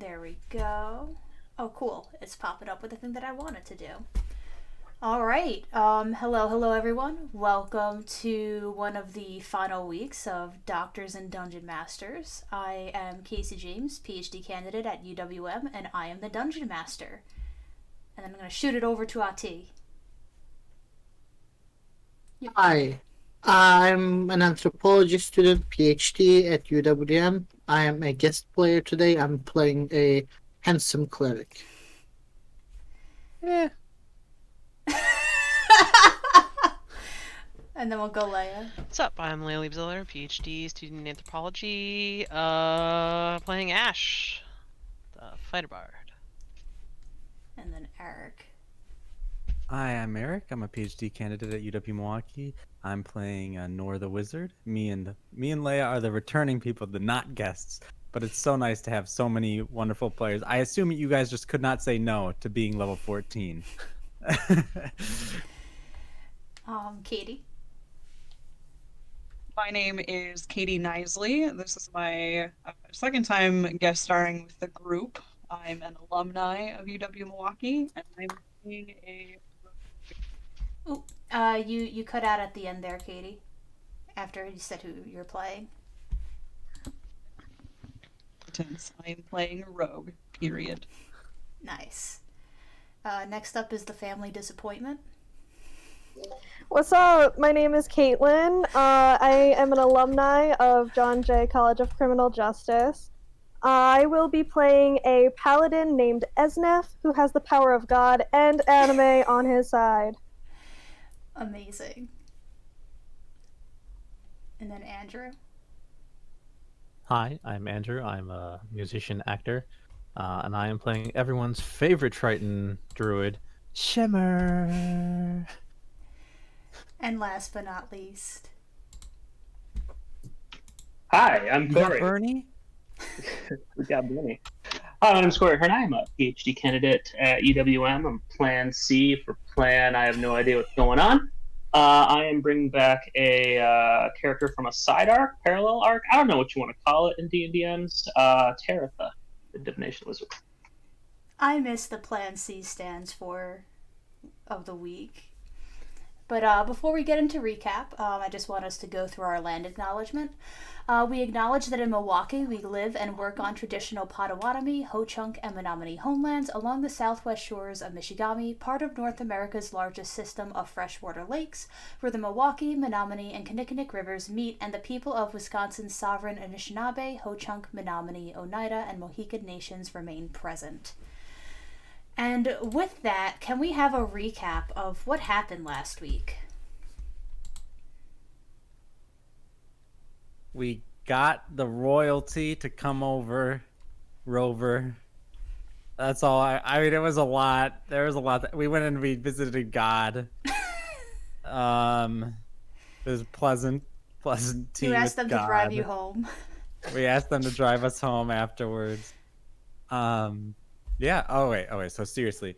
There we go. Oh, cool. It's popping up with the thing that I wanted to do. All right. Hello, everyone. Welcome to one of the final weeks of Doctors and Dungeon Masters. I am Casey James, PhD candidate at UWM, and I am the Dungeon Master. And then I'm going to shoot it over to Ati. Hi, I'm an anthropology student, PhD at UWM. I am a guest player today. I'm playing a handsome cleric. Yeah. And then we'll go Leia. What's up? I'm Leia Liebziller, PhD student in anthropology, playing Ash, the fighter bard. And then Eric. Hi, I'm Eric. I'm a PhD candidate at UW Milwaukee. I'm playing Nor the Wizard. Me and Leia are the returning people, the not guests. But it's so nice to have so many wonderful players. I assume you guys just could not say no to being level 14. Katie. My name is Katie Knisley. This is my second time guest starring with the group. I'm an alumni of UW Milwaukee, and I'm playing a... Ooh, you cut out at the end there, Katie. After you said who you're playing. I'm playing a rogue, period. Nice. Next up is the family disappointment. What's up? My name is Caitlin. I am an alumni of John Jay College of Criminal Justice. I will be playing a paladin named Esnef, who has the power of God and anime on his side. Amazing. And then Andrew. Hi, I'm Andrew. I'm a musician actor, and I am playing everyone's favorite Triton druid, Shimmer. And last but not least. Hi, I'm You got Corey. Bernie? We got Bernie. Hi, my name's Corey Hearn. I'm a PhD candidate at UWM. I'm Plan C for Plan. I have no idea what's going on. I am bringing back a character from a side arc, parallel arc. I don't know what you want to call it in D&DMs. Taratha, the Divination Wizard. I miss the Plan C stands for of the week. But before we get into recap, I just want us to go through our land acknowledgement. We acknowledge that in Milwaukee, we live and work on traditional Potawatomi, Ho-Chunk, and Menominee homelands along the southwest shores of Michigami, part of North America's largest system of freshwater lakes, where the Milwaukee, Menominee, and Kinnickinnic rivers meet, and the people of Wisconsin's sovereign Anishinaabe, Ho-Chunk, Menominee, Oneida, and Mohican nations remain present. And with that, can we have a recap of what happened last week? We got the royalty to come over, Rover. That's all. I mean, it was a lot. There was a lot. We went and we visited God. It was pleasant tea You asked them with to God. drive you home. We asked them to drive us home afterwards. Yeah. Oh wait. So seriously,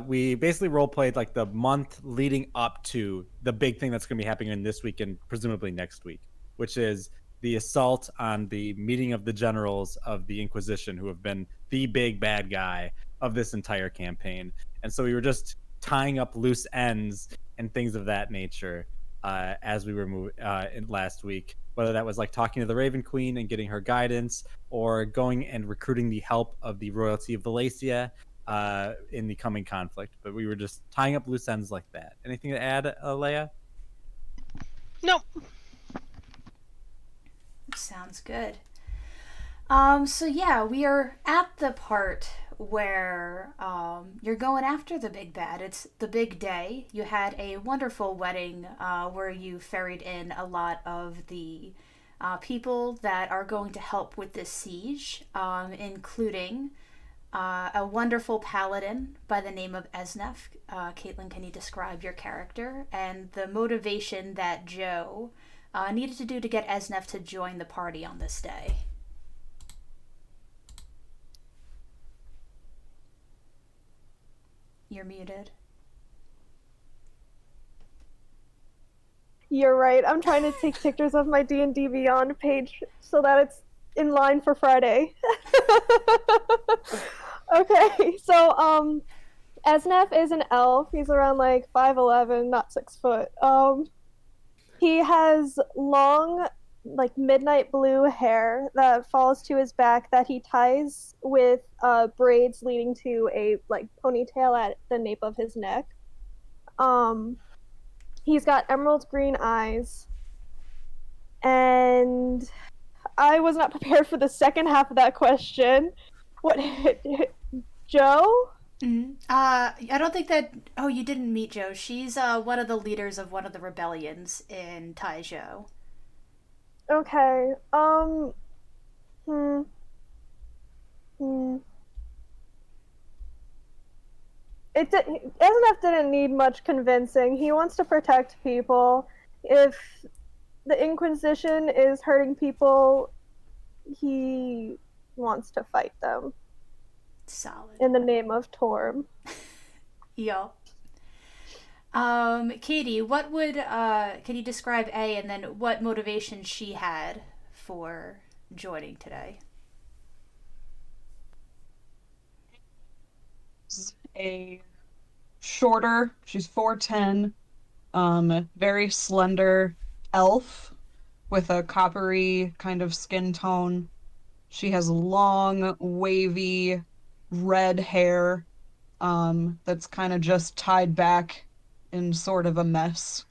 we basically role played like the month leading up to the big thing that's going to be happening this week and presumably next week, which is the assault on the meeting of the generals of the Inquisition, who have been the big bad guy of this entire campaign. And so we were just tying up loose ends and things of that nature as we were in last week, whether that was like talking to the Raven Queen and getting her guidance, or going and recruiting the help of the royalty of Valacia in the coming conflict. But we were just tying up loose ends like that. Anything to add, Leia? Nope. Sounds good. So yeah, we are at the part where you're going after the big bad. It's the big day. You had a wonderful wedding where you ferried in a lot of the people that are going to help with this siege, including a wonderful paladin by the name of Esnef. Caitlin, can you describe your character and the motivation that Joe needed to do to get Esnef to join the party on this day? You're muted. You're right. I'm trying to take pictures of my D&D Beyond page so that it's in line for Friday. Okay, so Esnaf is an elf. He's around like 5'11", not 6 foot. He has long, like midnight blue hair that falls to his back that he ties with braids leading to a like ponytail at the nape of his neck. He's got emerald green eyes, and I was not prepared for the second half of that question. What, Joe? I don't think that. Oh, you didn't meet Joe. She's one of the leaders of one of the rebellions in Taizhou. Okay. Hmm. Hmm. Esnaf didn't need much convincing. He wants to protect people. If the Inquisition is hurting people, he wants to fight them Solid. in the name of Torm. Yo. Katie, what would can you describe A and then what motivation she had for joining today? A shorter, she's 4'10", very slender elf with a coppery kind of skin tone. She has long, wavy, red hair that's kind of just tied back in sort of a mess.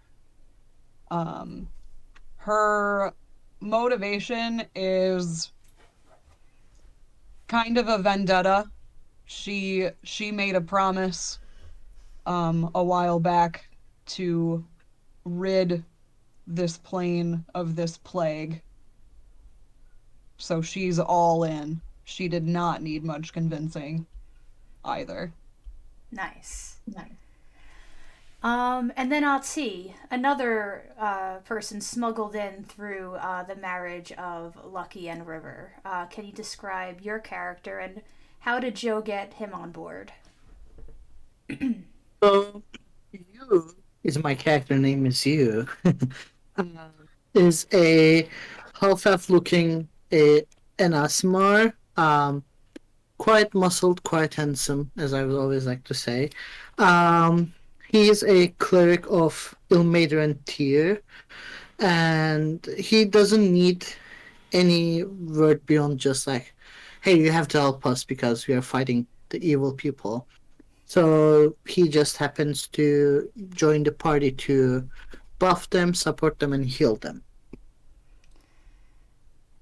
Her motivation is kind of a vendetta. She made a promise a while back to rid this plane of this plague. So she's all in. She did not need much convincing either. Nice. And then Atsi, another person smuggled in through the marriage of Lucky and River. Can you describe your character and how did Joe get him on board? So, you is my character name is you. Is a half-elf looking an Asmar. Quite muscled, quite handsome, as I would always like to say. He is a cleric of Ilmater and Tyr, and he doesn't need any word beyond just like, hey, you have to help us because we are fighting the evil people. So he just happens to join the party to buff them, support them, and heal them.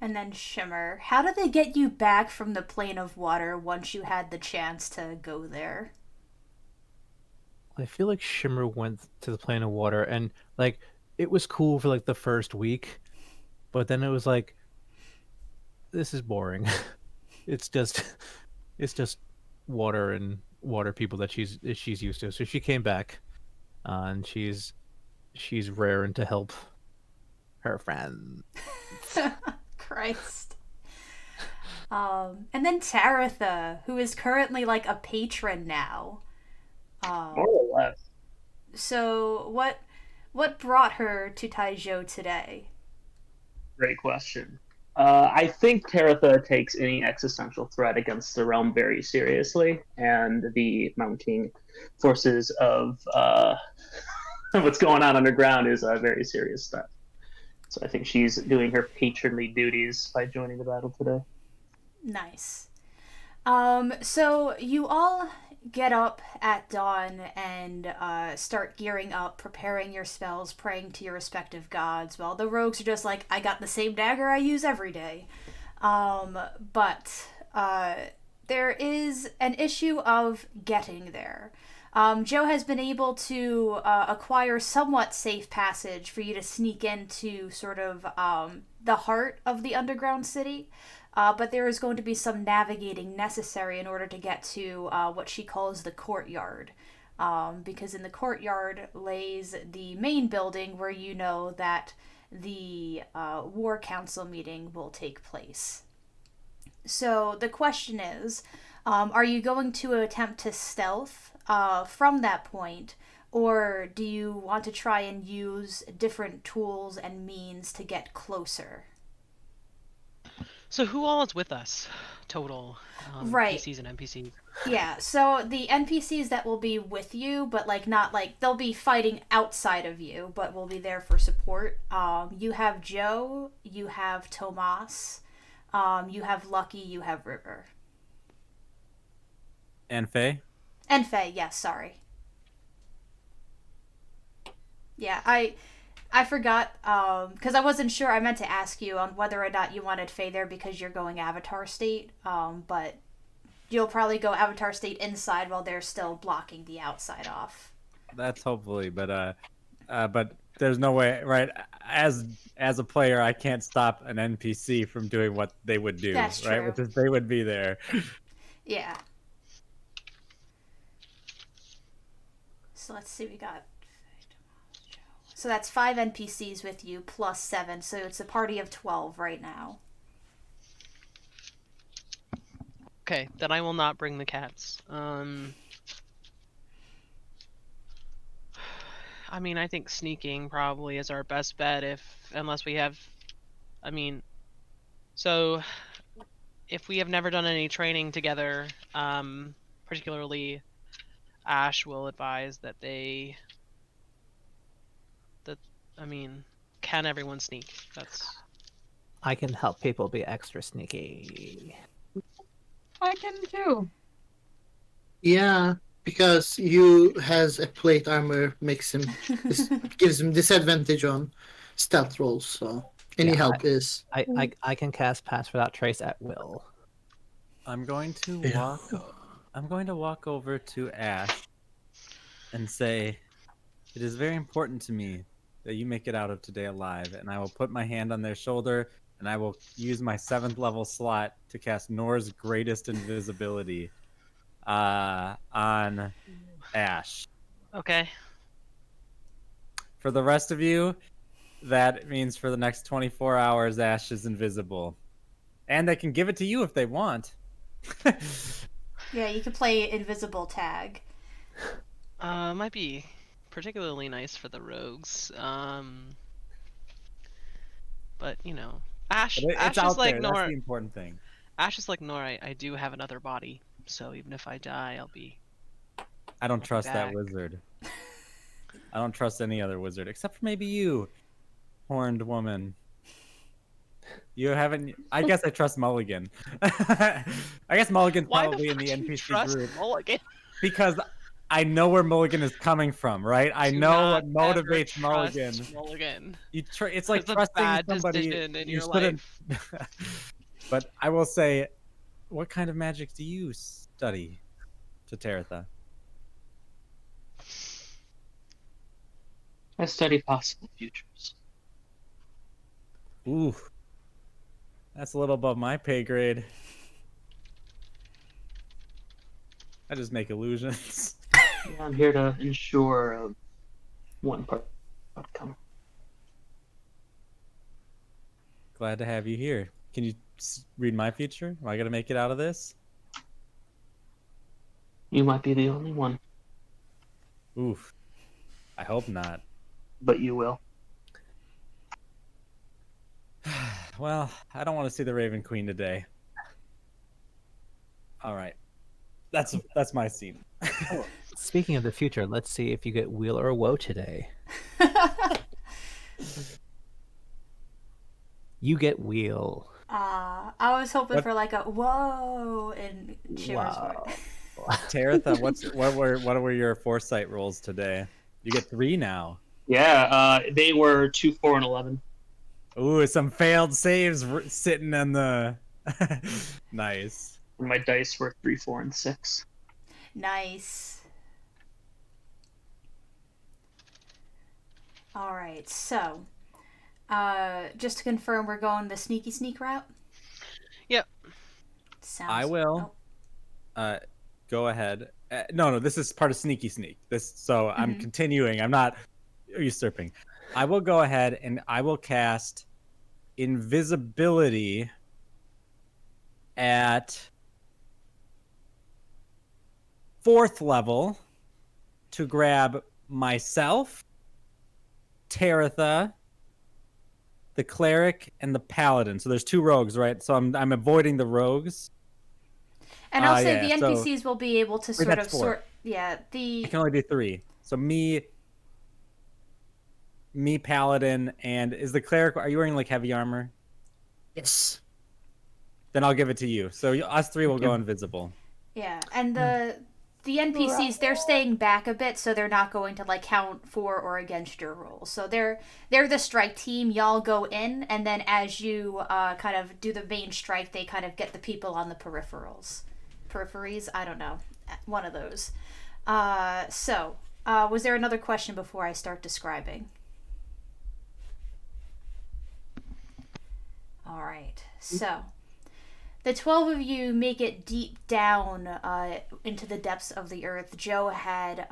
And then Shimmer, how did they get you back from the plane of water once you had the chance to go there? I feel like Shimmer went to the plane of water, and like it was cool for like the first week, but then it was like, this is boring. it's just water and water people that she's used to. So she came back, and she's raring to help her friend. Christ. And then Taratha, who is currently like a patron now. More or less. So what brought her to Taizhou today? Great question. I think Taratha takes any existential threat against the realm very seriously, and the mounting forces of what's going on underground is a very serious threat. So I think she's doing her patronly duties by joining the battle today. Nice. So you all get up at dawn and start gearing up, preparing your spells, praying to your respective gods, while the rogues are just like, I got the same dagger I use every day. But there is an issue of getting there. Joe has been able to acquire somewhat safe passage for you to sneak into sort of the heart of the underground city. But there is going to be some navigating necessary in order to get to what she calls the courtyard. Because in the courtyard lays the main building where you know that the War Council meeting will take place. So the question is, are you going to attempt to stealth from that point, or do you want to try and use different tools and means to get closer? So who all is with us total? Right. PCs and NPCs. Yeah, so the NPCs that will be with you, but like not like they'll be fighting outside of you, but will be there for support. You have Joe, you have Tomas, you have Lucky, you have River. And Faye? And Faye, yes, sorry. Yeah, I forgot because I wasn't sure. I meant to ask you on whether or not you wanted Faye there because you're going Avatar State, but you'll probably go Avatar State inside while they're still blocking the outside off. That's hopefully, but there's no way, right? As a player, I can't stop an NPC from doing what they would do, That's right? true. Which is they would be there. Yeah. So let's see, we got. So that's 5 NPCs with you plus 7, so it's a party of 12 right now. Okay, then I will not bring the cats. I mean, I think sneaking probably is our best bet unless we have, I mean, so if we have never done any training together, particularly Ash will advise that can everyone sneak? I can help people be extra sneaky. I can too. Yeah, because you has a plate armor makes him gives him disadvantage on stealth rolls. So any Yeah, help is I can cast Pass Without Trace at will. I'm going to Yeah. walk over to Ash and say, "It is very important to me that you make it out of today alive." And I will put my hand on their shoulder and I will use my 7th level slot to cast Nor's Greatest Invisibility on Ash. Okay. For the rest of you, that means for the next 24 hours, Ash is invisible. And they can give it to you if they want. Yeah, you could play Invisible Tag. Might be particularly nice for the rogues. But you know, Ash It's is out like there. That's Nora. the important thing. Ash is like Nora. I do have another body, so even if I die, I'll be. I don't trust that back. wizard. I don't trust any other wizard, except for maybe you, horned woman. You haven't. I guess I trust Mulligan. I guess Mulligan's Why probably the in the fuck do you NPC trust group Mulligan? because I know where Mulligan is coming from, right? I Do know what not ever motivates trust Mulligan. Mulligan. It's like It's a trusting bad somebody decision in you your shouldn't. life. But I will say, what kind of magic do you study, Tateritha? I study possible futures. Ooh, that's a little above my pay grade. I just make illusions. Yeah, I'm here to ensure one part outcome. Glad to have you here. Can you read my future? Am I gonna make it out of this? You might be the only one, Oof. I hope not. but you will. Well, I don't want to see the Raven Queen today. All right. That's my scene. Speaking of the future, let's see if you get Wheel or Woe today. You get Wheel. I was hoping What? for like a whoa in Shimmer's Wow. voice. Taritha, what were your foresight rolls today? You get 3 now. Yeah, they were 2, 4, and 11. Ooh, some failed saves sitting on the. Nice. And my dice were 3, 4, and 6. Nice. All right, so just to confirm, we're going the sneaky sneak route. Yep. Sounds. I will. Go ahead. No, this is part of sneaky sneak. I'm Mhm. continuing. I'm not usurping. I will go ahead and I will cast invisibility at 4th level to grab myself, Taritha, the cleric, and the paladin. So there's 2 rogues, right? So I'm avoiding the rogues. And I'll say yeah, the so- NPCs will be able to Wait, sort that's of four. sort. Yeah, the I can only do 3. So me, Paladin, and is the cleric? Are you wearing like heavy armor? Yes. Then I'll give it to you. So us 3 will go Okay. invisible. yeah, and the NPCs they're staying back a bit, so they're not going to like count for or against your rolls. So they're the strike team. Y'all go in, and then as you kind of do the main strike, they kind of get the people on the peripheries. I don't know, one of those. Was there another question before I start describing? All right, so the 12 of you make it deep down into the depths of the earth. Joe had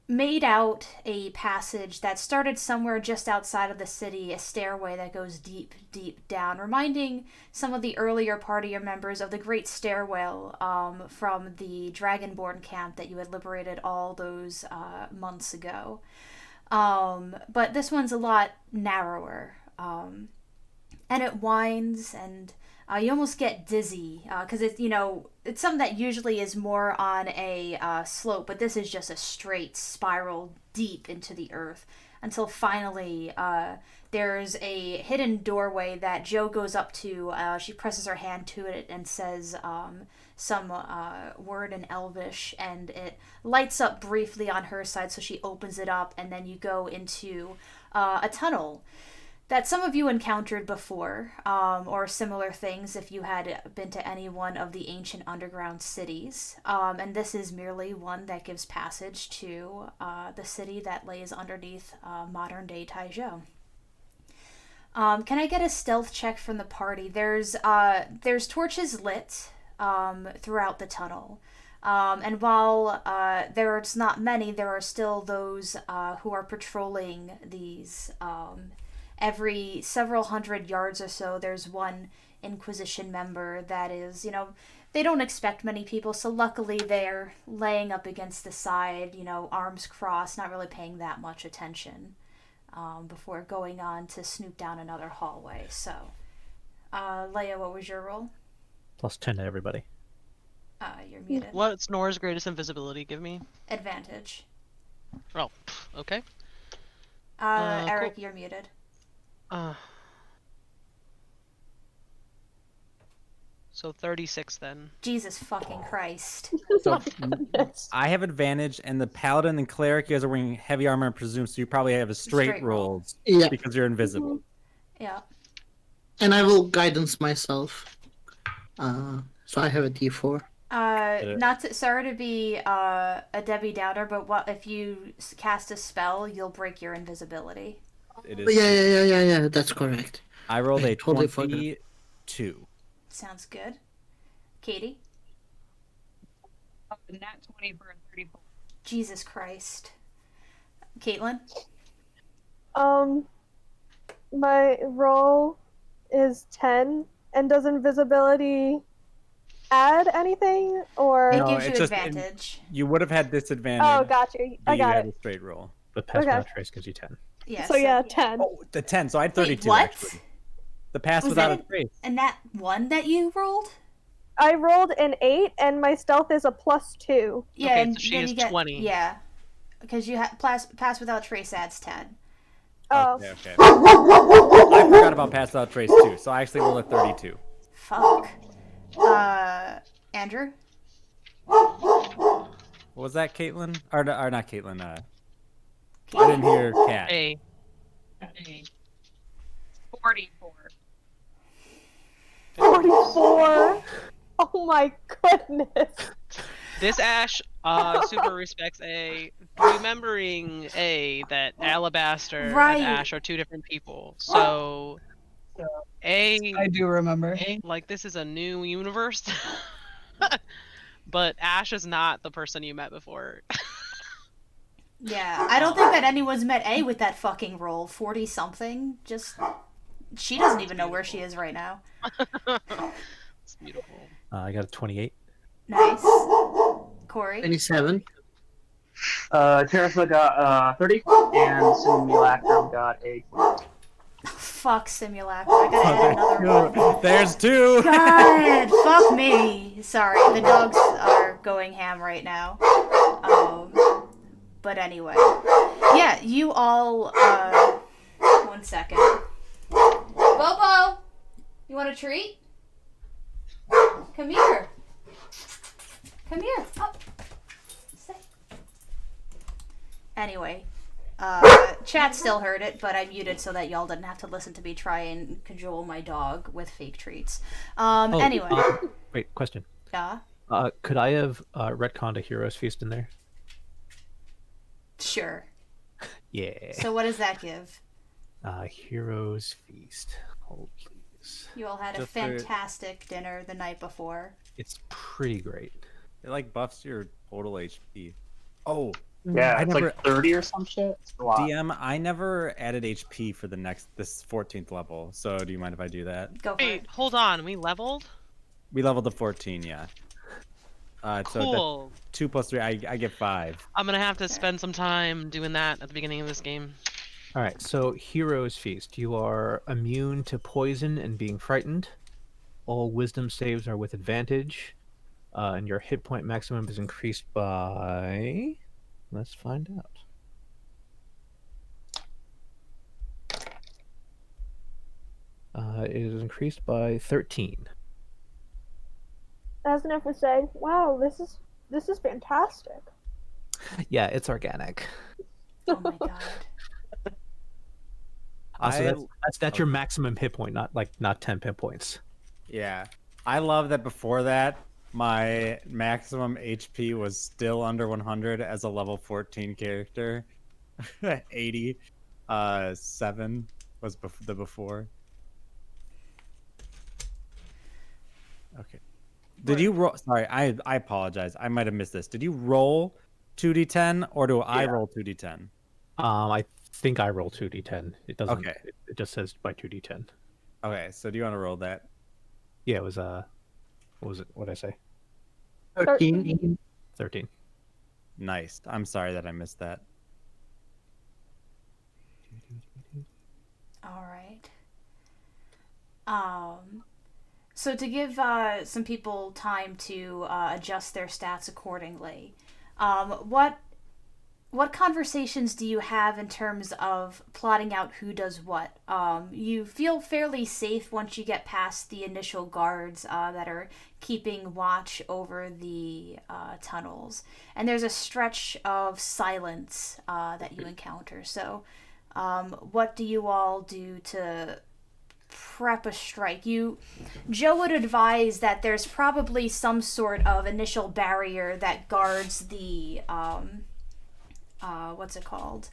made out a passage that started somewhere just outside of the city, a stairway that goes deep, deep down, reminding some of the earlier party members of the great stairwell from the Dragonborn camp that you had liberated all those months ago. But this one's a lot narrower. And it winds, and you almost get dizzy because it's something that usually is more on a slope, but this is just a straight spiral deep into the earth until finally there's a hidden doorway that Joe goes up to. She presses her hand to it and says some word in Elvish, and it lights up briefly on her side, so she opens it up, and then you go into a tunnel that some of you encountered before, or similar things if you had been to any one of the ancient underground cities. And this is merely one that gives passage to the city that lays underneath modern-day Taizhou. Can I get a stealth check from the party? There's torches lit throughout the tunnel. And while there's not many, there are still those who are patrolling these. Every several hundred yards or so, there's one Inquisition member that is, they don't expect many people, so luckily they're laying up against the side, arms crossed, not really paying that much attention before going on to snoop down another hallway. So, Leia, what was your roll? +10 to everybody. You're muted. What's Nora's greatest invisibility? Give me. Advantage. Oh, okay. Eric, Cool. you're muted. So 36 then. Jesus fucking Christ. So I have advantage, and the paladin and cleric, you guys are wearing heavy armor, I presume, so you probably have a straight Straight roll. rolls Yeah. because you're invisible. Yeah. And I will guidance myself. So I have a D4. Sorry to be a Debbie Downer, but what if you cast a spell, you'll break your invisibility. It But is. yeah, that's correct. I rolled I a totally forgot. 22. Sounds good. Katie? Nat 20 for a 34. Jesus Christ. Caitlin? My roll is 10, and does invisibility add anything, or? It No, gives you it's just advantage. You would have had disadvantage. Oh, gotcha. but I you got had it. a straight roll. But pass Okay. without trace gives you 10. Yeah, So yeah, 10. Oh, the 10. So I had Wait, 32 what? actually. The pass Was without that a trace. And that one that you rolled? I rolled an 8, and my stealth is a +2. Yeah, Okay, and so she then has you get 20. Yeah, because you pass without trace adds 10. Oh, Okay. I forgot about pass without trace too, so I actually rolled a 32. Fuck. Andrew? What was that, Caitlin? Or not Caitlin. I Katie? didn't hear Cat. A. 44. 44. Oh my goodness. This Ash super respects A, remembering A that Alabaster Right. and Ash are two different people. So A, I do remember. like this is a new universe. But Ash is not the person you met before. Yeah, I don't think that anyone's met A with that fucking roll. 40 something. Just she doesn't even know where she is right now. It's beautiful. I got a 28. Nice. Corey? 27. Teresa got 30, and Simulacrum got a 20. fuck, Simulacra. I gotta add another one. There's two. God, fuck me. Sorry, the dogs are going ham right now. But anyway. Yeah, you all, 1 second. Bobo! You want a treat? Come here. Come here. Oh. Stay. Anyway, chat still heard it, but I muted so that y'all didn't have to listen to me try and cajole my dog with fake treats. Anyway. Wait, question. Yeah? Could I have retconned a Heroes Feast in there? Sure. Yeah. So what does that give? Heroes Feast. Hold, please. You all had a Just a- fantastic dinner the night before. It's pretty great. It like buffs your total HP. Oh, Yeah, I it's never- like 30 or some shit. It's a lot. DM, I never added HP for this 14th level. So do you mind if I do that? Go for Wait, it. hold on. We leveled? We leveled to 14, yeah. So Cool. that's 2 plus 3, I get 5. I'm gonna have to spend some time doing that at the beginning of this game. All right, so Heroes Feast. You are immune to poison and being frightened. All wisdom saves are with advantage. And your hit point maximum is increased by... Let's find out. It is increased by 13. As enough to say, wow, this is fantastic. Yeah, it's organic. Oh my god. So that's your maximum hit point, not 10 hit points. Yeah. I love that before that, my maximum HP was still under 100 as a level 14 character. 80. 7 was the before. Okay. Did you roll? Sorry, I apologize. I might have missed this. Did you roll 2d10 or do I roll 2d10? I think I roll 2d10. It doesn't. Okay. It just says by 2d10. Okay, so do you want to roll that? Yeah, it was what was it? What did I say? 13. 13. Nice. I'm sorry that I missed that. All right. So to give some people time to adjust their stats accordingly, what conversations do you have in terms of plotting out who does what? You feel fairly safe once you get past the initial guards that are keeping watch over the tunnels, and there's a stretch of silence that you encounter. So, what do you all do to prep a strike? Joe would advise that there's probably some sort of initial barrier that guards the what's it called?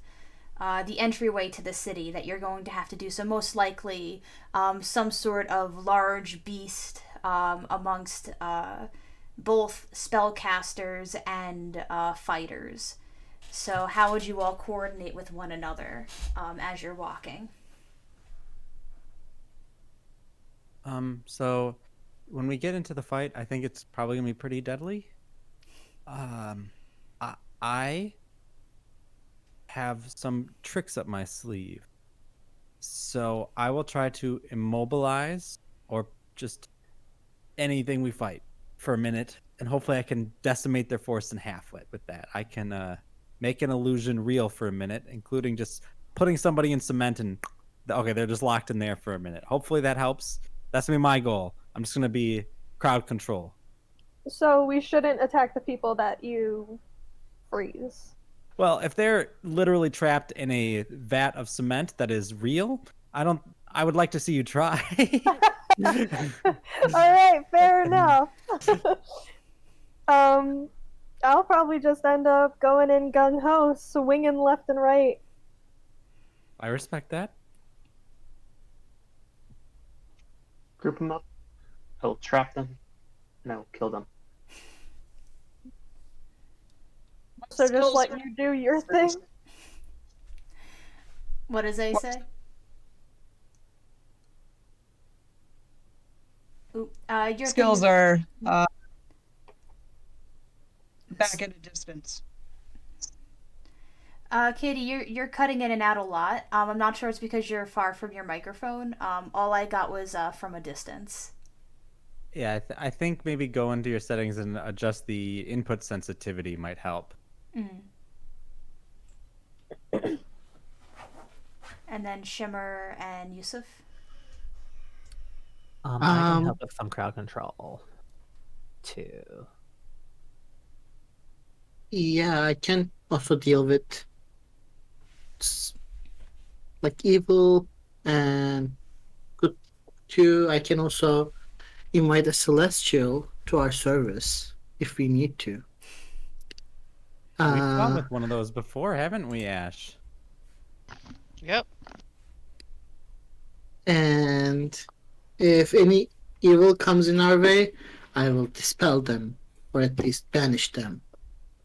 The entryway to the city that you're going to have to do. So most likely some sort of large beast amongst both spellcasters and fighters. So how would you all coordinate with one another as you're walking? So when we get into the fight, I think it's probably gonna be pretty deadly. I have some tricks up my sleeve. So I will try to immobilize or just anything we fight for a minute, and hopefully I can decimate their force in half with that. I can make an illusion real for a minute, including just putting somebody in cement and okay, they're just locked in there for a minute. Hopefully that helps. That's gonna be my goal. I'm just gonna be crowd control. So we shouldn't attack the people that you freeze. Well, if they're literally trapped in a vat of cement that is real, I would like to see you try. All right, fair enough. I'll probably just end up going in gung ho, swinging left and right. I respect that. Group them up. I'll trap them. And I'll kill them. So just let you do your thing. What does they say? Ooh, your Skills thing- are back at a distance. Katie, you're cutting in and out a lot. I'm not sure it's because you're far from your microphone. All I got was from a distance. Yeah, I think maybe go into your settings and adjust the input sensitivity might help. Mm. And then Shimmer and Yusuf. I can help with some crowd control too. Yeah, I can also deal with like evil and good too. I can also invite a celestial to our service if we need to. We've gone with one of those before, haven't we, Ash? Yep. And if any evil comes in our way, I will dispel them or at least banish them.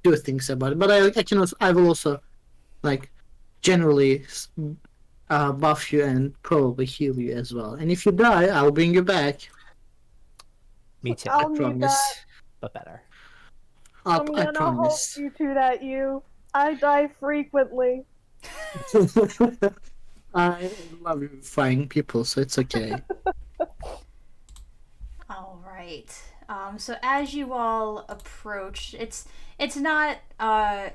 Do things about it, but I will also like generally buff you and probably heal you as well. And if you die, I'll bring you back. Me too, I'll I need promise. that. but better. I I'm gonna promise. hope you do that, you. I die frequently. I love flying people, so it's okay. All right. So as you all approach, it's not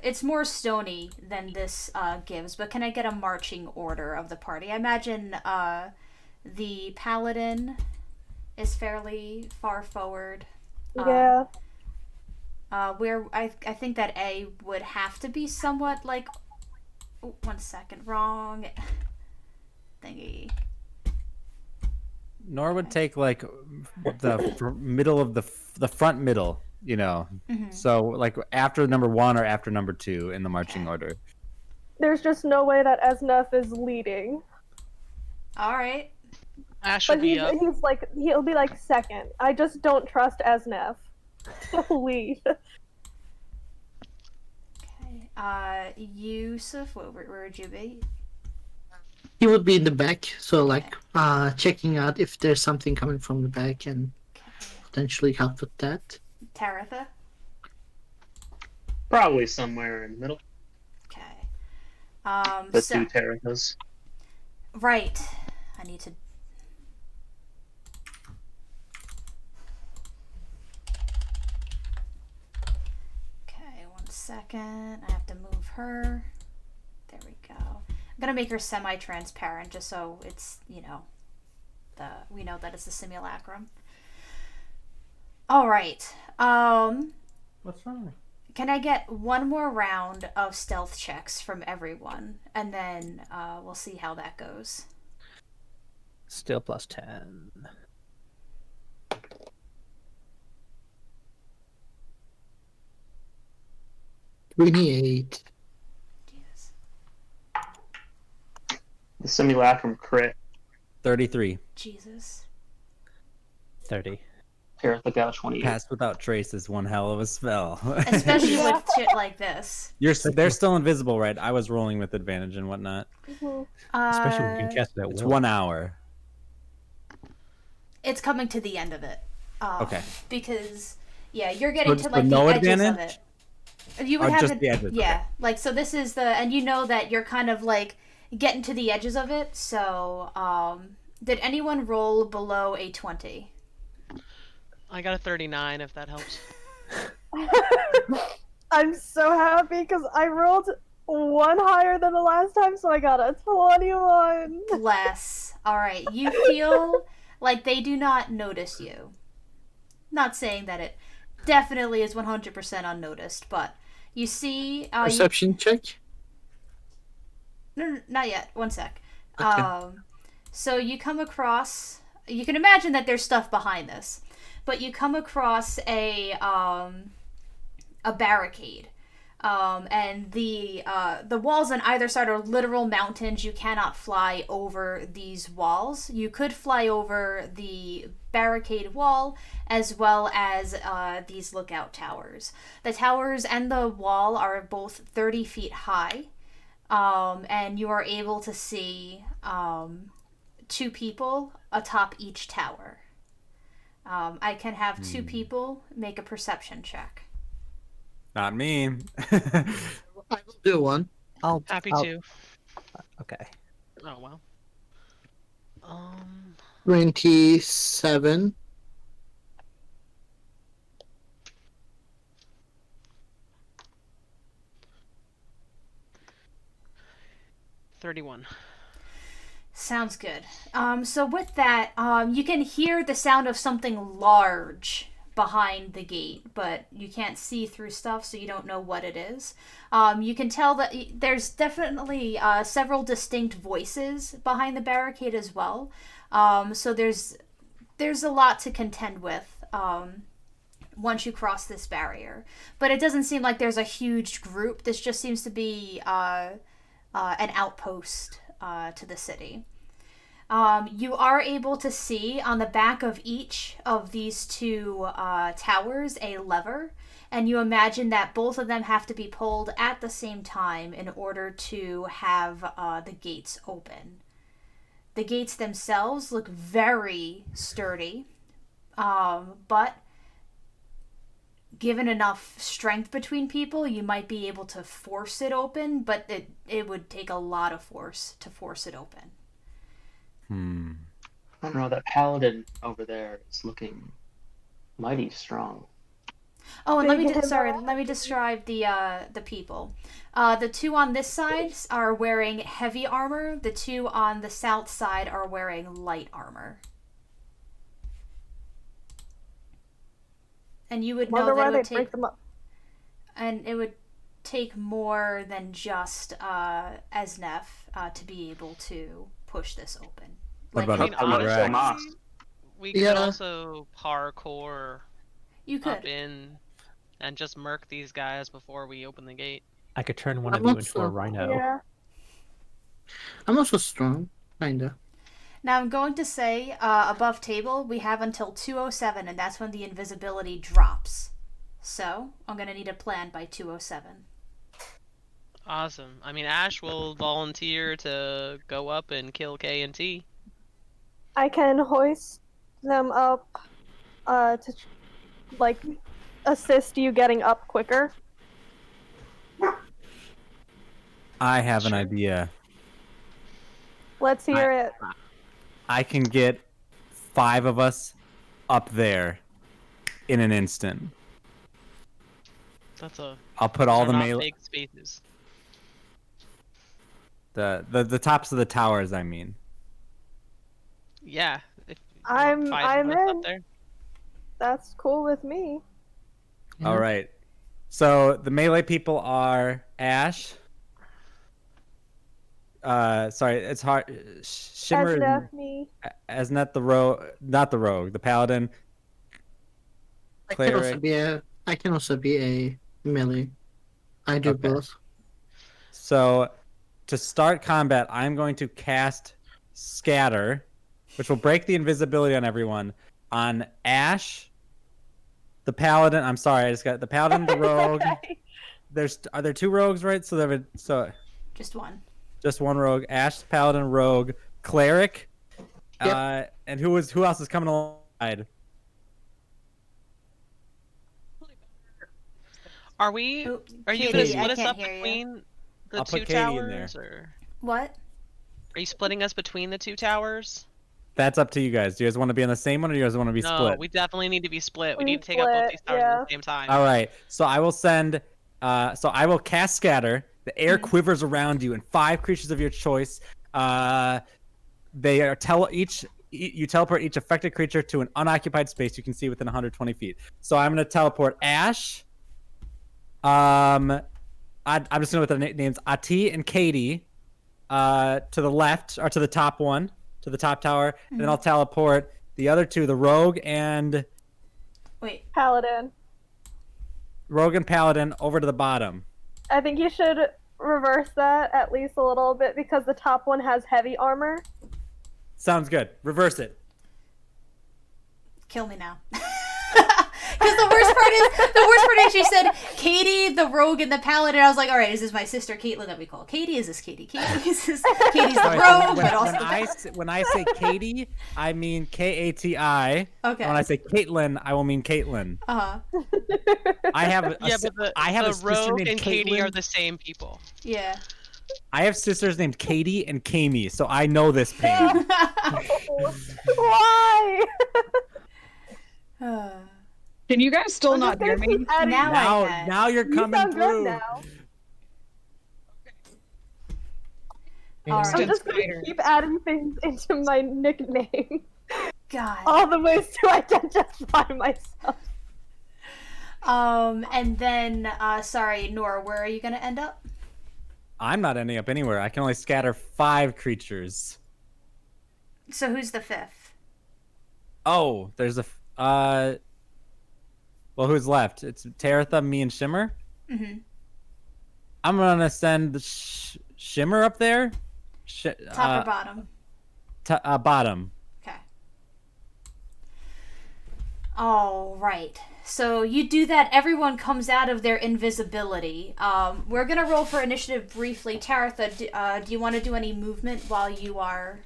it's more stony than this gives. But can I get a marching order of the party? I imagine the paladin is fairly far forward. Yeah. Where I think that A would have to be somewhat like. Oh, 1 second, wrong thingy. Nor would take like the middle of the front middle, you know. Mhm. So like after number 1 or after number 2 in the marching order. There's just no way that Esnef is leading. All right. Ash will But be up. he's like, he'll be like second. I just don't trust Esnef to lead. Okay. Yusuf, where would you be? He would be in the back, so like checking out if there's something coming from the back and potentially help with that. Taratha? Probably somewhere in the middle. Okay. The So, 2 Terrathas. right. I need to. Okay, 1 second. I have to move her. There we go. I'm gonna make her semi-transparent just so it's, you know, we know that it's the simulacrum. All right. What's wrong? Can I get one more round of stealth checks from everyone, and then we'll see how that goes. Still plus 10. $28. Jesus. The simulacrum crit. 33. Jesus. 30. Taratha got 28. Pass without trace is one hell of a spell. Especially with shit like this. They're still invisible, right? I was rolling with advantage and whatnot. Especially when you can cast it at It's will. 1 hour. It's coming to the end of it. Okay. Because, yeah, you're getting to With like the no edges of advantage? it. You Oh, would have just it, the edges, yeah. okay. Like, so this is and you know that you're kind of like getting to the edges of it. So, did anyone roll below a 20? I got a 39, if that helps. I'm so happy because I rolled one higher than the last time, so I got a 21. Bless. All right. You feel like they do not notice you. Not saying that it definitely is 100% unnoticed, but you see. Perception check? No, not yet. 1 sec. Okay. So you come across. You can imagine that there's stuff behind this, but you come across a barricade. And the walls on either side are literal mountains. You cannot fly over these walls. You could fly over the barricade wall as well as these lookout towers. The towers and the wall are both 30 feet high, and you are able to see 2 people atop each tower. I can have 2 people make a perception check. Not me. I will do one. Happy I'll- to. Okay. Oh well. 27. 31. Sounds good. So with that, you can hear the sound of something large behind the gate, but you can't see through stuff, so you don't know what it is. You can tell that there's definitely several distinct voices behind the barricade as well. So there's a lot to contend with once you cross this barrier. But it doesn't seem like there's a huge group. This just seems to be an outpost to the city. You are able to see on the back of each of these two towers a lever, and you imagine that both of them have to be pulled at the same time in order to have the gates open. The gates themselves look very sturdy, but given enough strength between people, you might be able to force it open, but it would take a lot of force to force it open. I don't know, that paladin over there is looking mighty strong. Oh, and Big and let me describe the people. The two on this side are wearing heavy armor. The two on the south side are wearing light armor. And you would know Wonder that why it they would break take, them up. and it would take more than just Esnef to be able to push this open. What Like, about I mean, honestly, Rex? Moss. We could Yeah. also parkour you up could. in and just murk these guys before we open the gate. I could turn one I'm of you into a also- rhino. Yeah. I'm also strong, kinda. Now I'm going to say above table we have until 2:07, and that's when the invisibility drops. So I'm gonna need a plan by 2:07. Awesome. I mean, Ash will volunteer to go up and kill K and T. I can hoist them up to like assist you getting up quicker. I have an Sure. idea. Let's hear it. I can get 5 of us up there in an instant. That's a. I'll put all they're the not melee, big spaces. the tops of the towers. I mean, Yeah. If you want I'm 5 of us in. up there. That's cool with me. Yeah. all right. So the melee people are Ash. Sorry, it's hard. Shimmer, Esnef, me. Asnet the rogue, not the rogue, the paladin. Cleric. I can also be a melee. I do Okay. both. So, to start combat, I'm going to cast Scatter, which will break the invisibility on everyone. On Ash, the paladin. I'm sorry, I just got the paladin, the rogue. Are there 2 rogues, right? So Just one. just one rogue. Ash, paladin, rogue, cleric. Yep. And who else is coming alongside? Are we? Ooh, Are you Katie, gonna I split us can't up hear you. between the I'll 2 put Katie in there. towers, or What? are you splitting us between the 2 towers? That's up to you guys. Do you guys want to be on the same one, or do you guys want to be No, split? we definitely need to be split. We We need to take up both split, these towers at yeah. the same time. All right. So I will send. So I will cast Scatter. The air quivers around you, and 5 creatures of your choice. They are you teleport each affected creature to an unoccupied space you can see within 120 feet. So I'm going to teleport Ash. I'm just going to with the names Ati and Katie to the left, or to the top one, to the top tower. And then I'll teleport the other 2, the Rogue and Wait. Paladin. Paladin, over to the bottom. I think you should reverse that at least a little bit because the top one has heavy armor. Sounds good. Reverse it. Kill me now. Because the worst part is she said Katie, the rogue, and the paladin. I was like, all right, is this my sister Caitlin that we call Katie? Is this Katie? Katie's the rogue, but also when I say Katie, I mean Kati. okay. And when I say Caitlin, I will mean Caitlin. Uh-huh. I have a Yeah, but I have the a sister rogue named and Katie Caitlin. are the same people. Yeah. I have sisters named Katie and Kami, so I know this pain. Why? Can you guys still I'm not just hear gonna me? keep adding- Now I now, can. now you're You coming sound good through. now. All I'm right. just gonna keep adding things into my nickname. God. All the ways to identify myself. And then, sorry, Nora, where are you gonna end up? I'm not ending up anywhere. I can only scatter 5 creatures. So who's the 5th? Oh, there's a. Well, who's left? It's Taratha, me, and Shimmer. Mm-hmm. I'm gonna send Shimmer up there. Top or bottom? Bottom. Okay. All right. So you do that. Everyone comes out of their invisibility. We're gonna roll for initiative briefly. Taratha, do you want to do any movement while you are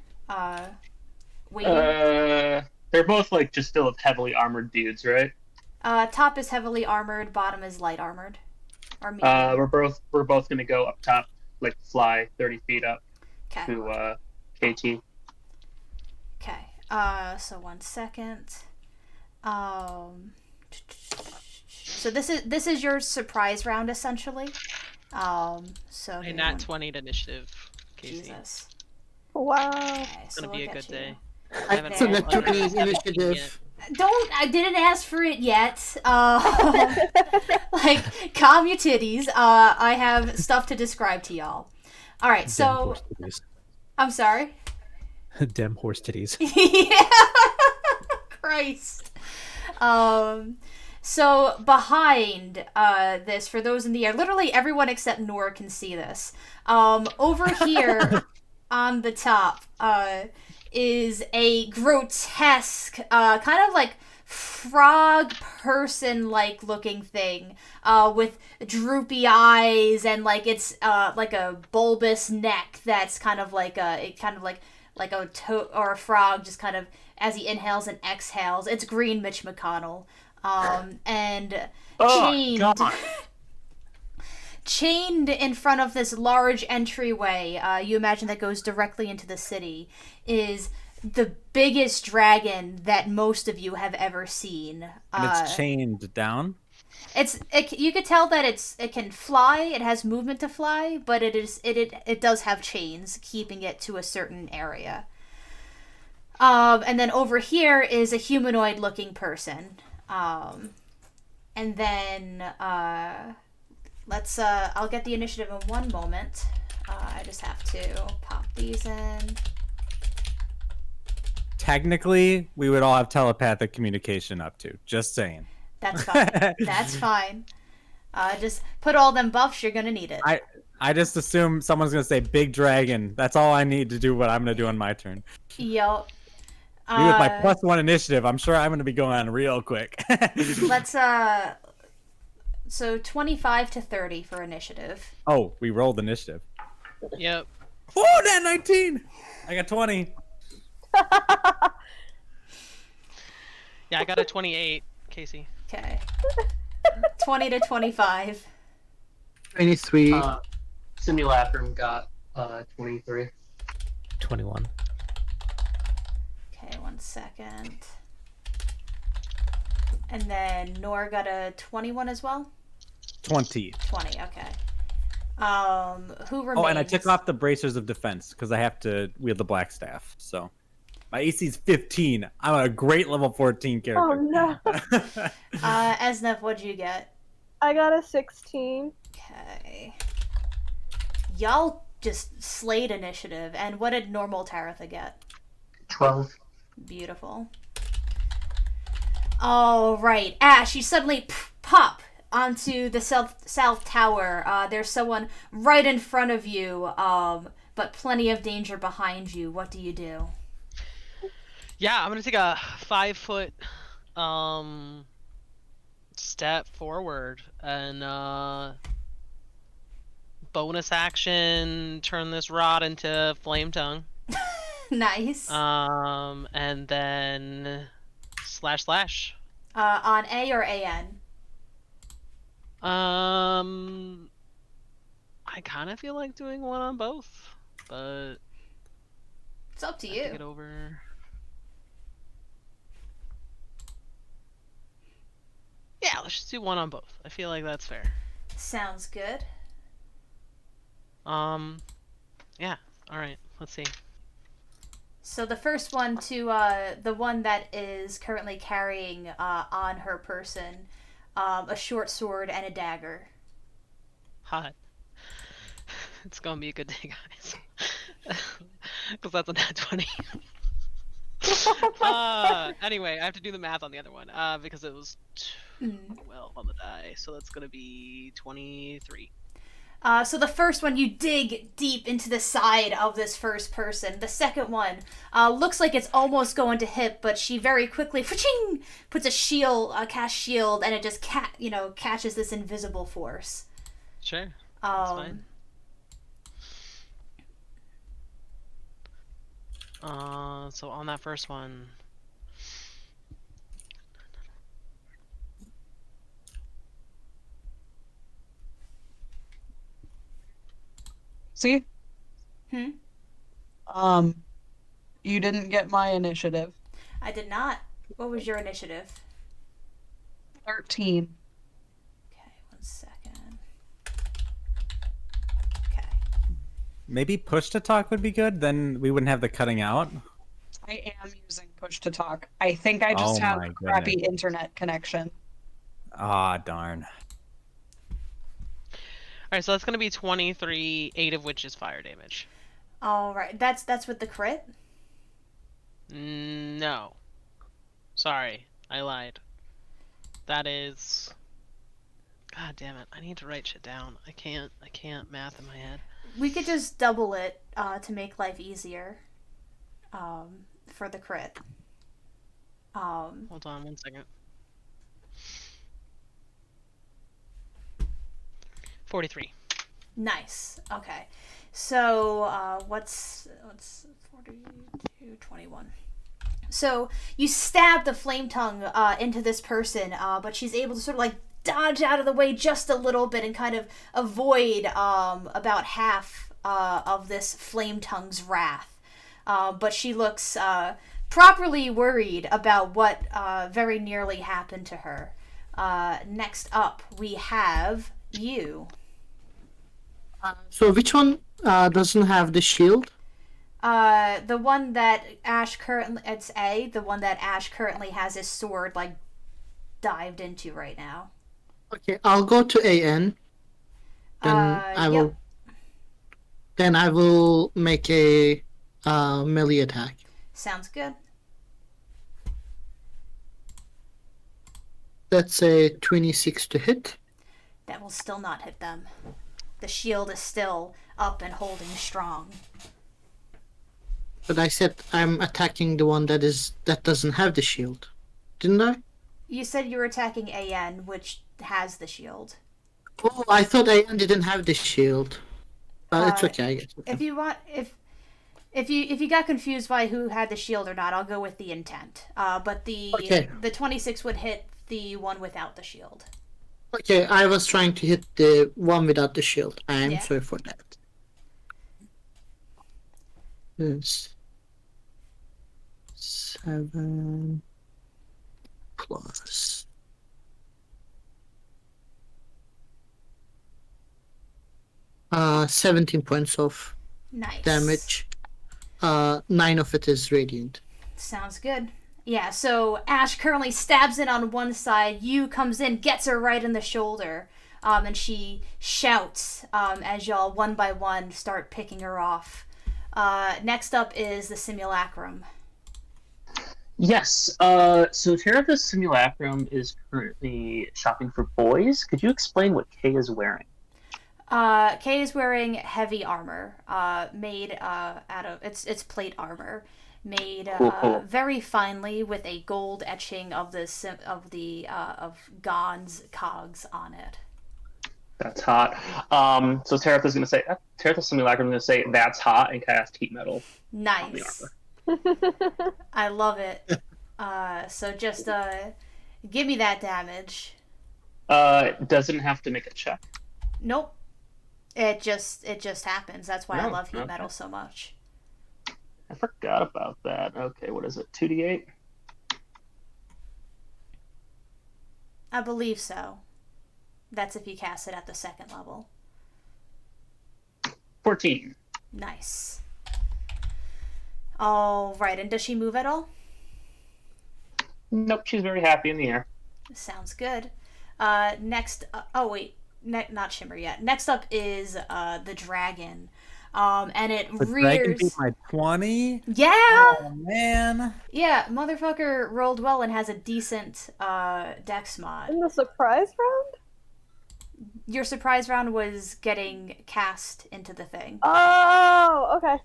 waiting? They're both like just still heavily armored dudes, right? Top is heavily armored. Bottom is light armored. Or medium. We're both gonna go up top, like fly 30 feet up Okay. to KT. Okay. So 1 second. So this is your surprise round essentially. So A here, nat 20 to initiative, Casey. Jesus. Wow. Okay, It's so gonna be we'll a get good you. day. I haven't so rolled the under 20 17 initiative. I didn't ask for it yet. Like, calm your titties. I have stuff to describe to y'all. All right, Dem so horse titties. I'm sorry. Dem horse titties. Yeah. Christ. So behind this, for those in the air, literally everyone except Nora can see this. Over here on the top is a grotesque, kind of like frog person-like looking thing with droopy eyes and like it's like a bulbous neck that's kind of like a toad or a frog just kind of as he inhales and exhales. It's green Mitch McConnell. And chained, God. chained in front of this large entryway, you imagine that goes directly into the city, is the biggest dragon that most of you have ever seen. And it's chained down. You could tell that it can fly. It has movement to fly, but it does have chains keeping it to a certain area. And then over here is a humanoid-looking person. And then let's I'll get the initiative in one moment. I just have to pop these in. Technically, we would all have telepathic communication up to. Just saying. That's fine. That's fine. Just put all them buffs. You're gonna need it. I just assume someone's gonna say big dragon. That's all I need to do what I'm gonna do on my turn. Yup. Me with my +1 initiative, I'm sure I'm gonna be going on real quick. Let's so 25 to 30 for initiative. Oh, we rolled initiative. Yep. Oh, that 19. I got 20. Yeah, I got a 28, Casey. Okay. 20 to 25. 23. Simulacrum got 23. 21. Okay, 1 second. And then Nor got a 21 as well? 20. 20, okay. Who remains? Oh, and I took off the bracers of defense because I have to wield the black staff. So my AC is 15. I'm a great level 14 character. Oh no. Esnev, what'd you get? I got a 16. Okay. Y'all just slayed initiative. And what did normal Taratha get? 12. Beautiful. All right. Ash, you suddenly pop onto the south tower. There's someone right in front of you, but plenty of danger behind you. What do you do? Yeah, I'm gonna take a 5-foot step forward and bonus action turn this rod into flame tongue. Nice. And then slash. On A or AN? I I kind of feel like doing one on both, but It's up to I have to you. get over. Yeah, let's just do one on both. I feel like that's fair. Sounds good. Yeah. All right. Let's see. So the first one to the one that is currently carrying on her person a short sword and a dagger. Hot. It's gonna be a good day, guys. Because that's a nat 20. Anyway, I have to do the math on the other one. Because it was 12 on the die, so that's gonna be 23. So the first one, you dig deep into the side of this first person. The second one looks like it's almost going to hit, but she very quickly puts a shield, a cast shield, and it just catches this invisible force. Sure. That's fine. So on that first one. See? Hmm? You didn't get my initiative. I did not. What was your initiative? 13. Okay, 1 second. Okay. Maybe push to talk would be good. Then we wouldn't have the cutting out. I am using push to talk. I think I just Oh have my a crappy goodness. internet connection. Ah, darn. Alright, so that's gonna be 23, 8 of which is fire damage. All right. That's with the crit. No. Sorry, I lied. That is. God damn it! I need to write shit down. I can't math in my head. We could just double it to make life easier. For the crit. Hold on 1 second. 43. Nice. Okay. So, what's 42, 21. So, you stab the flame tongue into this person, but she's able to sort of like dodge out of the way just a little bit and kind of avoid about half of this flame tongue's wrath. But she looks properly worried about what very nearly happened to her. Next up, we have you. So which one doesn't have the shield? The one that Ash currently, it's A, the one that Ash currently has his sword, like, dived into right now. Okay, I'll go to AN. Then Yep. Then I will make a melee attack. Sounds good. That's a 26 to hit. That will still not hit them. The shield is still up and holding strong. But I said I'm attacking the one that doesn't have the shield. Didn't I? You said you were attacking AN, which has the shield. Oh, I thought AN didn't have the shield. But it's okay, I guess. If you want, if you got confused by who had the shield or not, I'll go with the intent. But the 26 would hit the one without the shield. Okay, I was trying to hit the one without the shield. I am sorry for that. Yes. 7 plus 17 points of damage. 9 of it is radiant. Sounds good. Yeah, so Ash currently stabs in on one side. Yu comes in, gets her right in the shoulder, and she shouts as y'all one by one start picking her off. Next up is the Simulacrum. Yes. So Terra the Simulacrum is currently shopping for boys. Could you explain what Kay is wearing? Kay is wearing heavy armor, made out of it's plate armor, made very finely with a gold etching of of Gon's cogs on it. That's hot. So Teretha's gonna say Teretha Simulacrum is gonna say that's hot and cast heat metal. Nice. I love it. So just give me that damage. Doesn't have to make a check. Nope. It just happens. That's why I Oh, love heat okay. metal so much. I forgot about that. Okay, what is it? 2d8? I believe so. That's if you cast it at the second level. 14. Nice. All right, and does she move at all? Nope, she's very happy in the air. Sounds good. Next, oh wait, not Shimmer yet. Next up is the dragon, and it The dragon rears. beat my 20. Yeah, Oh man. yeah, motherfucker rolled well and has a decent dex mod. In the surprise round? Your surprise round was getting cast into the thing. Oh, okay.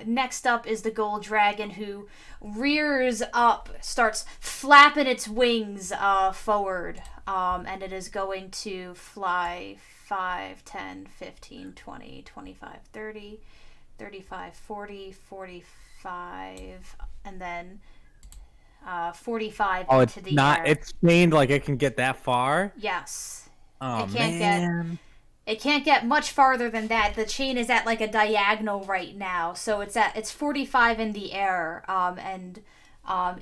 Next up is the gold dragon, who rears up, starts flapping its wings forward, and it is going to fly 5, 10, 15, 20, 25, 30, 35, 40, 45, and then 45 Oh, it's into the not. air. It's chained like it can get that far. Yes. Oh It can't get- man. It can't get much farther than that. The chain is at like a diagonal right now, so it's 45 in the air, and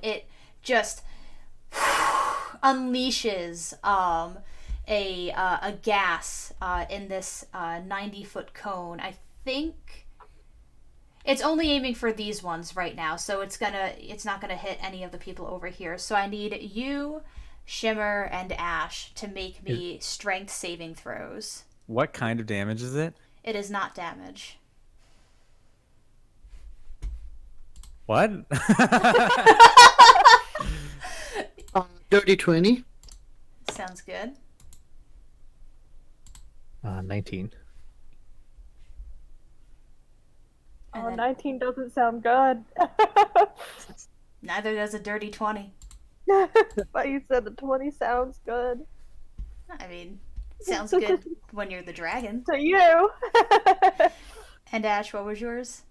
it just unleashes a gas in this 90-foot cone. I think it's only aiming for these ones right now, so it's not gonna hit any of the people over here. So I need you, Shimmer, and Ash to make me strength saving throws. What kind of damage is it? It is not damage. What? Dirty 20. Sounds good. 19. And Oh, then 19 doesn't sound good. neither does a dirty 20. But you said the 20 sounds good. I mean, sounds good when you're the dragon. To you. And Ash, what was yours?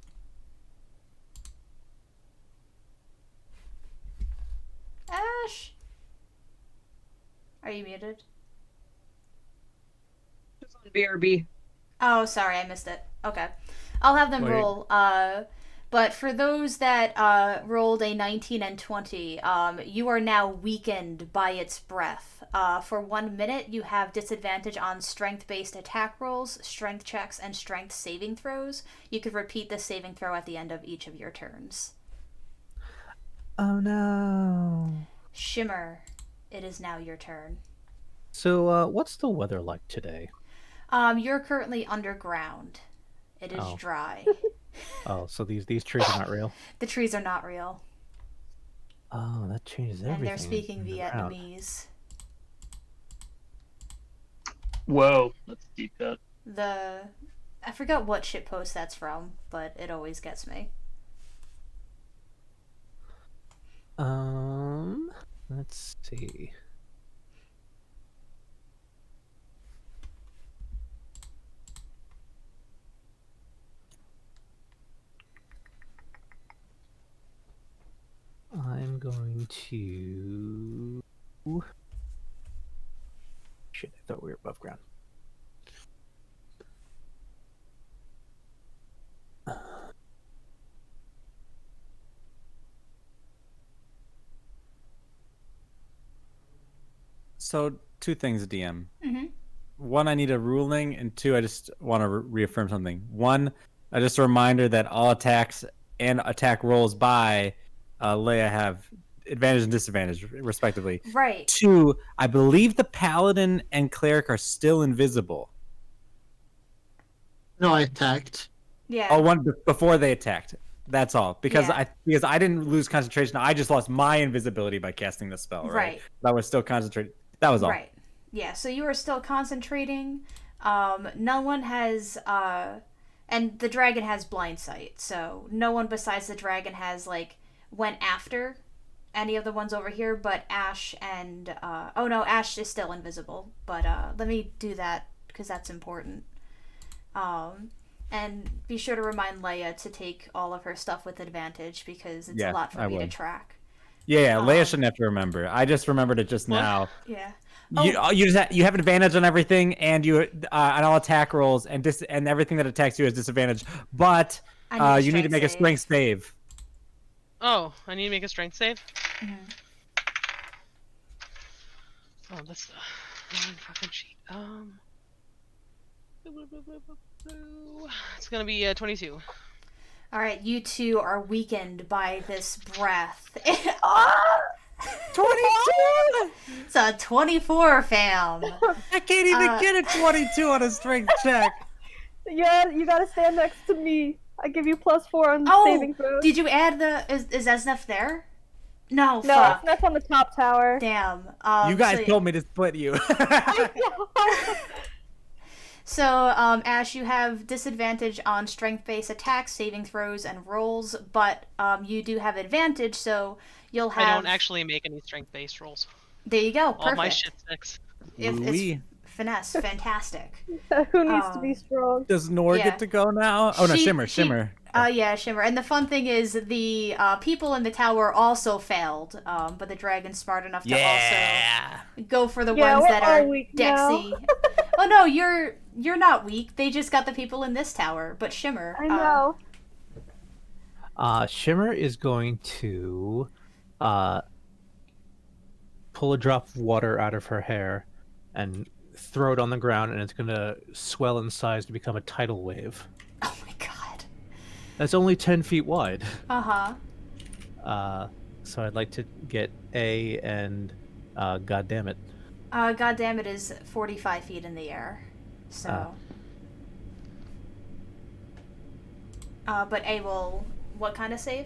Ash? Are you muted? Just on BRB. Oh, sorry, I missed it. Okay. I'll have them Wait. roll. But for those that rolled a 19 and 20, you are now weakened by its breath. For 1 minute, you have disadvantage on strength-based attack rolls, strength checks, and strength saving throws. You could repeat the saving throw at the end of each of your turns. Oh no. Shimmer, it is now your turn. So, what's the weather like today? You're currently underground. It is Oh. dry. Oh, so these trees are not real. The trees are not real. Oh, that changes everything. And they're speaking in the route. Vietnamese. Whoa, that's a deep cut. I forgot what shitpost that's from, but it always gets me. Let's see. I'm going to. Shit, I thought we were above ground. So two things, DM. Mm-hmm. One, I need a ruling, and two, I just want to reaffirm something. One, just a reminder that all attacks and attack rolls by Leia have advantage and disadvantage, respectively. Right. Two, I believe the paladin and cleric are still invisible. No, I attacked. Yeah. Oh, one before they attacked. That's all. Because Yeah. I didn't lose concentration. I just lost my invisibility by casting the spell. Right. Right. But I was still concentrated. That was all. Right. Yeah, so you are still concentrating. No one has and the dragon has blind sight, so no one besides the dragon has went after any of the ones over here, but Ash and oh no, Ash is still invisible. But let me do that because that's important. And be sure to remind Leia to take all of her stuff with advantage because it's Yeah, a lot for I me to would. track. Yeah, Leia shouldn't have to remember. I just remembered it just now. Yeah. You have advantage on everything, and you on all attack rolls, and everything that attacks you is disadvantage. But you need to make a strength save. Oh, I need to make a strength save? Mhm. Oh, that's the wrong fucking sheet. It's gonna be 22. All right, you two are weakened by this breath. 22. It's a 24, fam. I can't even get a 22 on a strength check. Yeah, you gotta stand next to me. I give you +4 on saving throws. Did you add the? Is Esnef there? No, No, fuck. Esnef's on the top tower. Damn. You guys told me to split you. So, Ash, you have disadvantage on strength-based attacks, saving throws, and rolls, but you do have advantage, so you'll have. I don't actually make any strength-based rolls. There you go. Perfect. All my shit's 6. It's finesse, fantastic. Who needs to be strong? Does Nor get to go now? Oh no, Shimmer. Yeah, Shimmer. And the fun thing is the people in the tower also failed, but the dragon's smart enough to also go for the ones that are Dexy. Oh no, you're not weak. They just got the people in this tower, but Shimmer. I know. Shimmer is going to pull a drop of water out of her hair and throw it on the ground, and it's going to swell in size to become a tidal wave. Oh my god. That's only 10 feet wide. Uh-huh. So I'd like to get A and God damn it. God damn it is 45 feet in the air. So. But A will. What kind of save?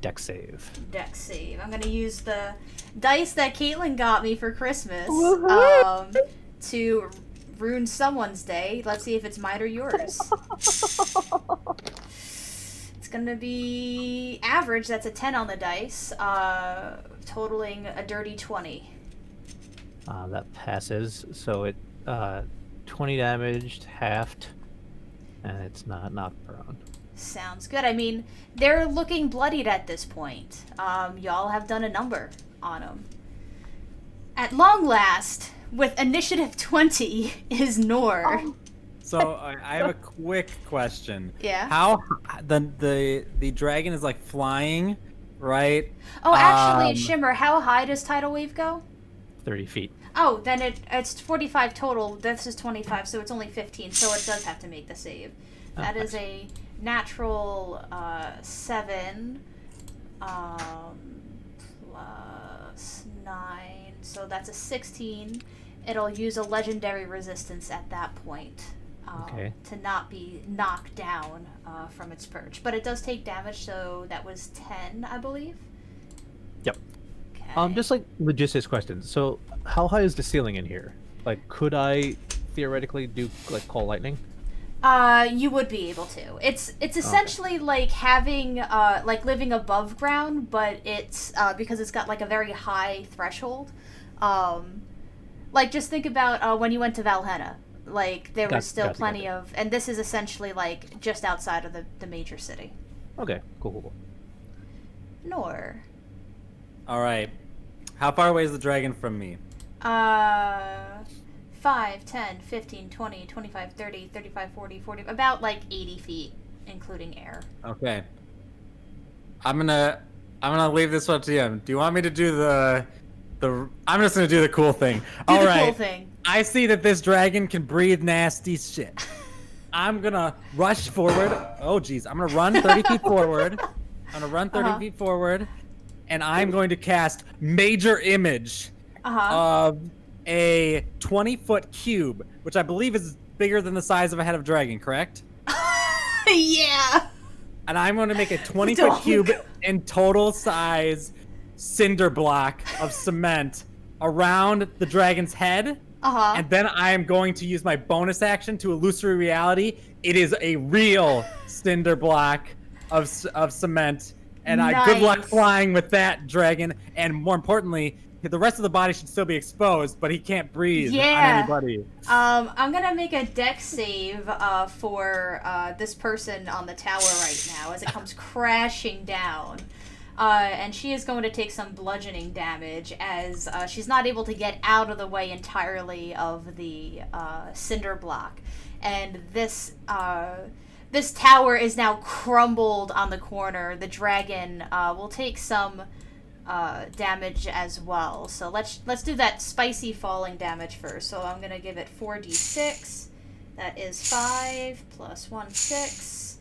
Dex save. Dex save. I'm gonna use the dice that Caitlin got me for Christmas to ruin someone's day. Let's see if it's mine or yours. It's gonna be average. That's a 10 on the dice, totaling a dirty 20. That passes. So it 20 damaged, halved, and it's not knocked prone. Sounds good. I mean, they're looking bloodied at this point. Y'all have done a number on them. At long last, with initiative 20, is Nor. So I have a quick question. Yeah. How the dragon is like flying, right? Oh, actually, Shimmer, how high does Tidal Wave go? 30 feet. Oh, then it's 45 total. This is 25, so it's only 15. So it does have to make the save. That is a natural 7 plus 9, so that's a 16. It'll use a legendary resistance at that point to not be knocked down from its perch. But it does take damage, so that was 10, I believe. Yep. Okay. Just like logistics questions. So how high is the ceiling in here? Like, could I theoretically do like call lightning? You would be able to. It's essentially like having like living above ground, but it's because it's got like a very high threshold. Like just think about when you went to Valhalla. Like there was still plenty of, and this is essentially like just outside of the major city. Okay, cool. Nor. All right. How far away is the dragon from me? 5, 10, 15, 20, 25, 30, 35, 40, 40, about like 80 feet, including air. Okay. I'm gonna leave this one to you. Do you want me to do the I'm just gonna do the cool thing. Do All the right. cool thing. I see that this dragon can breathe nasty shit. I'm gonna rush forward. Oh geez, I'm gonna run 30 feet forward. I'm gonna run 30 feet forward, and I'm going to cast Major Image of a 20-foot cube, which I believe is bigger than the size of a head of dragon, correct? Yeah. And I'm going to make a 20-foot cube in total size cinder block of cement around the dragon's head. And then I am going to use my bonus action to illusory reality. It is a real cinder block of cement. And good luck flying with that, dragon. And more importantly, the rest of the body should still be exposed, but he can't breathe on anybody. I'm gonna make a dex save for this person on the tower right now as it comes crashing down. and she is going to take some bludgeoning damage as she's not able to get out of the way entirely of the cinder block. And this tower is now crumbled on the corner. The dragon will take some damage as well. So let's do that spicy falling damage first. So I'm gonna give it 4d6. That is 5 plus 1, 6.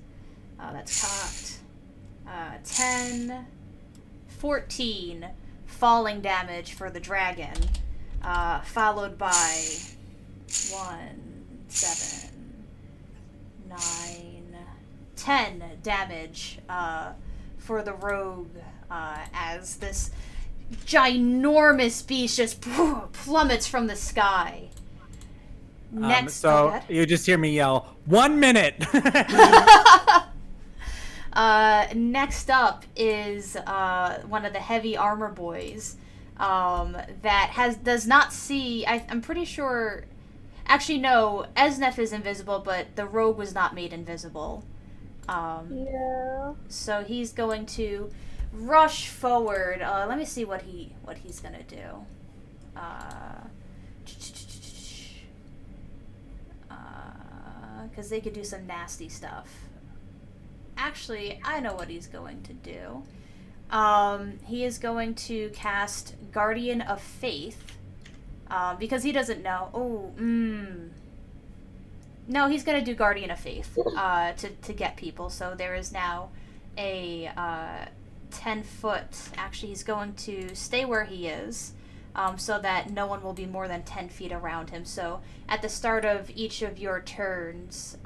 That's cocked. 10, 14 falling damage for the dragon, followed by 1, 7, 9, 10 damage for the rogue as this ginormous beast just plummets from the sky. Next, so you just hear me yell, 1 minute! Next up is one of the heavy armor boys that does not see. I'm pretty sure. Actually, no. Esnef is invisible, but the rogue was not made invisible. Yeah. So he's going to rush forward. Let me see what he's gonna do. Because they could do some nasty stuff. Actually, I know what he's going to do. He is going to cast Guardian of Faith. Because he doesn't know. No, he's going to do Guardian of Faith to get people. So there is now a 10-foot... Actually, he's going to stay where he is. So that no one will be more than 10 feet around him. So at the start of each of your turns,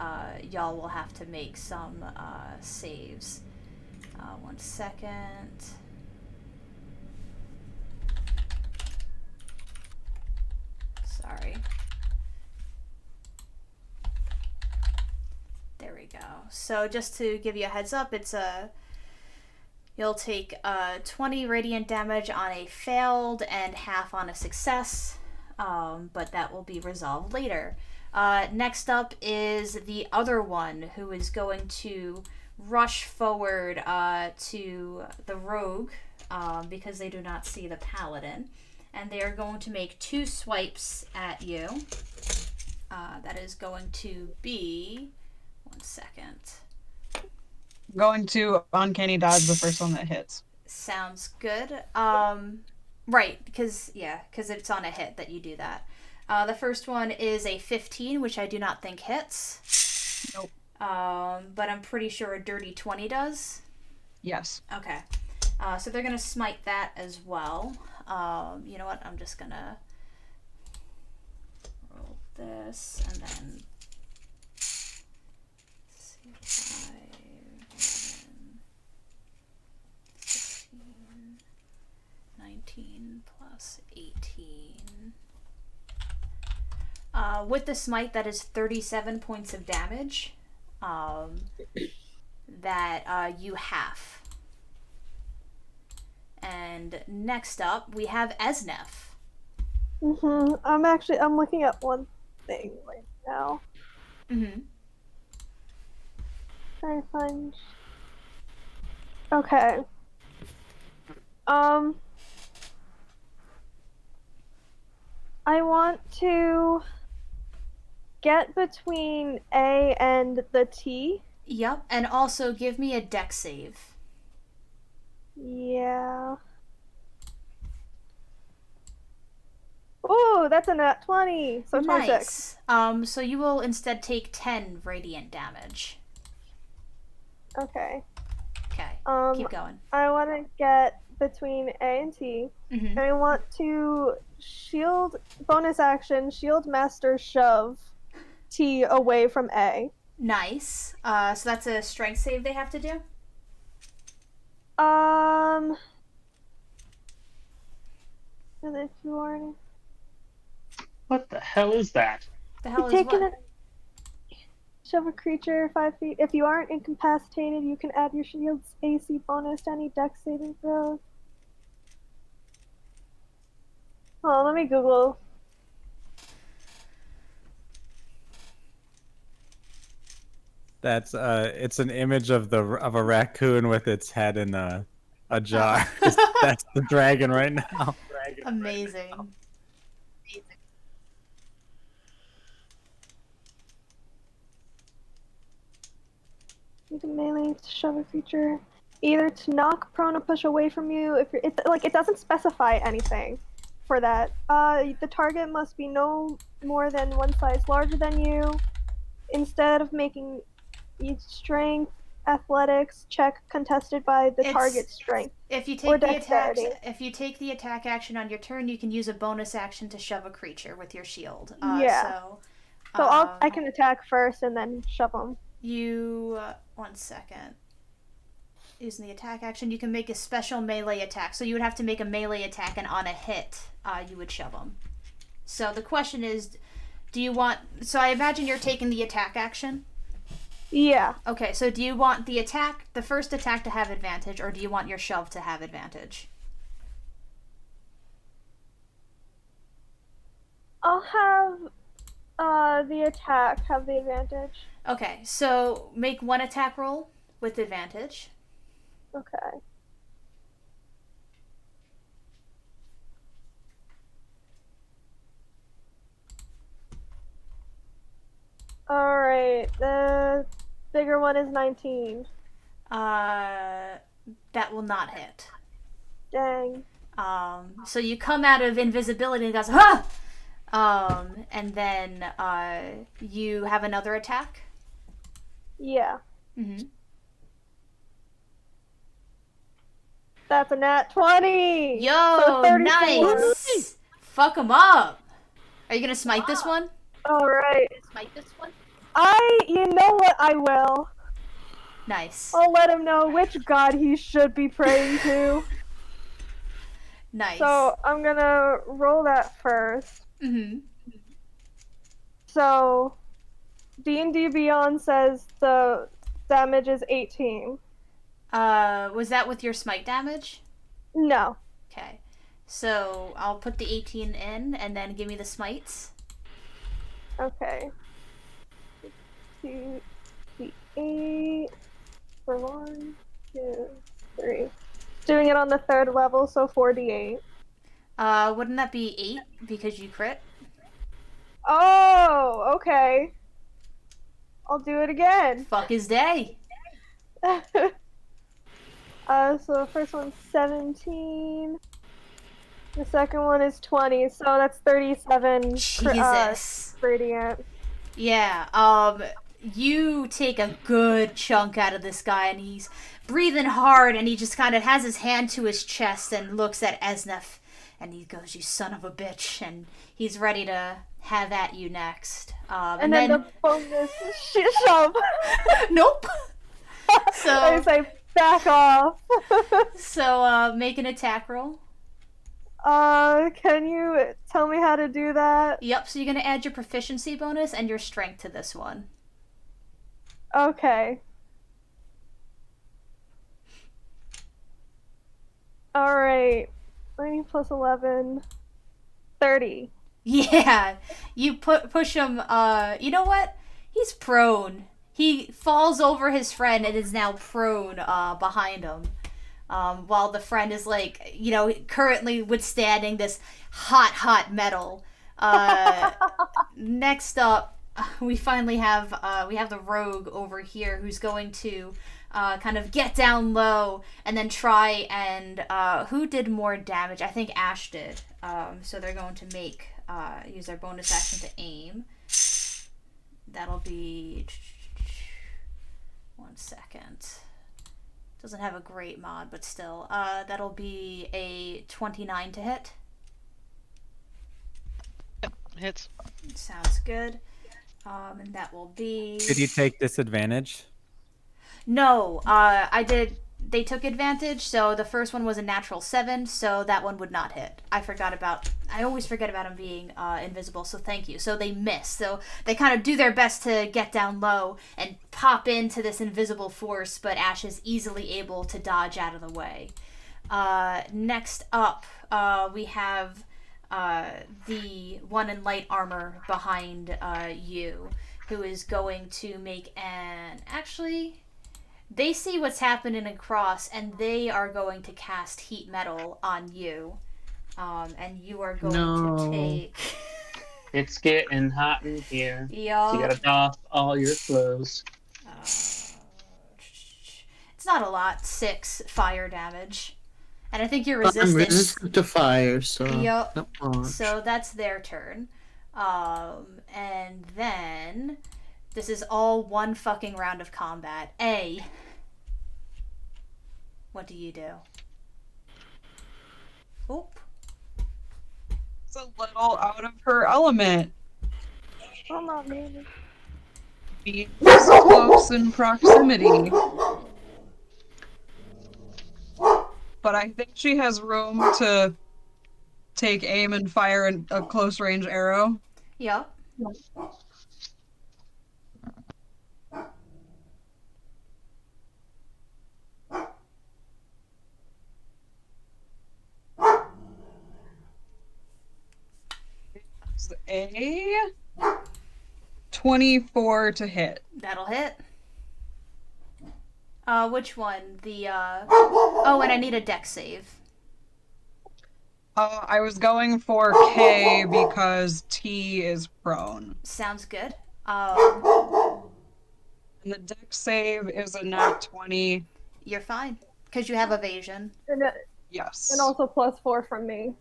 y'all will have to make some saves. 1 second. Sorry. There we go. So just to give you a heads up, it's a... You'll take 20 radiant damage on a failed and half on a success, but that will be resolved later. Next up is the other one, who is going to rush forward to the rogue, because they do not see the paladin. And they are going to make 2 swipes at you. That is going to be... 1 second. Going to uncanny dodge the first one that hits. Sounds good. Right, because it's on a hit that you do that. The first one is a 15, which I do not think hits. Nope. But I'm pretty sure a dirty 20 does. Yes. Okay. So they're gonna smite that as well. You know what? I'm just gonna roll this and then 5, 11, 16, 19 plus 18. With the smite, that is 37 points of damage. That you half. And next up, we have Esnef. I'm looking at one thing right now. Trying to find. Okay. I want to get between A and the T. Yep, and also give me a dex save. Yeah. Ooh, that's a nat 20. So 26. Nice. So you will instead take 10 radiant damage. Okay. Okay. Keep going. I want to get between A and T. And I want to bonus action, shield master shove T away from A. Nice. So that's a strength save they have to do? If you are... What the hell is that? The hell is what? Shove a creature 5 feet. If you aren't incapacitated, you can add your shield's AC bonus to any dex saving throws. Oh, let me Google. That's it's an image of a raccoon with its head in a a jar. That's the dragon right now. Amazing. You can melee to shove a creature, either to knock, prone, or push away from you. If you're, it doesn't specify anything for that. The target must be no more than one size larger than you. Instead of making each strength athletics check contested by the It's- target's strength. If you Or take dexterity. if you take the attack action on your turn, you can use a bonus action to shove a creature with your shield. Yeah. So I can attack first and then shove them. you 1 second. Using the attack action, you can make a special melee attack. So you would have to make a melee attack, and on a hit, you would shove them. So the question is, do you want? So I imagine you're taking the attack action. Yeah. Okay, so do you want the first attack to have advantage, or do you want your shove to have advantage? I'll have the attack have the advantage. Okay, so make one attack roll with advantage. Okay. Alright, the bigger one is 19. That will not hit. Dang. So you come out of invisibility and goes, ah! And then you have another attack. Yeah. Mm-hmm. That's a nat 20! Yo, So 34. nice! Fuck him up! Are you gonna smite this one? Alright. Smite this one? You know what, I will. Nice. I'll let him know which god he should be praying to. Nice. So, I'm gonna roll that first. Mm-hmm. So, D&D Beyond says the damage is 18. Was that with your smite damage? No. Okay. So I'll put the 18 in, and then give me the smites. Okay. 2d8 for 1, 2, 3. Doing it on the 3rd level, so 4d8. Wouldn't that be 8 because you crit? Oh, okay. I'll do it again. Fuck his day. So the first one's 17. The second one is 20, so that's 37 Jesus. radiant. Yeah, you take a good chunk out of this guy, and he's breathing hard, and he just kind of has his hand to his chest and looks at Esnef, and he goes, "You son of a bitch," and he's ready to have at you next. And then the bonus shove. Nope. I So, say, back off. make an attack roll. Can you tell me how to do that? Yep, so you're gonna add your proficiency bonus and your strength to this one. Okay. Alright. 90 plus 11. 30. Yeah, you push him, you know what? He's prone. He falls over his friend and is now prone, behind him. While the friend is currently withstanding this hot metal. Next up, we finally have the rogue over here who's going to kind of get down low and then try and who did more damage? I think Ash did. So they're going to use their bonus action to aim. That'll be 1 second. Doesn't have a great mod, but still. That'll be a 29 to hit. Hits. Sounds good. And that will be... Did you take disadvantage? No, I did... They took advantage, so the first one was a natural 7, so that one would not hit. I always forget about him being invisible, so thank you. So they miss. So they kind of do their best to get down low and pop into this invisible force, but Ash is easily able to dodge out of the way. Next up, we have the one in light armor behind you, who is going to make an... Actually... They see what's happening across, and they are going to cast heat metal on you. And you are going No. to take. It's getting hot in here. Yup. So you gotta doff all your clothes. It's not a lot. 6 fire damage. And I think your But I'm resistance. resistant to fire, so Yup. not much. So that's their turn. And then this is all one fucking round of combat. A. What do you do? Oop. It's a little out of her element. Oh, not me. Be this close in proximity. But I think she has room to take aim and fire a close range arrow. Yup. It's a 24 to hit. That'll hit. Which one? The, Oh, and I need a dex save. I was going for K because T is prone. Sounds good. And the dex save is a nat 20. You're fine. Because you have evasion. Yes. And also +4 from me.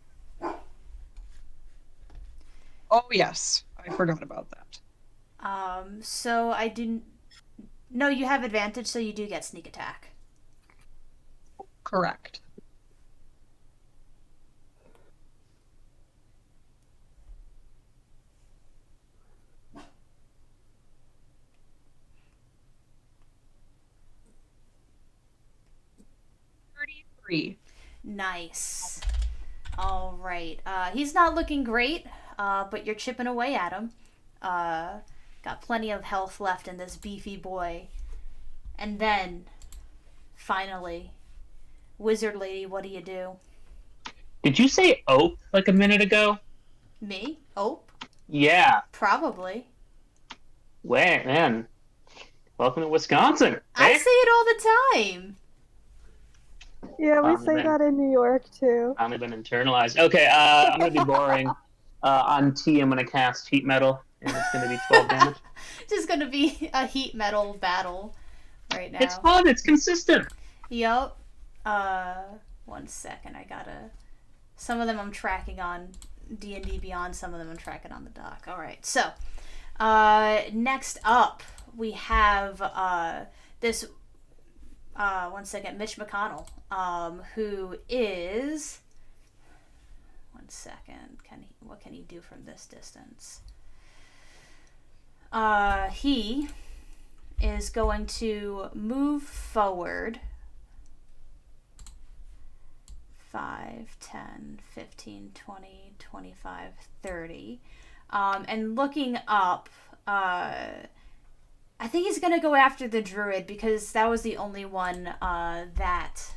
Oh, yes. I forgot about that. So I didn't... No, you have advantage, so you do get sneak attack. Correct. Nice. All right. He's not looking great, but you're chipping away at him. Got plenty of health left in this beefy boy. And then, finally, Wizard Lady, what do you do? Did you say ope like a minute ago? Me? Oh, Yeah. probably. Wait, man. Welcome to Wisconsin. I eh? say it all the time. Yeah, we Oh, say man. that in New York too. Finally been internalized. Okay, I'm gonna be boring. On T, I'm gonna cast heat metal, and it's gonna be 12 damage. Just gonna be a heat metal battle right now. It's fun. It's consistent. Yup. 1 second. I gotta. Some of them I'm tracking on D&D Beyond. Some of them I'm tracking on the dock. All right. So, next up we have this. 1 second. Mitch McConnell, who is. 1 second. What can he do from this distance? He is going to move forward 5, 10, 15, 20, 25, 30. And looking up, I think he's going to go after the druid because that was the only one that...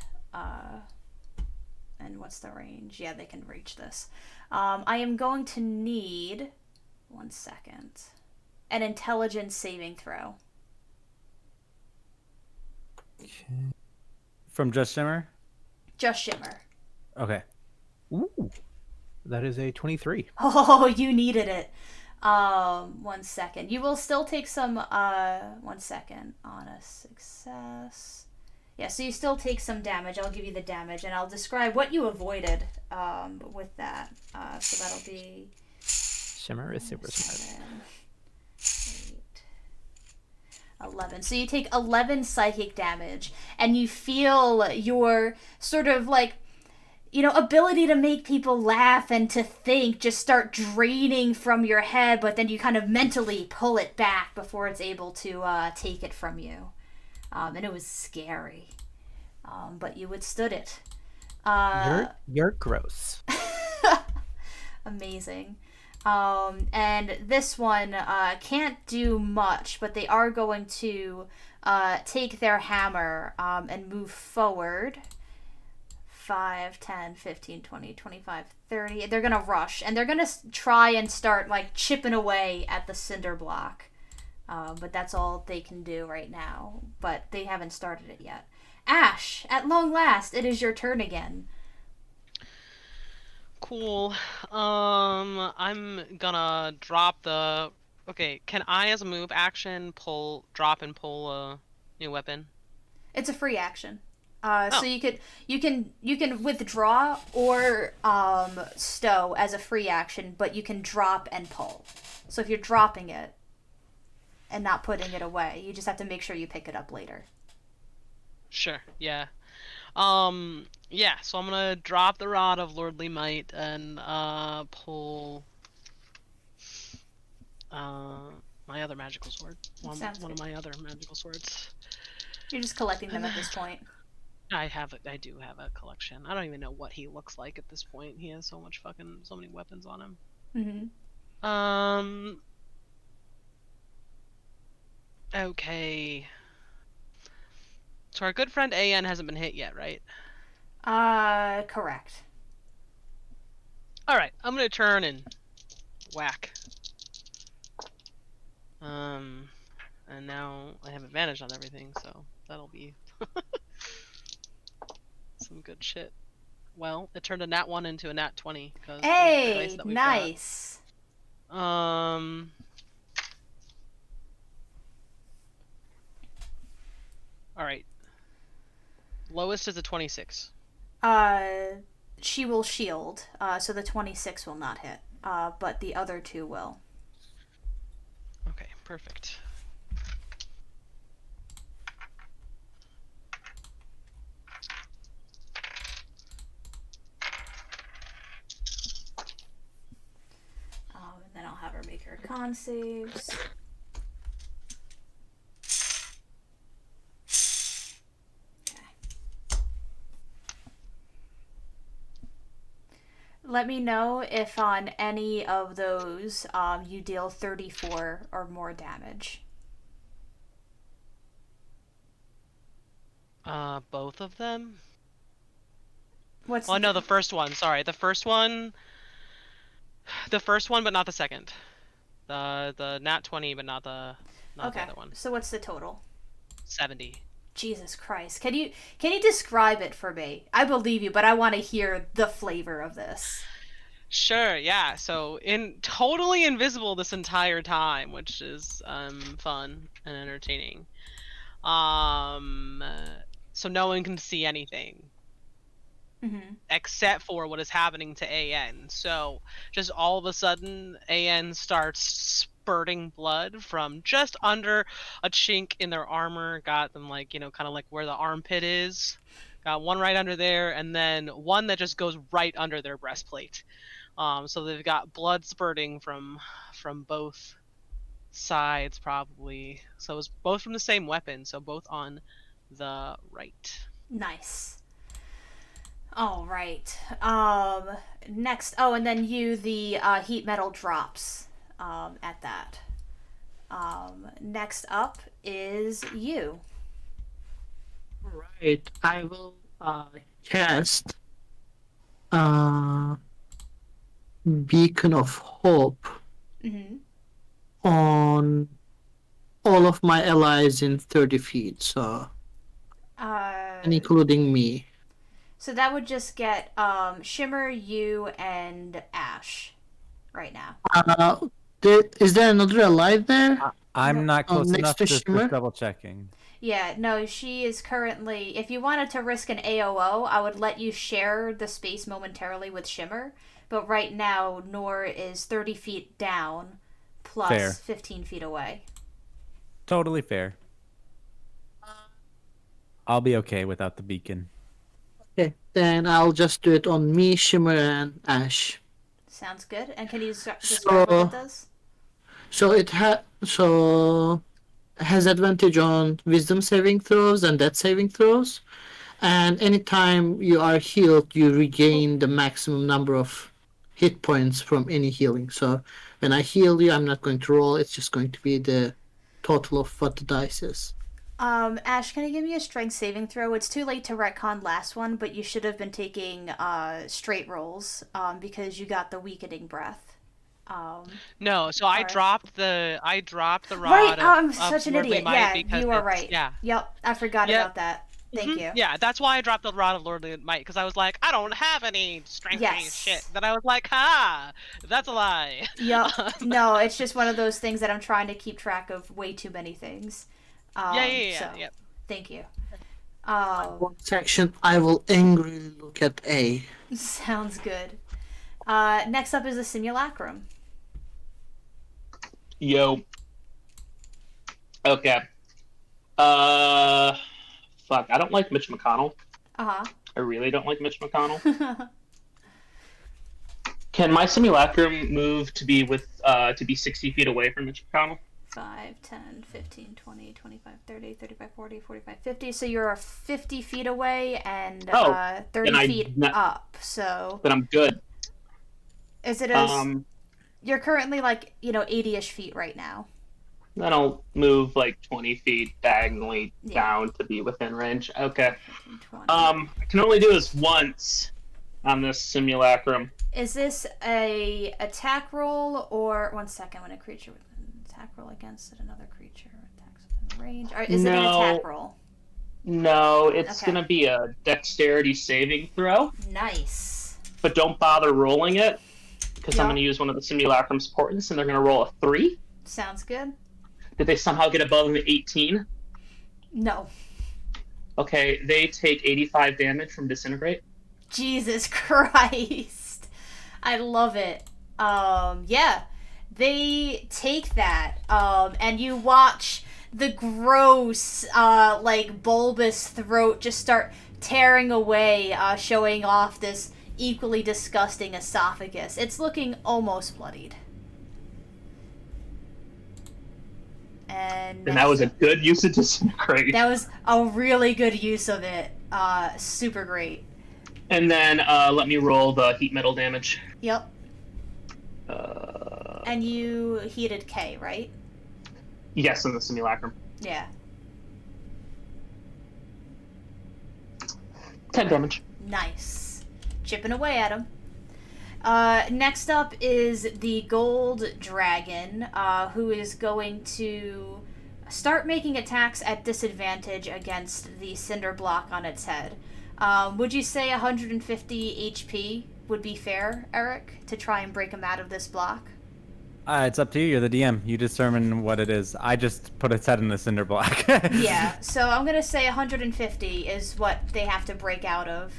and what's the range? Yeah, they can reach this. I am going to need... 1 second. An intelligence saving throw. From Just Shimmer? Just Shimmer. Okay. Ooh, that is a 23. Oh, you needed it. 1 second. You will still take some, 1 second. On a success. Yeah, so you still take some damage. I'll give you the damage, and I'll describe what you avoided with that. So that'll be... Shimmer is super smart. 11. So you take 11 psychic damage, and you feel your sort of like, ability to make people laugh and to think just start draining from your head, but then you kind of mentally pull it back before it's able to take it from you. And it was scary. But you withstood it. You're gross. Amazing. And this one can't do much, but they are going to take their hammer and move forward 5, 10, 15, 20, 25, 30. They're going to rush, and they're going to try and start like chipping away at the cinder block. But that's all they can do right now. But they haven't started it yet. Ash, at long last, it is your turn again. Cool. I'm gonna drop the. Okay, can I, as a move action, drop and pull a new weapon? It's a free action. Oh. So you can withdraw or stow as a free action, but you can drop and pull. So if you're dropping it and not putting it away, you just have to make sure you pick it up later. Sure. Yeah. Yeah. So I'm gonna drop the Rod of Lordly Might and pull my other magical sword. One of my other magical swords. You're just collecting them at this point. I do have a collection. I don't even know what he looks like at this point. He has so many weapons on him. Mm-hmm. Okay. So our good friend AN hasn't been hit yet, right? Correct. Alright, I'm gonna turn and whack. And now I have advantage on everything, so that'll be some good shit. Well, it turned a nat 1 into a nat 20. Hey, nice. Alright. Lowest is a 26. She will shield, so the 26 will not hit. But the other two will. Okay, perfect. And then I'll have her make her con saves. Let me know if on any of those you deal 34 or more damage. Both of them? What's no, the first one. Sorry, the first one, but not the second. The nat 20, but not the other one. So what's the total? 70. Jesus Christ. Can you describe it for me? I believe you, but I want to hear the flavor of this. Sure, yeah. So totally invisible this entire time, which is fun and entertaining. So no one can see anything. Mm-hmm. Except for what is happening to AN. So just all of a sudden AN starts spurting blood from just under a chink in their armor. Got them kind of like where the armpit is. Got one right under there, and then one that just goes right under their breastplate. So they've got blood spurting from both sides probably. So it's both from the same weapon, so both on the right. Nice. All right. Next. Oh, and then the heat metal drops at that. Next up is you. Right. I will cast Beacon of Hope on all of my allies in 30 feet, so and including me. So that would just get Shimmer, you, and Ash right now. Is there another ally there? I'm not close next enough to just Shimmer? double checking. Yeah, no, she is currently... If you wanted to risk an AOO, I would let you share the space momentarily with Shimmer. But right now, Noor is 30 feet down, plus Fair. 15 feet away. Totally fair. I'll be okay without the beacon. Okay, then I'll just do it on me, Shimmer, and Ash. Sounds good. And can you describe what it does? So it has advantage on wisdom saving throws and death saving throws. And anytime you are healed, you regain the maximum number of hit points from any healing. So when I heal you, I'm not going to roll. It's just going to be the total of what the dice is. Ash, can you give me a strength saving throw? It's too late to retcon last one, but you should have been taking straight rolls because you got the weakening breath. No, so I Alright. dropped the rod. Right, Of, I'm of such an Lordly idiot. Might Yeah, because you are it's- right. Yeah. Yep, I forgot Yep. about that. Thank Mhm. you. Yeah, that's why I dropped the rod of Lordly Might, because I was like, I don't have any strength Yes. shit. Then I was like, ha, that's a lie. Yep. No, it's just one of those things that I'm trying to keep track of way too many things. So, Yep. thank you. One section, I will angrily look at A. Sounds good. Next up is the simulacrum. Yo. Okay. Fuck. I don't like Mitch McConnell. Uh I really don't like Mitch McConnell. huh. Can my simulacrum move to be 60 feet away from Mitch McConnell? 5, 10, 15, 20, 25, 30, 35, 40, 45, 50. So you're 50 feet away and 30 then feet up. So Then I'm good. is it as you're currently like 80ish feet right now? Then I'll move like 20 feet diagonally Yeah. down to be within range. Okay. 20. I can only do this once on this simulacrum. Is this a attack roll or 1 second when a creature with an attack roll against another creature attacks within range? Or is it an No. attack roll? No, it's Okay. gonna be a dexterity saving throw, Nice. but don't bother rolling it because I'm Yeah. gonna use one of the simulacrum's portents, and they're gonna roll a 3. Sounds good. Did they somehow get above an 18? No. Okay, they take 85 damage from disintegrate. Jesus Christ. I love it. Yeah. They take that, and you watch the gross, bulbous throat just start tearing away, showing off this equally disgusting esophagus. It's looking almost bloodied. And And that was a good use of disintegrate. that was a really good use of it. Super great. And then let me roll the heat metal damage. Yep. Uh, And you heated K, right? yes, in the simulacrum. Yeah. 10 damage. Nice. Chipping away at him. Next up is the gold dragon, who is going to start making attacks at disadvantage against the cinder block on its head. Would you say 150 HP would be fair, Eric, to try and break him out of this block? It's up to you. You're the DM. You determine what it is. I just put its head in the cinder block. Yeah, so I'm going to say 150 is what they have to break out of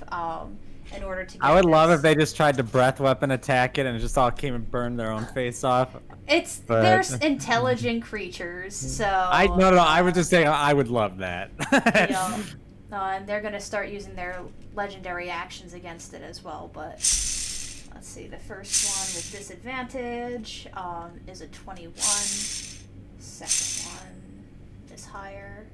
in order to get I would love this. if they just tried to breath weapon attack it and it just all came and burned their own face off. They're intelligent creatures, so... No, I was just saying I would love that. Yeah. And they're going to start using their legendary actions against it as well, but let's see. The first one with disadvantage is a 21. Second one is higher.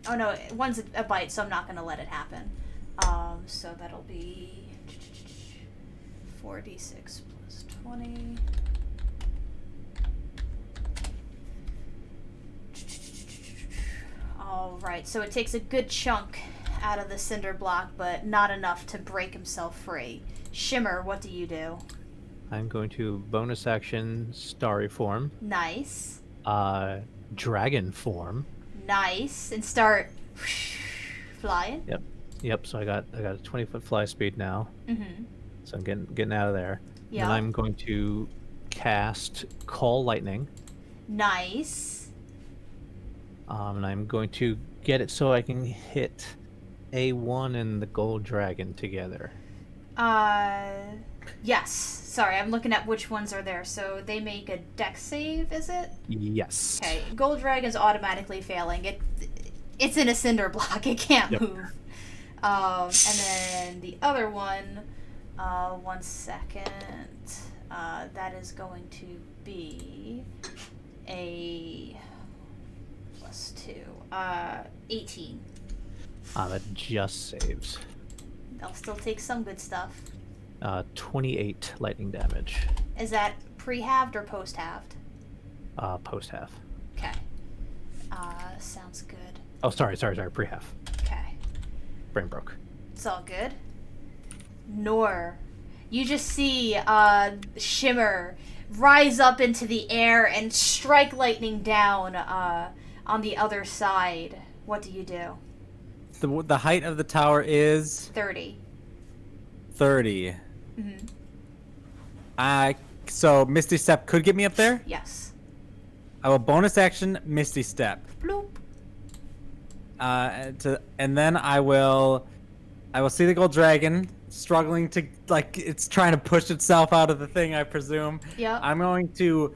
Oh no, one's a bite, so I'm not going to let it happen. So that'll be 4d6 plus 20. Alright, so it takes a good chunk out of the cinder block, but not enough to break himself free. Shimmer, what do you do? I'm going to bonus action starry form, Nice. dragon form. Nice. And start flying. Yep. So I got a 20-foot fly speed now. Mm-hmm. So I'm getting out of there. Yeah. And I'm going to cast Call Lightning. Nice. And I'm going to get it so I can hit A1 and the gold dragon together. Yes. Sorry, I'm looking at which ones are there. So they make a dex save, is it? Yes. Okay. Gold Dragon's automatically failing. It's in a cinder block. It can't Yep. move. And then the other one, 1 second. That is going to be a +2. 18. That just saves. They'll still take some good stuff. 28 lightning damage. Is that pre-halved or post-halved? Post half. Okay. Sounds good. Oh, sorry, pre half. Okay. Brain broke. It's all good. Nor, you just see Shimmer rise up into the air and strike lightning down on the other side. What do you do? The height of the tower is 30. 30. Mm-hmm. So Misty Step could get me up there. Yes. I will bonus action Misty Step. Bloop. And then I will see the gold dragon struggling to, like, it's trying to push itself out of the thing, I presume. Yep. I'm going to.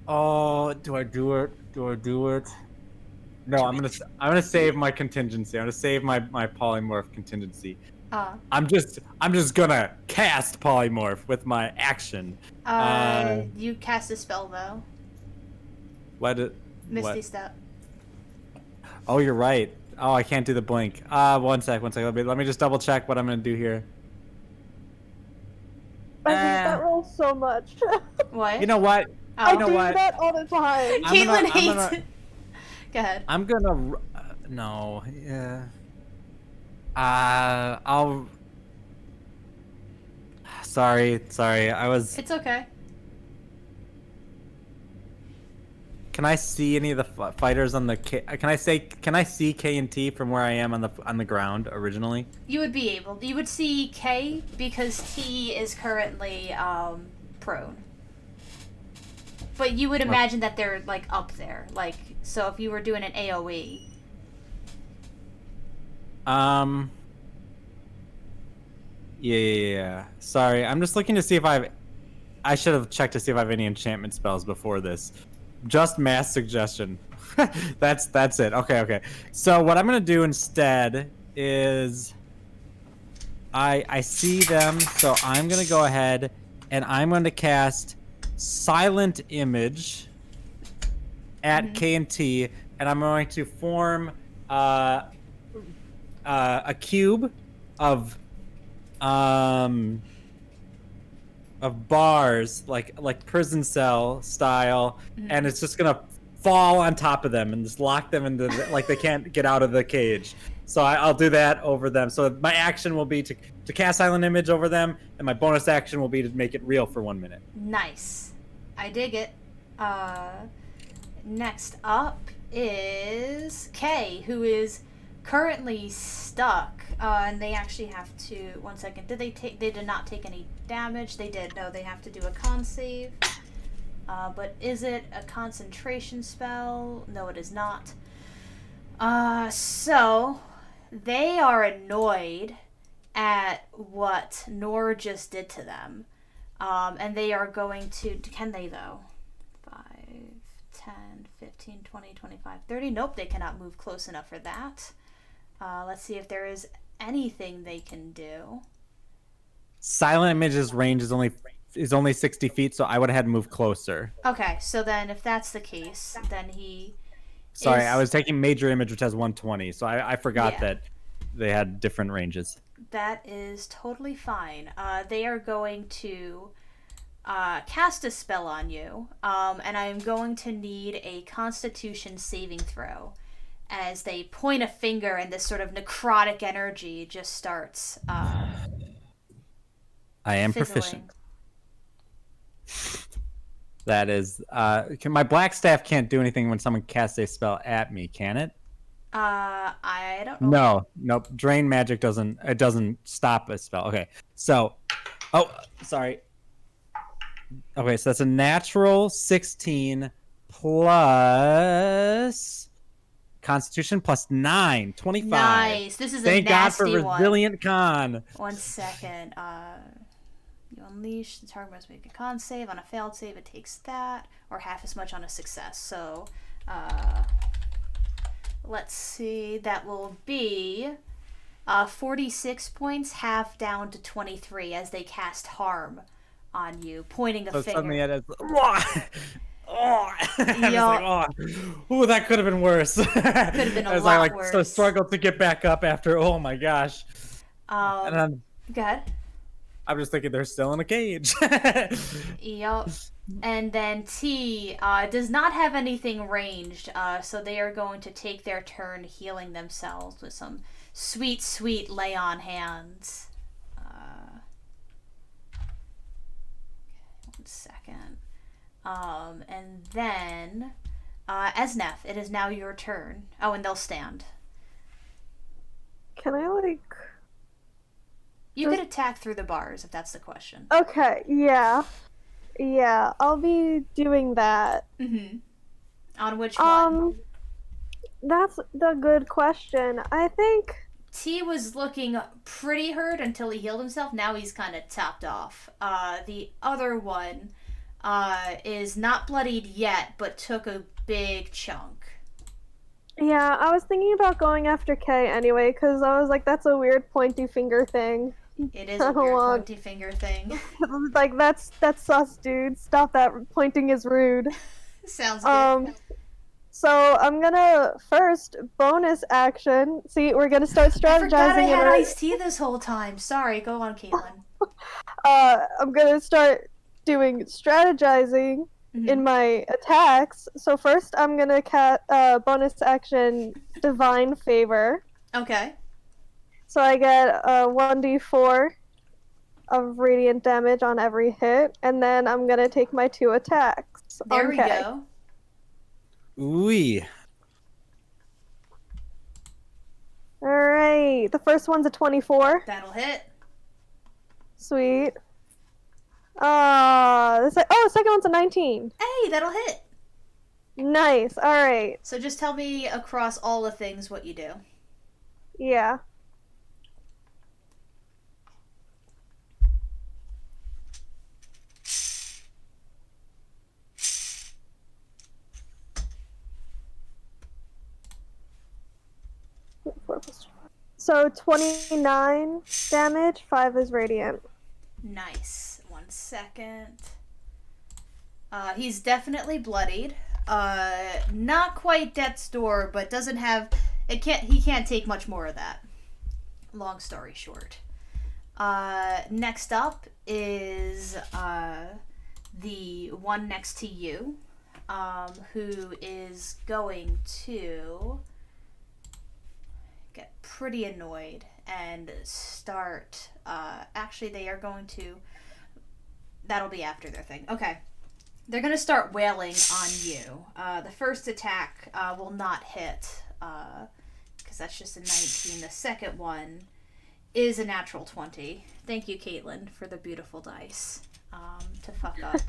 Oh, do I do it? No, I'm gonna save my contingency. I'm gonna save my polymorph contingency. I'm just gonna cast polymorph with my action. You cast a spell though. Misty Step. Oh, you're right. Oh, I can't do the blink. One sec. Let me just double check what I'm gonna do here. I hate that roll so much. What? You know what? I Oh. do that all the time. Caitlin hates it. Go ahead. I'm gonna. No. Yeah. I'll. Sorry. I was. It's okay. Can I see any of the fighters on the K? Can I see K and T from where I am on the ground originally? You would be able. You would see K because T is currently prone. But you would imagine that they're like up there, like so. If you were doing an AOE. Yeah. Sorry, I'm just looking to see if I should have checked to see if I have any enchantment spells before this. Just mass suggestion. That's it. Okay. So what I'm gonna do instead is I see them, so I'm gonna go ahead and I'm going to cast Silent Image at K and T, and I'm going to form a cube of bars, like prison cell style, and it's just gonna fall on top of them and just lock them into like they can't get out of the cage. So I'll do that over them. So my action will be to cast Silent Image over them, and my bonus action will be to make it real for 1 minute. Nice. I dig it. Next up is Kay, who is currently stuck, and they actually have to. 1 second. They did not take any damage. They did. No, they have to do a con save. But is it a concentration spell? No, it is not. So they are annoyed at what Nor just did to them. And they are going to... Can they, though? 5, 10, 15, 20, 25, 30. Nope, they cannot move close enough for that. Let's see if there is anything they can do. Silent Image's range is only 60 feet, so I would have had to move closer. Okay, so then if that's the case, then he... Sorry, I was taking Major Image, which has 120, so I forgot that they had different ranges. That is totally fine. They are going to cast a spell on you, and I am going to need a Constitution saving throw as they point a finger and this sort of necrotic energy just starts I am fizzling. proficient. That is, my Black Staff can't do anything when someone casts a spell at me, can it? I don't know. Nope. Drain magic doesn't stop a spell. Okay, so, sorry. Okay, so that's a natural 16 plus Constitution plus 9, 25. Nice. This is Thank a God for nasty one. Resilient Con. 1 second. You unleash. The target must make a con save. On a failed save, it takes that, or half as much on a success. So, let's see. That will be 46 points, half down to 23 as they cast harm on you, pointing a So finger. suddenly it is. I was like, ooh, that could have been worse. Could have been a as lot I worse. So struggled to get back up after. Oh my gosh. And Go ahead. I'm just thinking they're still in a cage. Yup. And then T does not have anything ranged, so they are going to take their turn healing themselves with some sweet, sweet lay on hands. second. And then, Esnef, it is now your turn. Oh, and they'll stand. Can I, like... You could attack through the bars if that's the question. Okay, yeah. Yeah, I'll be doing that. Mm-hmm. On which one? That's the good question. I think... T was looking pretty hurt until he healed himself. Now he's kind of topped off. The other one is not bloodied yet, but took a big chunk. Yeah, I was thinking about going after Kay anyway, because I was like, that's a weird pointy finger thing. It is a weird pointy finger thing. Like, that's sus, dude. Stop that. Pointing is rude. Sounds good. So I'm gonna first bonus action. See, we're gonna start strategizing. I forgot I had iced tea this whole time. Sorry, go on, Caitlin. I'm gonna start doing strategizing in my attacks. So first, I'm gonna bonus action Divine Favor. Okay. So I get a 1d4 of radiant damage on every hit, and then I'm gonna take my 2 attacks. There we go. Ooh. Alright, the first one's a 24. That'll hit. Sweet. The second one's a 19. Hey, that'll hit. Nice, alright. So just tell me across all the things what you do. Yeah. So 29 damage, 5 is radiant. Nice. 1 second. He's definitely bloodied. Not quite death's door, but doesn't have he can't take much more of that. Long story short. Next up is the one next to you, who is going to get pretty annoyed and start actually they are going to that'll be after their thing. Okay. They're going to start wailing on you. The first attack will not hit because that's just a 19. The second one is a natural 20. Thank you, Caitlin, for the beautiful dice to fuck up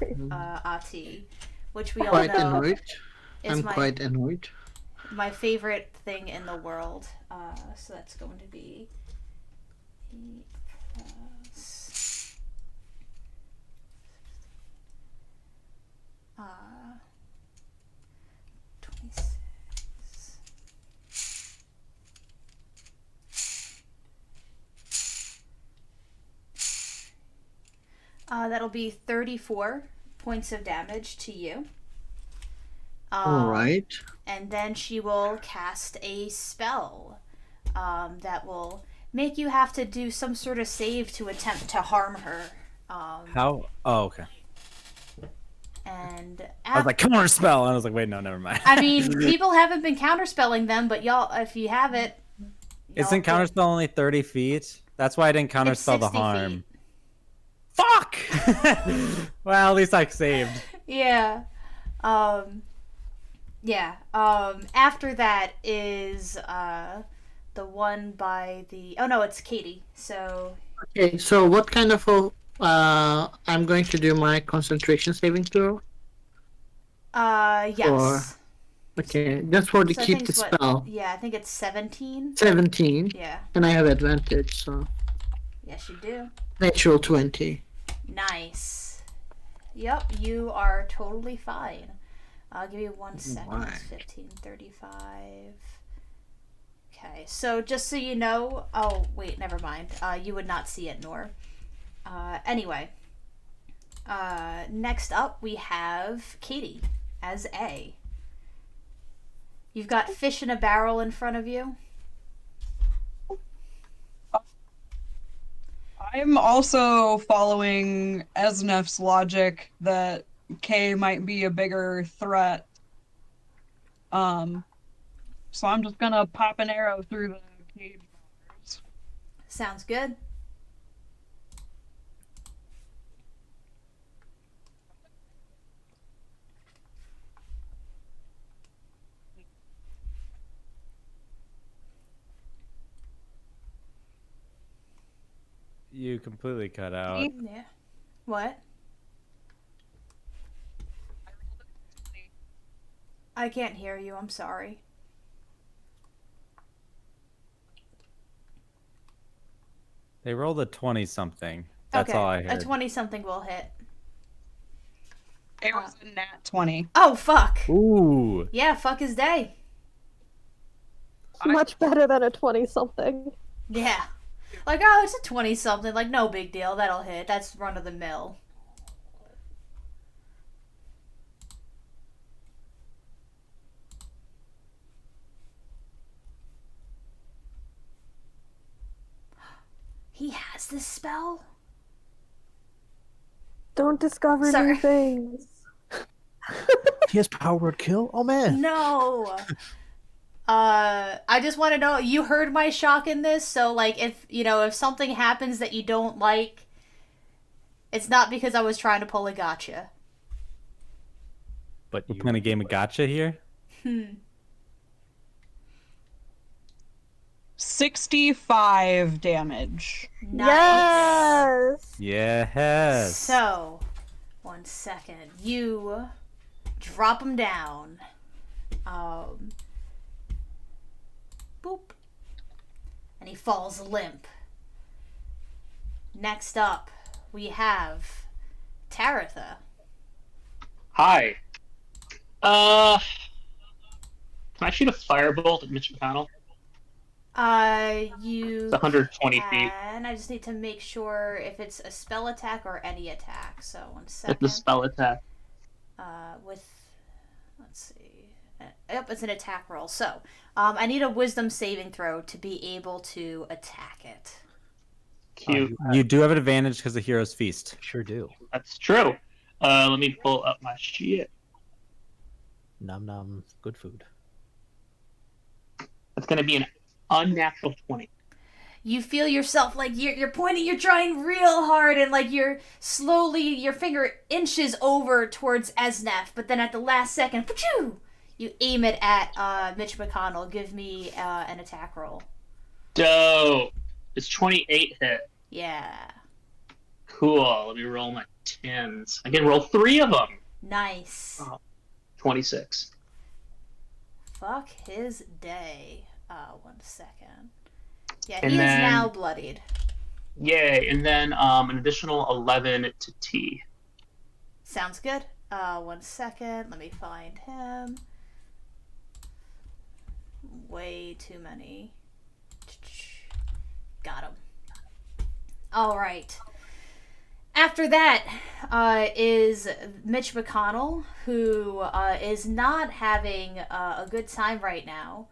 Ati, which we all Quite know annoyed. is quite annoyed. my favorite thing in the world. So that's going to be 8 plus 26. That'll be 34 points of damage to you. All right. And then she will cast a spell that will make you have to do some sort of save to attempt to harm her. How? Oh, okay. And I was like, counter spell. And I was like, wait, no, never mind. I mean, people haven't been counterspelling them, but y'all, if you have it, Isn't counterspell only 30 feet? That's why I didn't counterspell the 60 harm. feet. Fuck! Well, at least I saved. Yeah. After that is the one by the. Oh no, it's Katie. So. Okay, so what kind of I'm going to do my concentration saving throw? Yes. Okay, just for to So I keep think the it's spell. Yeah, I think it's 17. 17. Yeah. And I have advantage, so Yes, you do. natural 20. Nice. Yep, you are totally fine. I'll give you 1 second. my. It's 15:35. Okay, so just so you know, oh wait, never mind. You would not see it, nor. Anyway, next up we have Katie as A. You've got fish in a barrel in front of you. I'm also following Esnef's logic that Kay might be a bigger threat. So I'm just gonna pop an arrow through the cage bars. Sounds good. You completely cut out. Yeah. What? I can't hear you. I'm sorry. They rolled a 20 something. That's okay. all I A heard. 20 something will hit. It was a nat 20. Oh, fuck. Ooh. Yeah, fuck his day. Much better than a 20-something. Yeah. Like, oh, it's a 20 something. Like, no big deal. That'll hit. That's run of the mill. He has this spell? Don't discover Sorry. new things. He has power word kill? Oh man. No. I just want to know, you heard my shock in this, so like if something happens that you don't like, it's not because I was trying to pull a gotcha. But We're you playing a game of gotcha here. 65 damage. Nice. Yes! Yes. So, 1 second. You drop him down. Boop. And he falls limp. Next up, we have Taratha. Hi. Can I shoot a firebolt at Mitch McConnell? You It's 120 feet. can. I just need to make sure if it's a spell attack or any attack. So 1 It's second. the spell attack. Let's see. Yep, it's an attack roll. So, I need a wisdom saving throw to be able to attack it. Cute. You do have an advantage because of Hero's Feast. sure do. That's true. Let me pull up my shit. Nom nom. Good food. That's gonna be an unnatural 20. You feel yourself like you're pointing, you're trying real hard, and like you're slowly, your finger inches over towards Esnef, but then at the last second, pachoo, you aim it at Mitch McConnell. Give me an attack roll. Dope. It's 28 hit. Yeah. Cool. Let me roll my 10s. I can roll 3 of them. Nice. 26. Fuck his day. 1 second. Yeah, And he is then- now bloodied. Yay. And then an additional 11 to T. Sounds good. 1 second. Let me find him. Way too many. Got him. All right. After that is Mitch McConnell, who is not having a good time right now.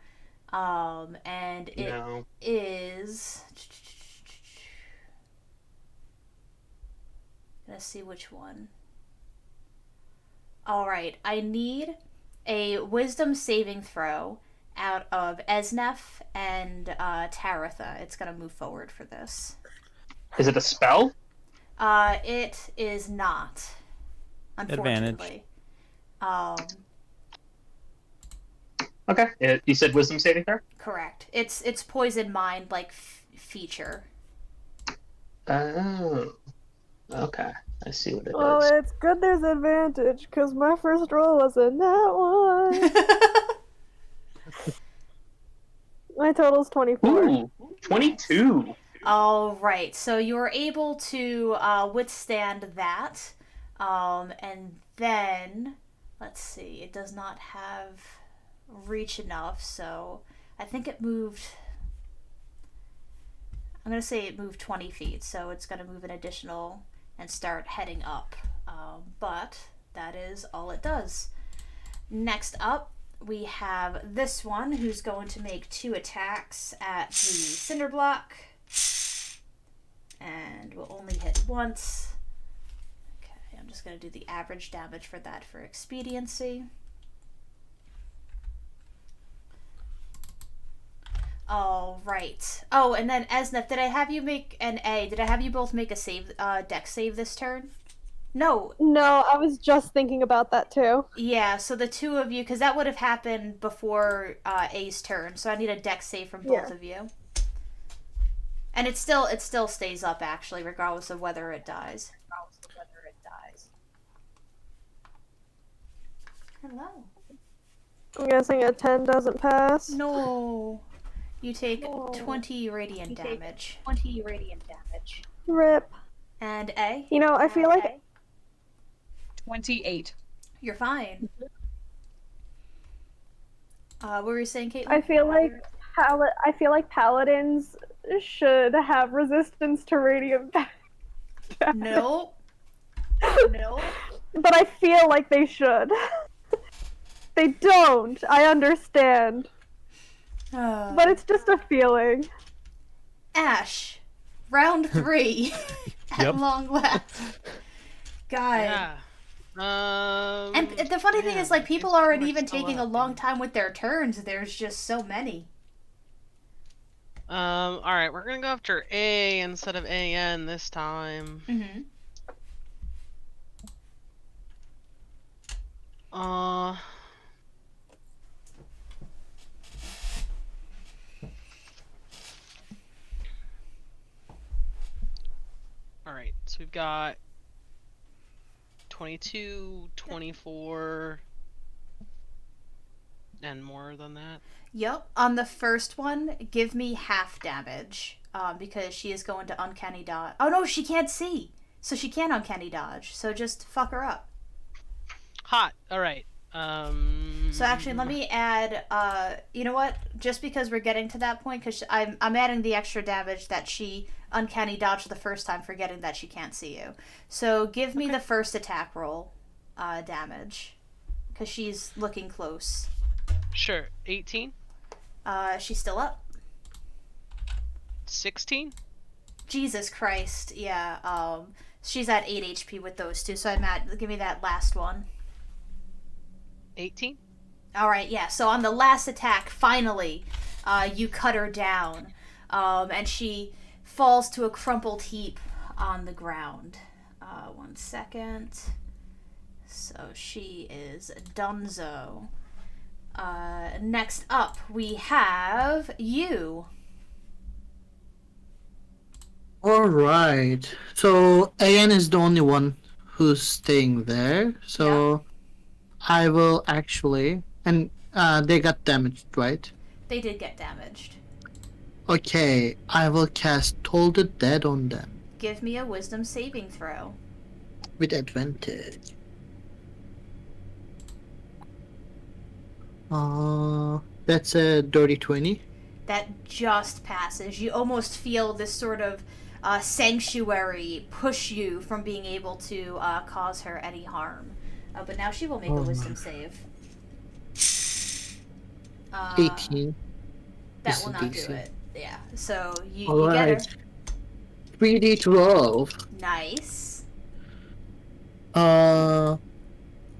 And it No. is. Let's see which one. All right, I need a wisdom saving throw out of Esnef and Taratha. It's gonna move forward for this. Is it a spell? It is not. Unfortunately. Okay. You said wisdom saving throw? Correct. It's poison mind like feature. Oh. Okay. I see what it is. Well, it's good there's advantage, because my first roll was a nat 1. My total's 24. Ooh, 22. All right, so you're able to withstand that, and then let's see. It does not have reach enough, so I think it moved. I'm gonna say it moved 20 feet, so it's gonna move an additional and start heading up. But that is all it does. Next up, we have this one who's going to make 2 attacks at the cinder block. And will only hit once. Okay, I'm just going to do the average damage for that for expediency. All right. Oh, and then Esnef, did I have you make an A? Did I have you both make a save, dex save this turn? No. No, I was just thinking about that too. Yeah, so the 2 of you, because that would have happened before A's turn, so I need a dex save from both Yeah. of you. And it still stays up actually, regardless of whether it dies. Hello. I'm guessing a 10 doesn't pass. No. You take 20 radiant damage. Rip. And A, You know, I feel like 28. you're fine. What were you saying, Caitlin? I feel like paladins should have resistance to radiant damage. Nope. Nope. But I feel like they should. They don't. I understand. But it's just a feeling. Ash, round 3. At Yep. long last. God. Yeah. And the funny thing man, is, like, people there's too aren't much even still taking a left, long dude. time with their turns. There's just so many. All right, we're gonna go after A instead of AN this time. Mm-hmm. Uh. All right, so we've got 22, 24, and more than that. Yep. On the first one, give me half damage. Because she is going to uncanny dodge. Oh no, she can't see. So she can't uncanny dodge. So just fuck her up. Hot. All right. So actually, let me add. You know what? Just because we're getting to that point, because I'm adding the extra damage that she uncanny dodged the first time, forgetting that she can't see you. So give me the first attack roll, damage, because she's looking close. Sure. 18, She's still up. 16. Jesus Christ, yeah. She's at 8 HP with those two. So I'm at. Give me that last one. 18. All right, yeah. So on the last attack, finally, you cut her down, and she falls to a crumpled heap on the ground. 1 second. So she is donezo. Next up, we have you. All right. So AN is the only one who's staying there. So I will actually, and they got damaged, right? They did get damaged. Okay, I will cast Toll the Dead on them Give me a wisdom saving throw. with advantage. That's a dirty 20. That just passes. You almost feel this sort of sanctuary push you from being able to cause her any harm. But now she will make a wisdom save. 18. That is will a not do DC. it. Yeah. So you All get her. right. 3d12. Nice.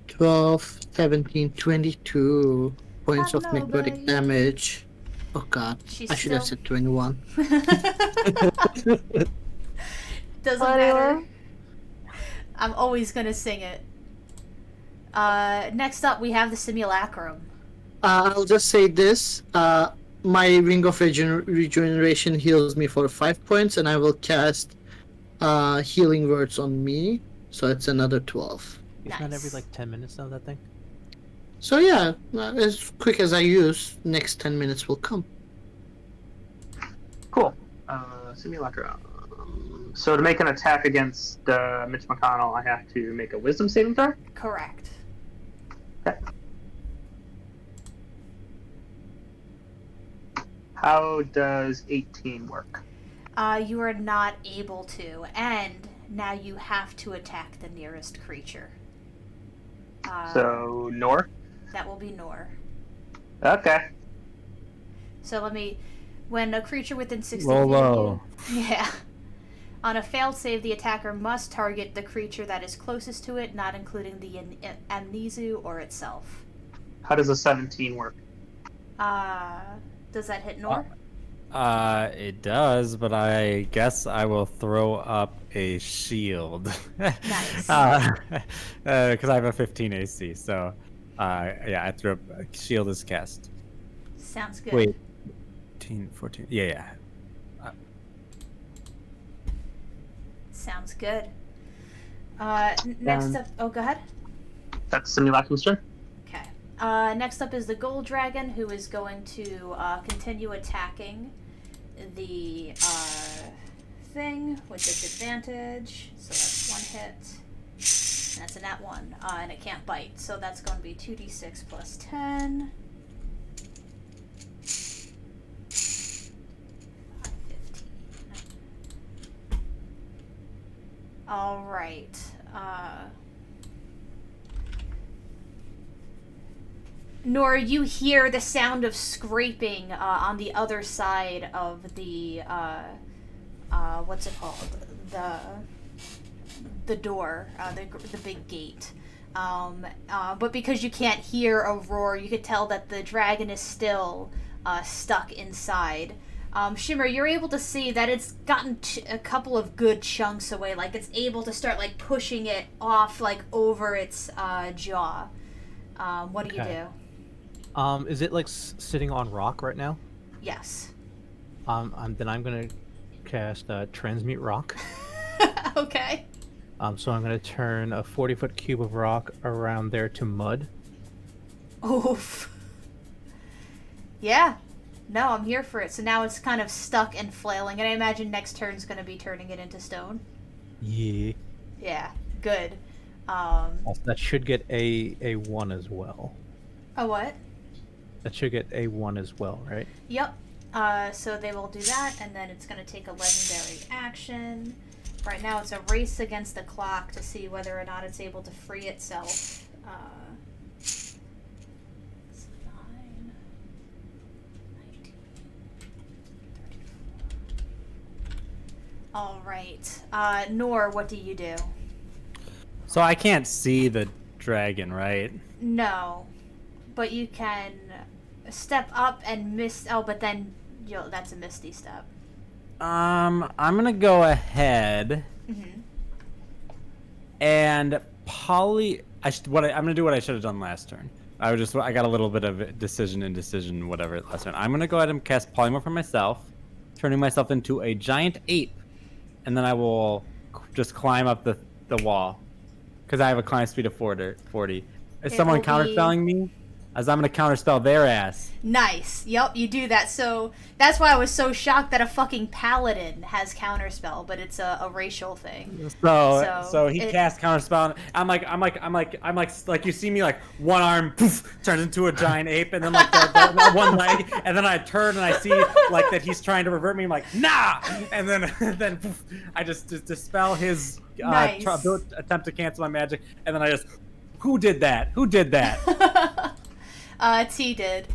12, 17, 22 points of Hello, necrotic buddy. damage. Oh god, She's I should have still- said 21. Doesn't Whatever. matter. I'm always gonna sing it. Next up, we have the simulacrum. I'll just say this. My Ring of Regeneration heals me for 5 points, and I will cast Healing Words on me, so it's another 12. It's not every Nice. like 10 minutes now, that thing? So yeah, as quick as I use, next 10 minutes will come. Cool. Simulacrum. So to make an attack against Mitch McConnell, I have to make a Wisdom saving throw. Correct. How does 18 work? You are not able to, and now you have to attack the nearest creature. So north. That will be Nor. Okay. So let me. When a creature within 60 Roll feet low. of you. Yeah. On a failed save, the attacker must target the creature that is closest to it, not including the Amnesu or itself. How does a 17 work? Does that hit Nor? It does, but I guess I will throw up a shield. Nice. Because I have a 15 AC, so yeah, I threw up a shield is cast. Sounds good. Wait, 14, 14. Yeah, yeah. Sounds good. Next up... Oh, go ahead. That's Simulacrum's turn. Okay. Next up is the Gold Dragon, who is going to continue attacking the thing with disadvantage. So that's one hit. And that's a nat 1. And it can't bite. So that's going to be 2d6 plus 10. 15. Alright. Nora, you hear the sound of scraping on the other side of the what's it called? The door, the big gate. But because you can't hear a roar, you could tell that the dragon is still stuck inside. Shimmer, you're able to see that it's gotten a couple of good chunks away. Like it's able to start like pushing it off, like over its jaw. What do you do? Is it like sitting on rock right now? Yes. Then I'm gonna cast Transmute Rock. Okay. So I'm gonna turn a 40-foot cube of rock around there to mud. Oof. Yeah. No, I'm here for it. So now it's kind of stuck and flailing, and I imagine next turn's gonna be turning it into stone. Yeah. Yeah. Good. That should get a 1 as well. A what? That should get a 1 as well, right? Yep. So they will do that, and then it's going to take a legendary action. Right now it's a race against the clock to see whether or not it's able to free itself. It's 9, 19, 34. Alright. Nor, what do you do? So I can't see the dragon, right? No. But you can step up and miss. Oh, but then that's a misty step. I'm gonna go ahead and I'm gonna do what I should have done last turn. I got a little bit of indecision, whatever last turn. I'm gonna go ahead and cast Polymorph for myself, turning myself into a giant ape, and then I will just climb up the wall because I have a climb speed of 40. Is someone counterspelling me? As I'm gonna counterspell their ass. Nice. Yep, you do that. So that's why I was so shocked that a fucking paladin has counterspell, but it's a racial thing. So he casts counterspell. And I'm like you see me like one arm poof turns into a giant ape, and then like the one leg, and then I turn and I see like that he's trying to revert me. I'm like nah, and then poof, I just dispel his nice. Attempt to cancel my magic, and then I just who did that? T did.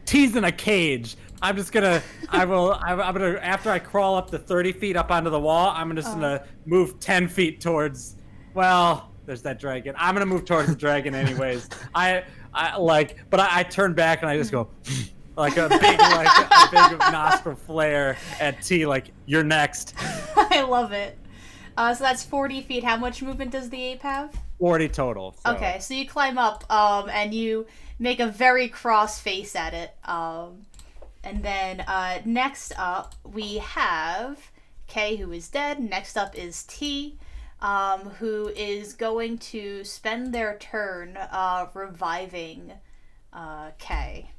T's in a cage. I'm gonna after I crawl up the 30 feet up onto the wall, I'm just gonna move 10 feet towards, well, there's that dragon. I'm gonna move towards the dragon anyways. I turn back and I just go like a big nostril flare at T, like, you're next. I love it. So that's 40 feet. How much movement does the ape have? 40 total. So. Okay, so you climb up, and you make a very cross face at it. And then next up we have K, who is dead. Next up is T, who is going to spend their turn reviving K.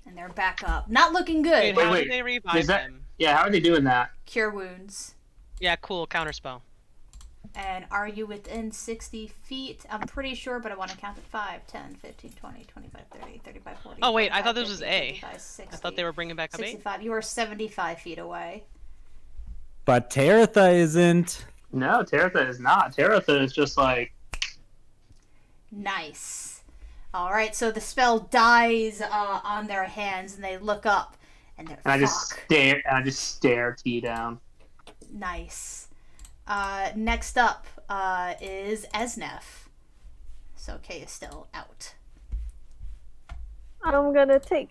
And they're back up. Not looking good. Wait, how do they revive him? Yeah, how are they doing that? Cure wounds. Yeah, cool. Counterspell. And are you within 60 feet? I'm pretty sure, but I want to count at 5, 10, 15, 20, 25, 30, 35, 40. Oh, wait, 45, I thought this was 50, A. 55, 60, I thought they were bringing back up 65. You are 75 feet away. But Taratha isn't. No, Taratha is not. Taratha is just like... Nice. Alright, so the spell dies on their hands, and they look up, and they're I just stare T down. Nice. Next up is Esnef. So K is still out. I'm gonna take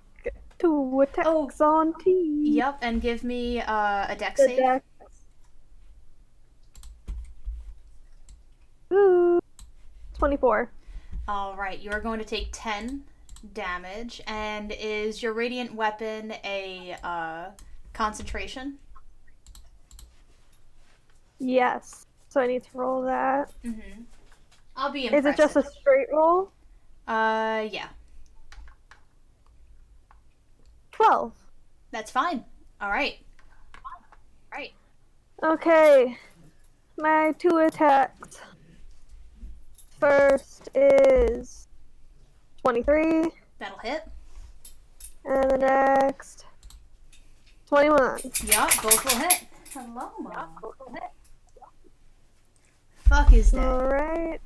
2 attacks on T. Yep, and give me a dex The save. dex. Ooh, 24. Alright, you are going to take 10 damage. And is your radiant weapon a concentration? Yes. So I need to roll that. Mm-hmm. I'll be Is impressive. it just a straight roll? Yeah. 12. That's fine. All right. Okay. My 2 attacks. First is 23, That'll hit. and the next 21. Yup, both will hit. Hello, Mom. Fuck is dead. Alright.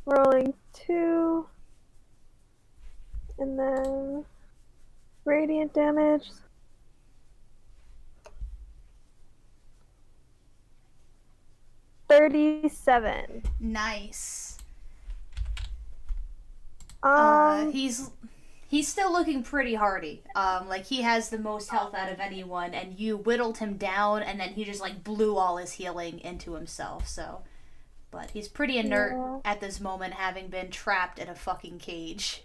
Rolling 2. And then radiant damage. $37. Nice. Um, He's still looking pretty hardy. Like he has the most health out of anyone, and you whittled him down, and then he just like blew all his healing into himself. So, but he's pretty inert Yeah. at this moment, having been trapped in a fucking cage.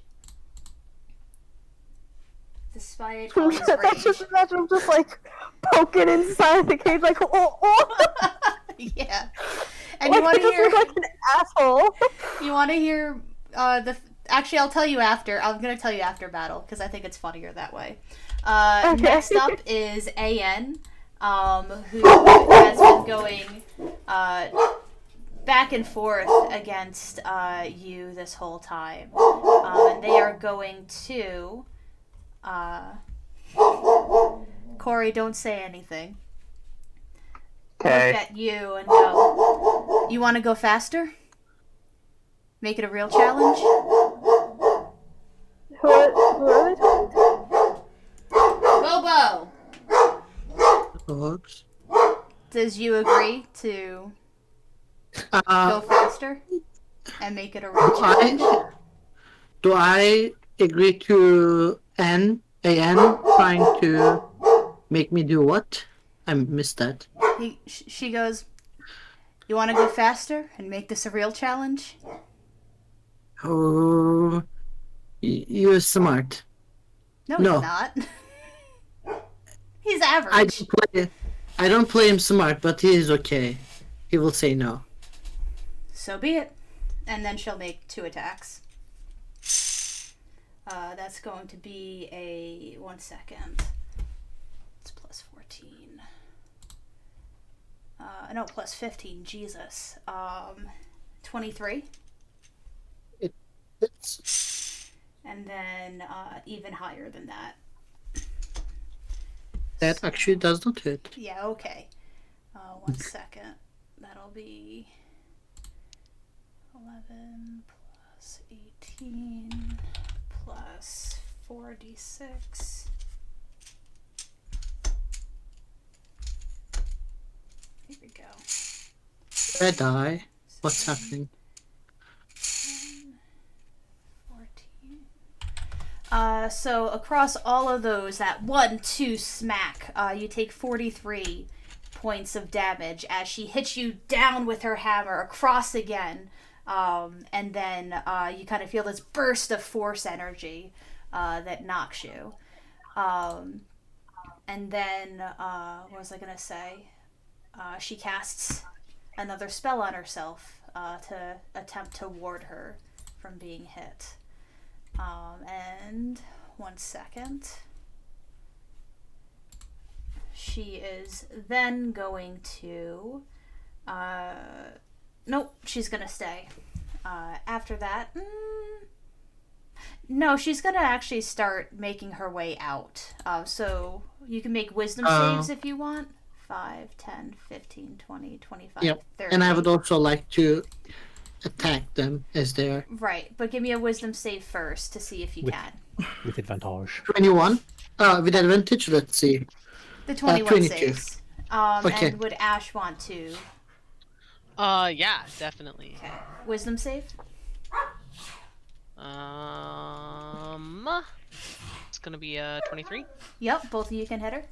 Despite all his that's rage. just imagine him just like poking inside the cage, like, oh. Yeah. And you Like, want to I just hear? look like an asshole. You want to hear? Actually, I'll tell you after. I'm gonna tell you after battle because I think it's funnier that way. Okay. Next up is An, who has been going back and forth against you this whole time, and they are going to. Corey, don't say anything. Look Okay. at you and go. You want to go faster? Make it a real challenge? Who are they talking to? Bobo! Dogs. Does you agree to go Uh, faster and make it a real challenge? do I agree to An trying to make me do what? I missed that. She goes, you want to go faster and make this a real challenge? Oh, you're smart. No, No. he's not. He's average. I don't play him smart, but he is okay. He will say no. So be it. And then she'll make 2 attacks. That's going to be a... 1 second. It's plus 14. No, plus 15. Jesus. 23. It's, And then even higher than that. that actually does not hit. Yeah, okay. 1 second. That'll be 11 plus 18 plus 46. Here we go. Red eye. What's happening? 14. So across all of those, that 1-2 smack, you take 43 points of damage as she hits you down with her hammer across again. And then you kind of feel this burst of force energy that knocks you. And then, what was I going to say? She casts another spell on herself to attempt to ward her from being hit. And 1 second. She is then going to... nope, she's going to stay. After that... no, she's going to actually start making her way out. So you can make wisdom saves if you want. 5, 10, 15, 20, 25, Yep. 30. And I would also like to attack them as they are. Right, but give me a wisdom save first to see if you can. With advantage. 21. With advantage, let's see. The 21 22. saves. Okay. And would Ash want to? Yeah, definitely. Okay. Wisdom save? It's gonna be 23. Yep, both of you can hit her.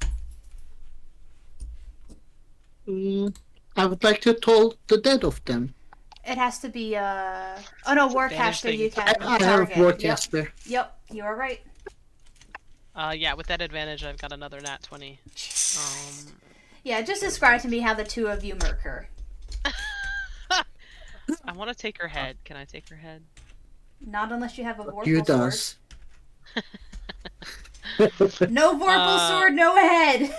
I would like to toll the dead of them. It has to be oh no, Warcaster you can I have target. Warcaster. Yep, you are right. Yeah, with that advantage, I've got another nat 20. Yeah, just describe to me how the two of you murk her. I want to take her head. Can I take her head? Not unless you have a You Vorpal sword. does. No Vorpal sword, no head!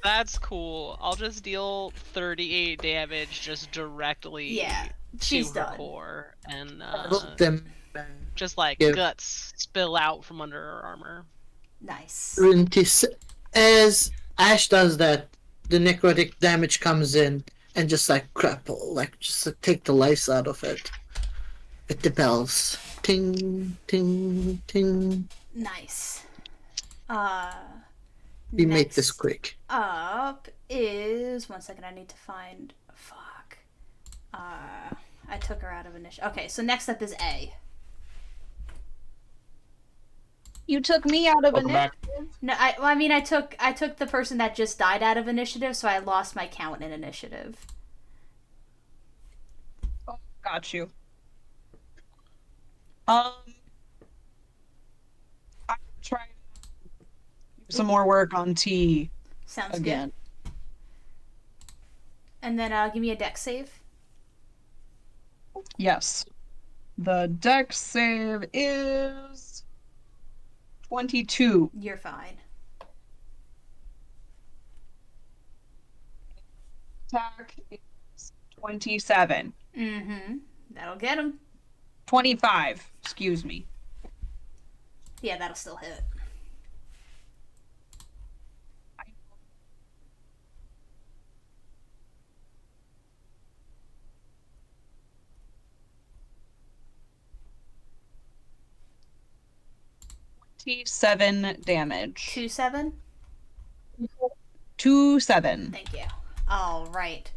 That's cool. I'll just deal 38 damage just directly Yeah, to she's her done. core. And Them just like Yeah. guts spill out from under her armor. Nice. as Ash does that, the necrotic damage comes in and just like crapple, like just like, take the life out of it. With the bells. Ting, ting, ting. Nice. We made this next quick. up is... One second, I need to find... Fuck. I took her out of initiative. Okay, so next up is A. You took me out of Welcome back. No, I took the person that just died out of initiative, so I lost my count in initiative. Oh, got you. I try some more work on T Sounds again. good. And then give me a dex save. Yes. The dex save is 22. You're fine. Attack is 27. Mm-hmm. That'll get him. 25. Excuse me. Yeah, that'll still hit. Seven damage. 2-7? 2-7. Thank you. All right.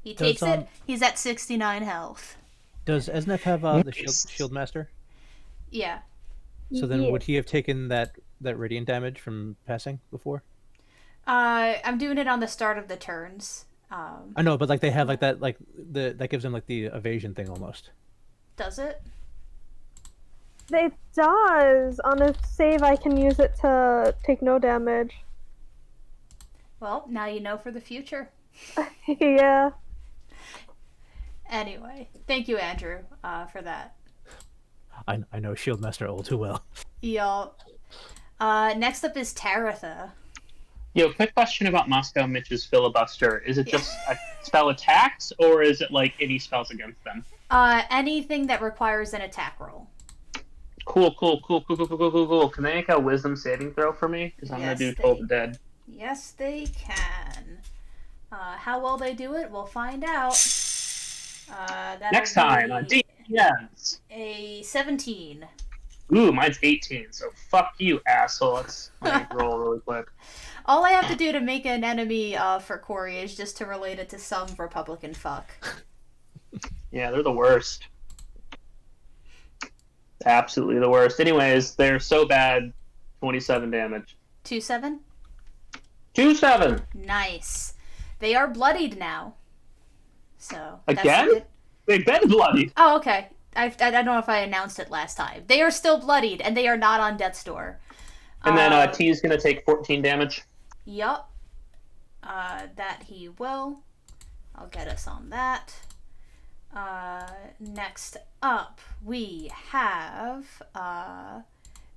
He Does, takes it. He's at 69 health. Does Esnef have the shield master? Yeah. So then Yeah. would he have taken that radiant damage from passing before? I'm doing it on the start of the turns. I know, but like they have like that that gives him like the evasion thing almost. Does it? It does. On a save, I can use it to take no damage. Well, now you know for the future. Yeah. Anyway, thank you, Andrew, for that. I know shield master all too well. Y'all. Next up is Taratha. Yo, quick question about Moscow Mitch's filibuster. Is it just spell attacks, or is it like any spells against them? Anything that requires an attack roll. Cool. Can they make a wisdom saving throw for me? Because I'm Yes, gonna do they- Toll the Dead. Yes, they can. How well they do it, we'll find out. That'll Next time on be DPS. a 17. Ooh, mine's 18, so fuck you, asshole. Let's roll really quick. All I have to do to make an enemy for Corey is just to relate it to some Republican fuck. Yeah, they're the worst. Absolutely the worst. Anyways, they're so bad. 27 damage. 2-7? 2-7. Nice. They are bloodied now. So that's Again? good. They've been bloody. Oh, okay. I don't know if I announced it last time. They are still bloodied, and they are not on death's door. And then T's gonna take 14 damage. Yup. That he will. I'll get us on that. Next up, we have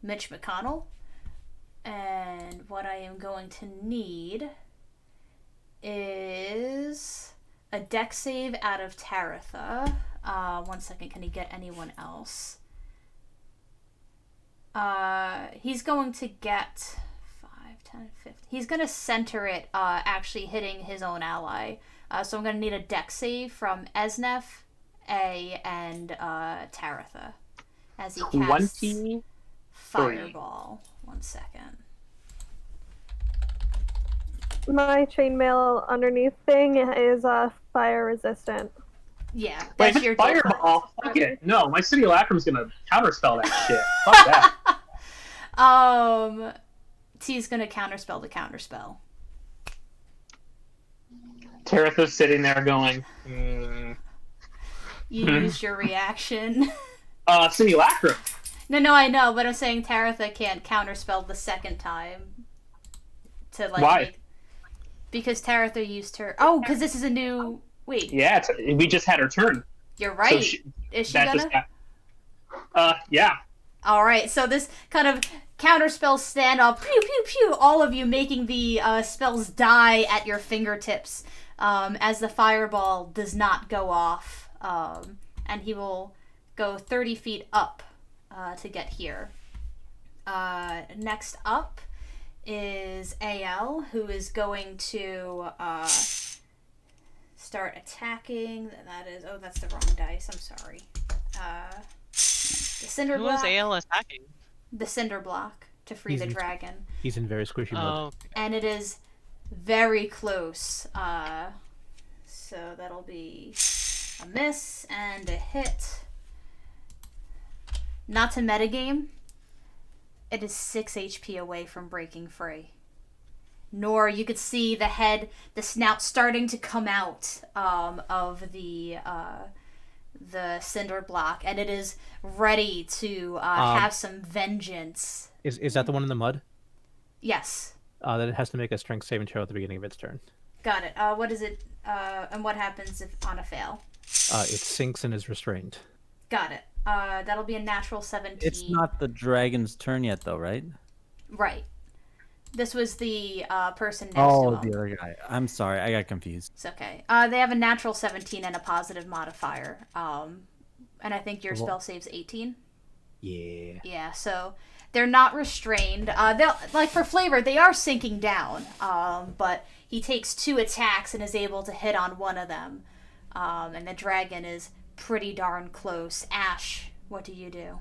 Mitch McConnell. And what I am going to need is a dex save out of Taratha. 1 second, can he get anyone else? He's going to get 5, 10, 15. He's going to center it, actually hitting his own ally. So I'm going to need a dex save from Esnef, A, and Taratha. As he casts 20. Fireball. 1 second. My chainmail underneath thing is fire resistant. Yeah, Wait, that's if your it's Fireball. default. Fuck it. No, my City Lacrim's gonna counterspell that shit. Fuck that. T's gonna counterspell the counterspell. Taratha's sitting there going, You used your reaction. Simulacrum. No, I know, but I'm saying Taratha can't counterspell the second time. To like Why? make... Because Taratha used her. Oh, because this is a new. Wait. Yeah, we just had her turn. You're right. So is she that gonna? just yeah. All right. So this kind of counterspell standoff. Pew pew pew. All of you making the spells die at your fingertips, as the fireball does not go off. And he will go 30 feet up to get here. Next up is AL, who is going to start attacking. That is, that's the wrong dice. I'm sorry. The cinder Who block. is AL attacking? The cinder block to free the dragon. He's in very squishy mode. And it is very close. So that'll be a miss and a hit. Not to metagame. It is 6 HP away from breaking free. Nor you could see the head, the snout starting to come out of the cinder block, and it is ready to have some vengeance. Is that the one in the mud? Yes. That it has to make a strength saving throw at the beginning of its turn. Got it. What is it? And what happens if on a fail? It sinks and is restrained. Got it. That'll be a natural 17. It's not the dragon's turn yet, though, right? Right. This was the person next Oh, to him. the other guy. I'm sorry, I got confused. It's okay. They have a natural 17 and a positive modifier. And I think your spell save's 18. Yeah. Yeah, so they're not restrained. They'll, like, for flavor, they are sinking down. But he takes 2 attacks and is able to hit on one of them. And the dragon is pretty darn close. Ash, what do you do?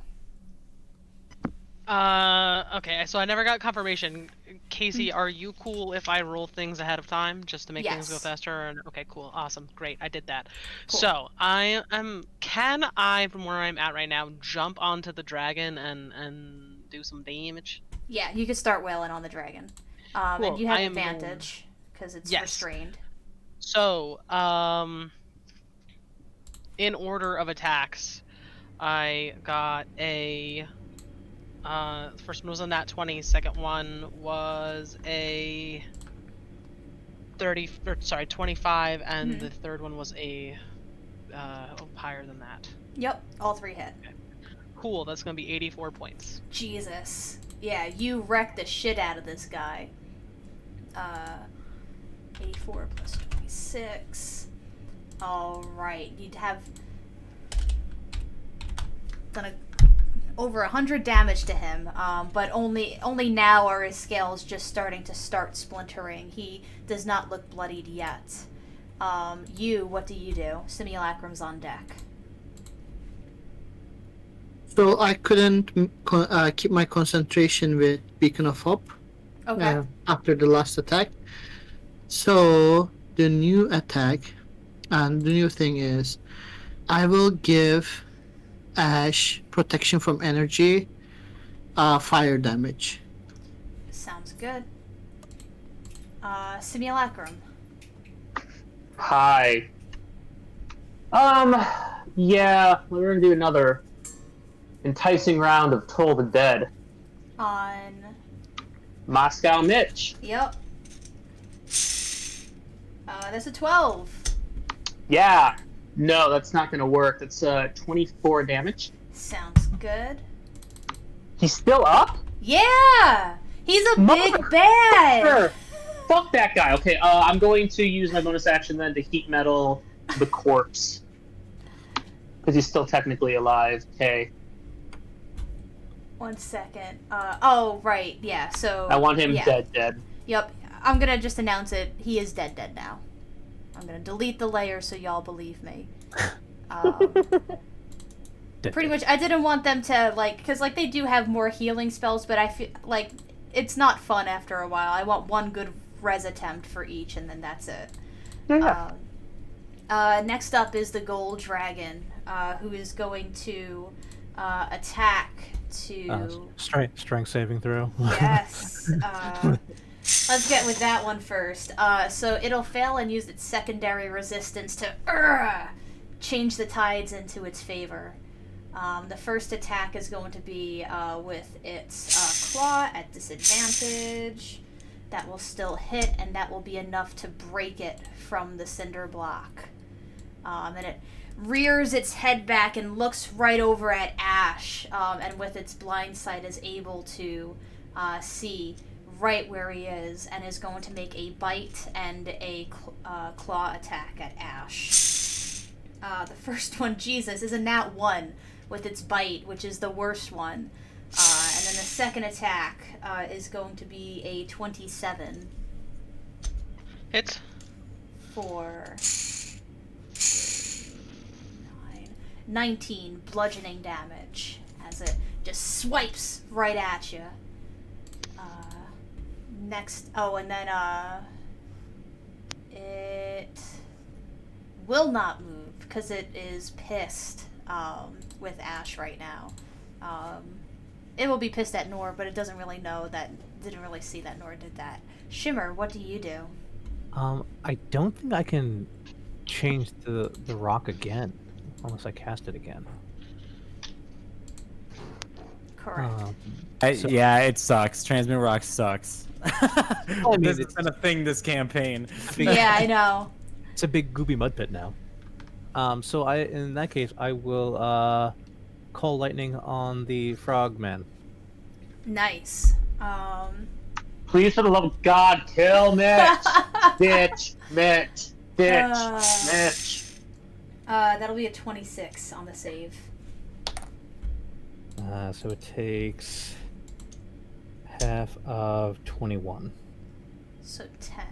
Okay, so I never got confirmation. Casey, are you cool if I roll things ahead of time just to make things go Yes. faster? And okay, cool, awesome, great, I did that. Cool. So can I, from where I'm at right now, jump onto the dragon and do some damage? Yeah, you can start wailing on the dragon. Cool, And you have I am advantage because it's Yes. restrained. So, in order of attacks, I got a. First one was a nat 20. Second one was a 25, and the third one was a higher than that. Yep, all 3 hit. Cool. That's gonna be 84 points. Jesus. Yeah, you wrecked the shit out of this guy. 84 plus 26. Alright, you'd have done over 100 damage to him, but only now are his scales just starting to splintering. He does not look bloodied yet. What do you do? Simulacrum's on deck. So I couldn't keep my concentration with Beacon of Hope Okay. after the last attack. So the new attack and the new thing is I will give Ash protection from energy, fire damage. Sounds good. Simulacrum. Hi. Yeah, we're gonna do another enticing round of Toll the Dead. On. Moscow Mitch. Yep. That's a 12. Yeah. No, that's not gonna work. That's 24 damage. Sounds good. He's still up? Yeah! He's a big Mother- bad! Fuck that guy. Okay, I'm going to use my bonus action then to heat metal the corpse. Because he's still technically alive. Okay. 1 second. Right, yeah, so... I want him yeah. dead. Yep, I'm gonna just announce it. He is dead now. I'm gonna delete the layer so y'all believe me. Pretty much, I didn't want them to, because, they do have more healing spells, but I feel, it's not fun after a while. I want one good res attempt for each, and then that's it. Yeah. Next up is the gold dragon, who is going to attack to... Strength saving throw. Yes. Let's get with that one first. So it'll fail and use its secondary resistance to change the tides into its favor. The first attack is going to be with its claw at disadvantage. that will still hit, and that will be enough to break it from the cinder block. And it rears its head back and looks right over at Ash, and with its blind sight is able to see right where he is, and is going to make a bite and a claw attack at Ash. The first one, Jesus, is a nat 1 with its bite, which is the worst one. And then the second attack is going to be a 27 Hits. for 19 bludgeoning damage as it just swipes right at you. Next, and then it will not move because it is pissed with Ash right now. It will be pissed at Nor, but it doesn't really know that, didn't really see that Nor did that. Shimmer, what do you do? I don't think I can change the rock again unless I cast it again. Correct. Yeah, it sucks. Transmute rock sucks. mean, This has been a thing this campaign. Yeah, I know. It's a big goopy mud pit now. So in that case, I will call lightning on the frogman. Nice. Please, for the love of God, kill Mitch! Mitch! That'll be a 26 on the save. So it takes half of 21. So 10.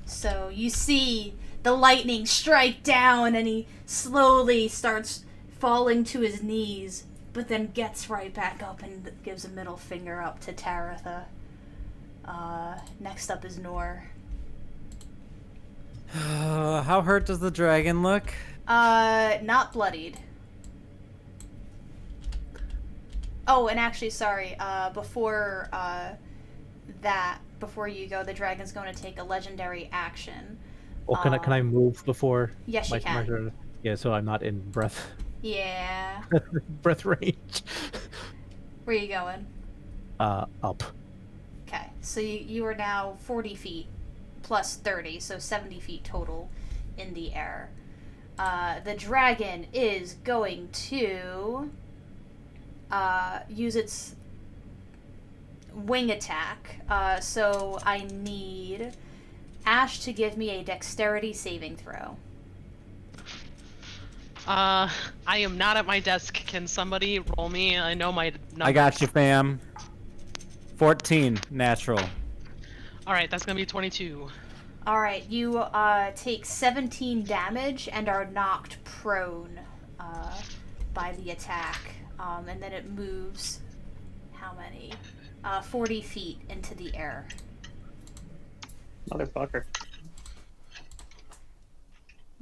So you see the lightning strike down, and he slowly starts falling to his knees, but then gets right back up and gives a middle finger up to Taratha. Next up is Nor. How hurt does the dragon look? Not bloodied. Oh, and actually, sorry, before you go, the dragon's going to take a legendary action. Well, can I move before? Yes, you can. turn? Yeah, so I'm not in breath Yeah. breath range. Where are you going? Up. Okay, so you are now 40 feet plus 30, so 70 feet total in the air. The dragon is going to use its wing attack. So I need Ash to give me a dexterity saving throw. I am not at my desk. Can somebody roll me? I know my number. I got you, fam. 14 natural. All right, that's gonna be 22. All right, you take 17 damage and are knocked prone by the attack. And then it moves, how many? 40 feet into the air. Motherfucker.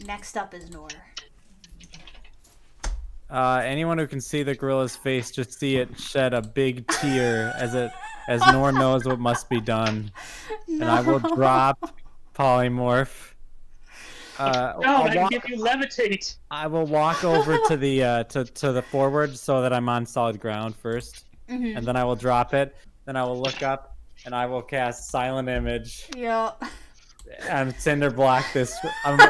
Next up is Nor. Anyone who can see the gorilla's face, just see it shed a big tear as Nor knows what must be done. No. And I will drop polymorph. No, I can give you levitate! I will walk over to the to the forward so that I'm on solid ground first, Mm-hmm. and then I will drop it. Then I will look up and I will cast Silent Image Yeah. and cinder block this. And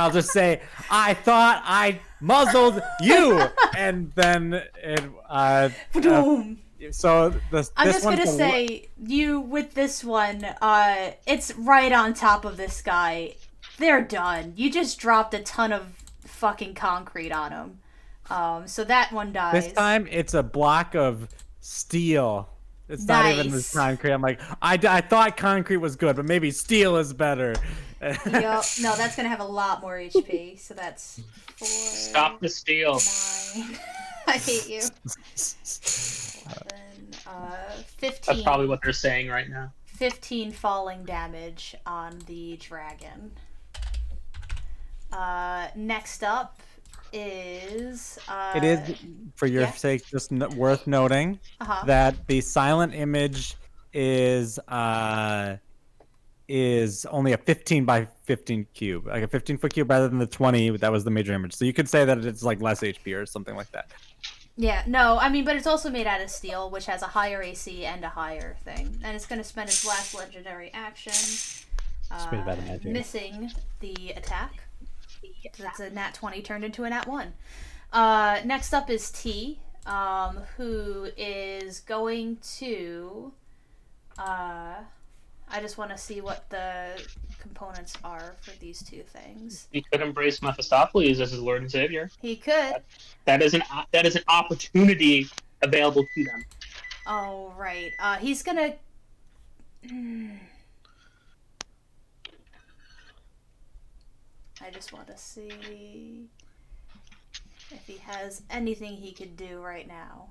I'll just say, "I thought I muzzled you," and then Boom. so this. I'm this just one's gonna a- say, you with this one, it's right on top of this guy. They're done. You just dropped a ton of fucking concrete on him. So that one dies. This time it's a block of steel. It's not even Nice. this concrete. I'm like, I thought concrete was good, but maybe steel is better. Yup. No, that's gonna have a lot more HP. So that's 4. Stop the steal. 9. I hate you. 15. That's probably what they're saying right now. 15 falling damage on the dragon. Next up is It is, for your yeah. sake, just worth noting uh-huh. that the silent image is only a 15 by 15 cube, like a 15-foot cube rather than the 20 that was the major image. So you could say that it's like less HP or something like that. Yeah, no, I mean, but it's also made out of steel, which has a higher AC and a higher thing. And it's going to spend its last legendary action made of adamantium. missing the attack. That's a nat 20 turned into a nat 1. Next up is T, who is going to... I just want to see what the components are for these two things. He could embrace Mephistopheles as his Lord and Savior. He could. That is an opportunity available to them. Oh, right. He's gonna... I just want to see if he has anything he could do right now.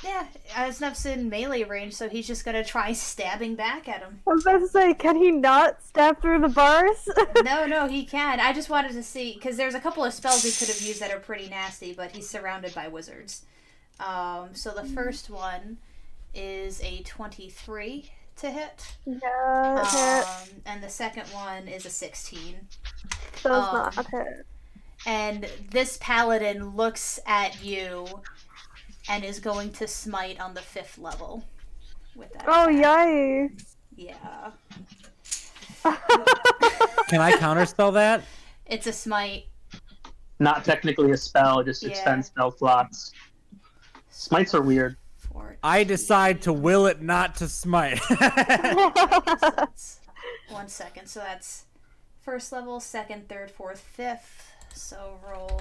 Yeah, Asnef's in melee range, so he's just gonna try stabbing back at him. I was about to say, can he not stab through the bars? No, he can. I just wanted to see, because there's a couple of spells he could have used that are pretty nasty, but he's surrounded by wizards. So the first one is a 23 to hit. Yeah, hit. And the second one is a 16. Does not hit. And this paladin looks at you and is going to smite on the 5th level with that. Oh, attack. yikes. Yeah. Can I counterspell that? It's a smite. Not technically a spell, just expend spell slots. Smites are weird. I decide to will it not to smite. That's 1 second. So that's 1st level, 2nd, 3rd, 4th, 5th. So roll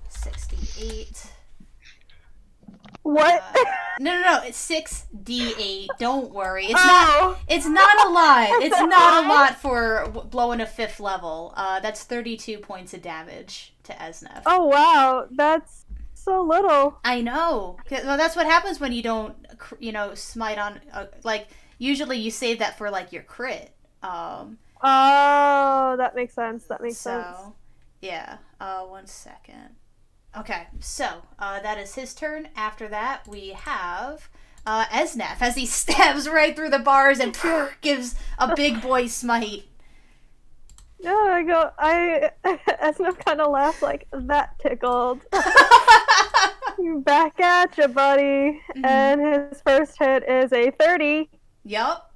68. What? No. It's 6d8. Don't worry. It's not. It's not a lot. It's not a lot for blowing a 5th level. That's 32 points of damage to Asnef. Oh wow, that's so little. I know. Well, that's what happens when you don't, smite on. Like usually you save that for like your crit. Oh, that makes sense. That makes sense. So, yeah. 1 second. Okay, so that is his turn. After that, we have Asnef as he stabs right through the bars and gives a big boy smite. Yeah, Asnef kind of laughs like, that tickled. Back at ya, buddy. Mm-hmm. And his first hit is a 30. Yup.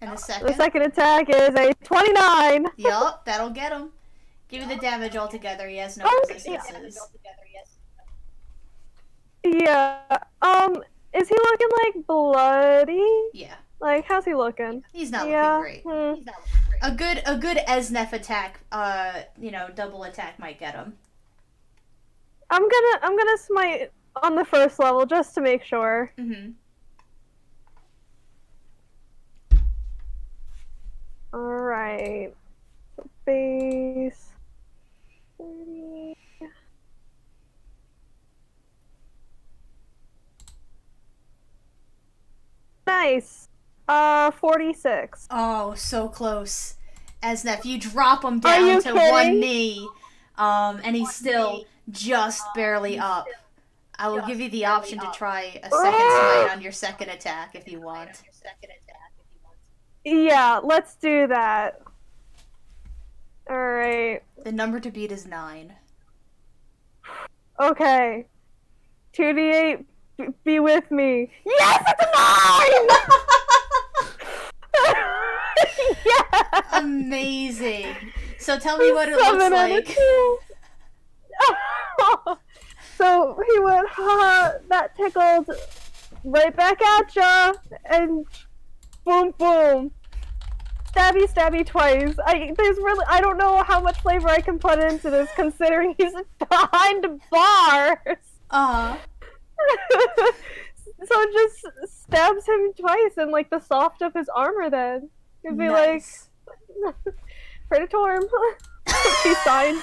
And the second? The second attack is a 29. Yup, that'll get him. Give me the damage altogether. He has no resistances. Yeah. Is he looking like bloody? Yeah. Like, how's he looking? He's not looking great. Hmm. A good Asnef attack, double attack might get him. I'm gonna smite on the 1st level just to make sure. Mm-hmm. Alright. Base 30. Nice. 46. Oh, so close. Asnef, you drop him Are you down to kidding? one knee, and he's still just barely up. I will give you the option to try a second smite on your second attack if you want. Yeah, let's do that. Alright. The number to beat is 9. Okay. 2d8, be with me. Yes, it's a 9! Yeah! Amazing. So tell me what it 7 looks out of like. 2. So he went, that tickled, right back at ya, and boom, boom. Stabby, stabby twice. I don't know how much flavor I can put into this, considering he's behind bars. So it just stabs him twice in, like, the soft of his armor then. It'd be Nice. like, Predatorm. He signs.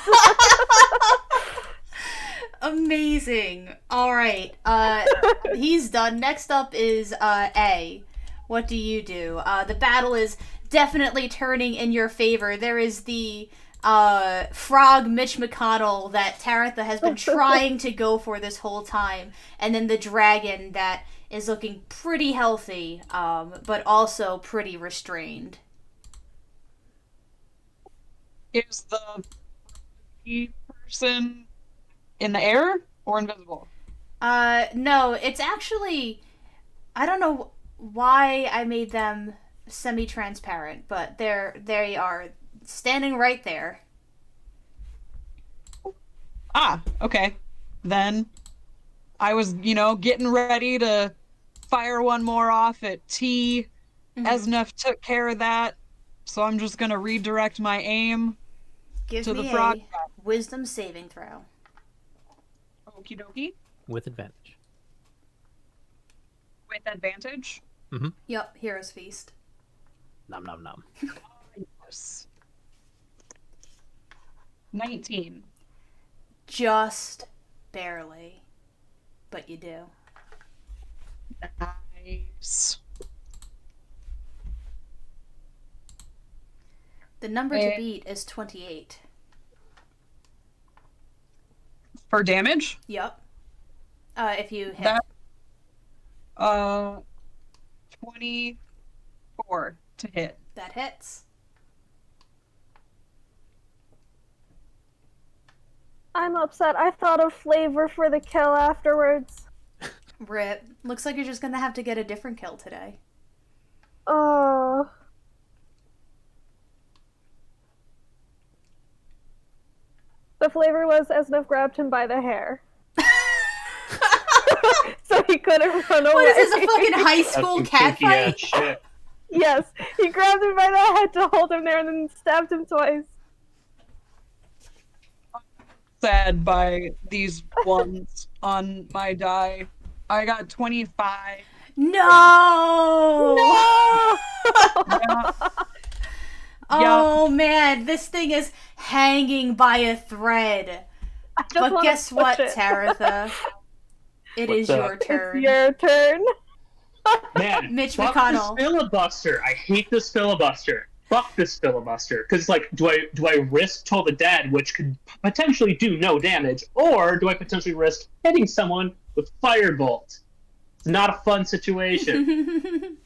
Amazing. Alright. He's done. Next up is A. What do you do? The battle is definitely turning in your favor. There is the frog Mitch McConnell that Taratha has been trying to go for this whole time, and then the dragon that is looking pretty healthy, but also pretty restrained. Is the the person in the air or invisible? No, it's actually, I don't know why I made them semi-transparent, but they are standing right there. Ah, okay. Then I was, getting ready to fire one more off at T. Mhm. Esnef took care of that, so I'm just gonna redirect my aim Give to me the frog. a wisdom saving throw. Okie dokie. With advantage. With advantage. Yep, Hero's Feast. Nom nom nom. Yes. 19. Just barely, but you do. Nice. The number to beat is 28. For damage? Yep. If you hit. That 24 to hit. That hits. I'm upset. I thought of flavor for the kill afterwards. Rip. Looks like you're just gonna have to get a different kill today. Oh. The flavor was Esnef grabbed him by the hair. So he couldn't run away. What is this, a fucking high school That's some cat kinky ass fight? shit. Yes, he grabbed him by the head to hold him there and then stabbed him twice. Sad by these ones on my die. I got 25. No! Yeah. Oh man, this thing is hanging by a thread. I just But wanna guess what, push it. Taratha? It What's is up? your turn. It's your turn. Man, Mitch fuck McConnell. this filibuster. I hate this filibuster. Fuck this filibuster. Because, like, do I risk Toll the Dead, which could potentially do no damage, or do I potentially risk hitting someone with Firebolt? It's not a fun situation.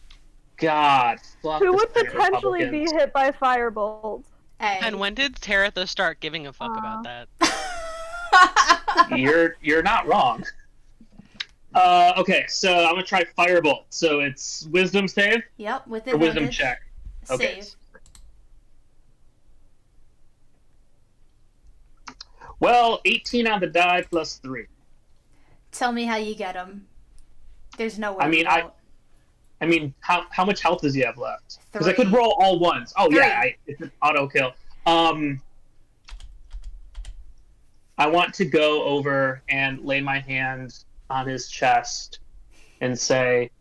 God, fuck Who this would planet, potentially be Republicans. hit by firebolt? Hey. And when did Taratha start giving a fuck about that? You're not wrong. Okay, so I'm gonna try Firebolt. So it's Wisdom save Yep, with or Wisdom advantage. check. Okay. Save. Well, 18 on the die plus 3. Tell me how you get him. There's no way. I mean, you I mean, how much health does he have left? Because I 3. could roll all ones. Oh 3. yeah, it's an auto kill. I want to go over and lay my hand on his chest and say,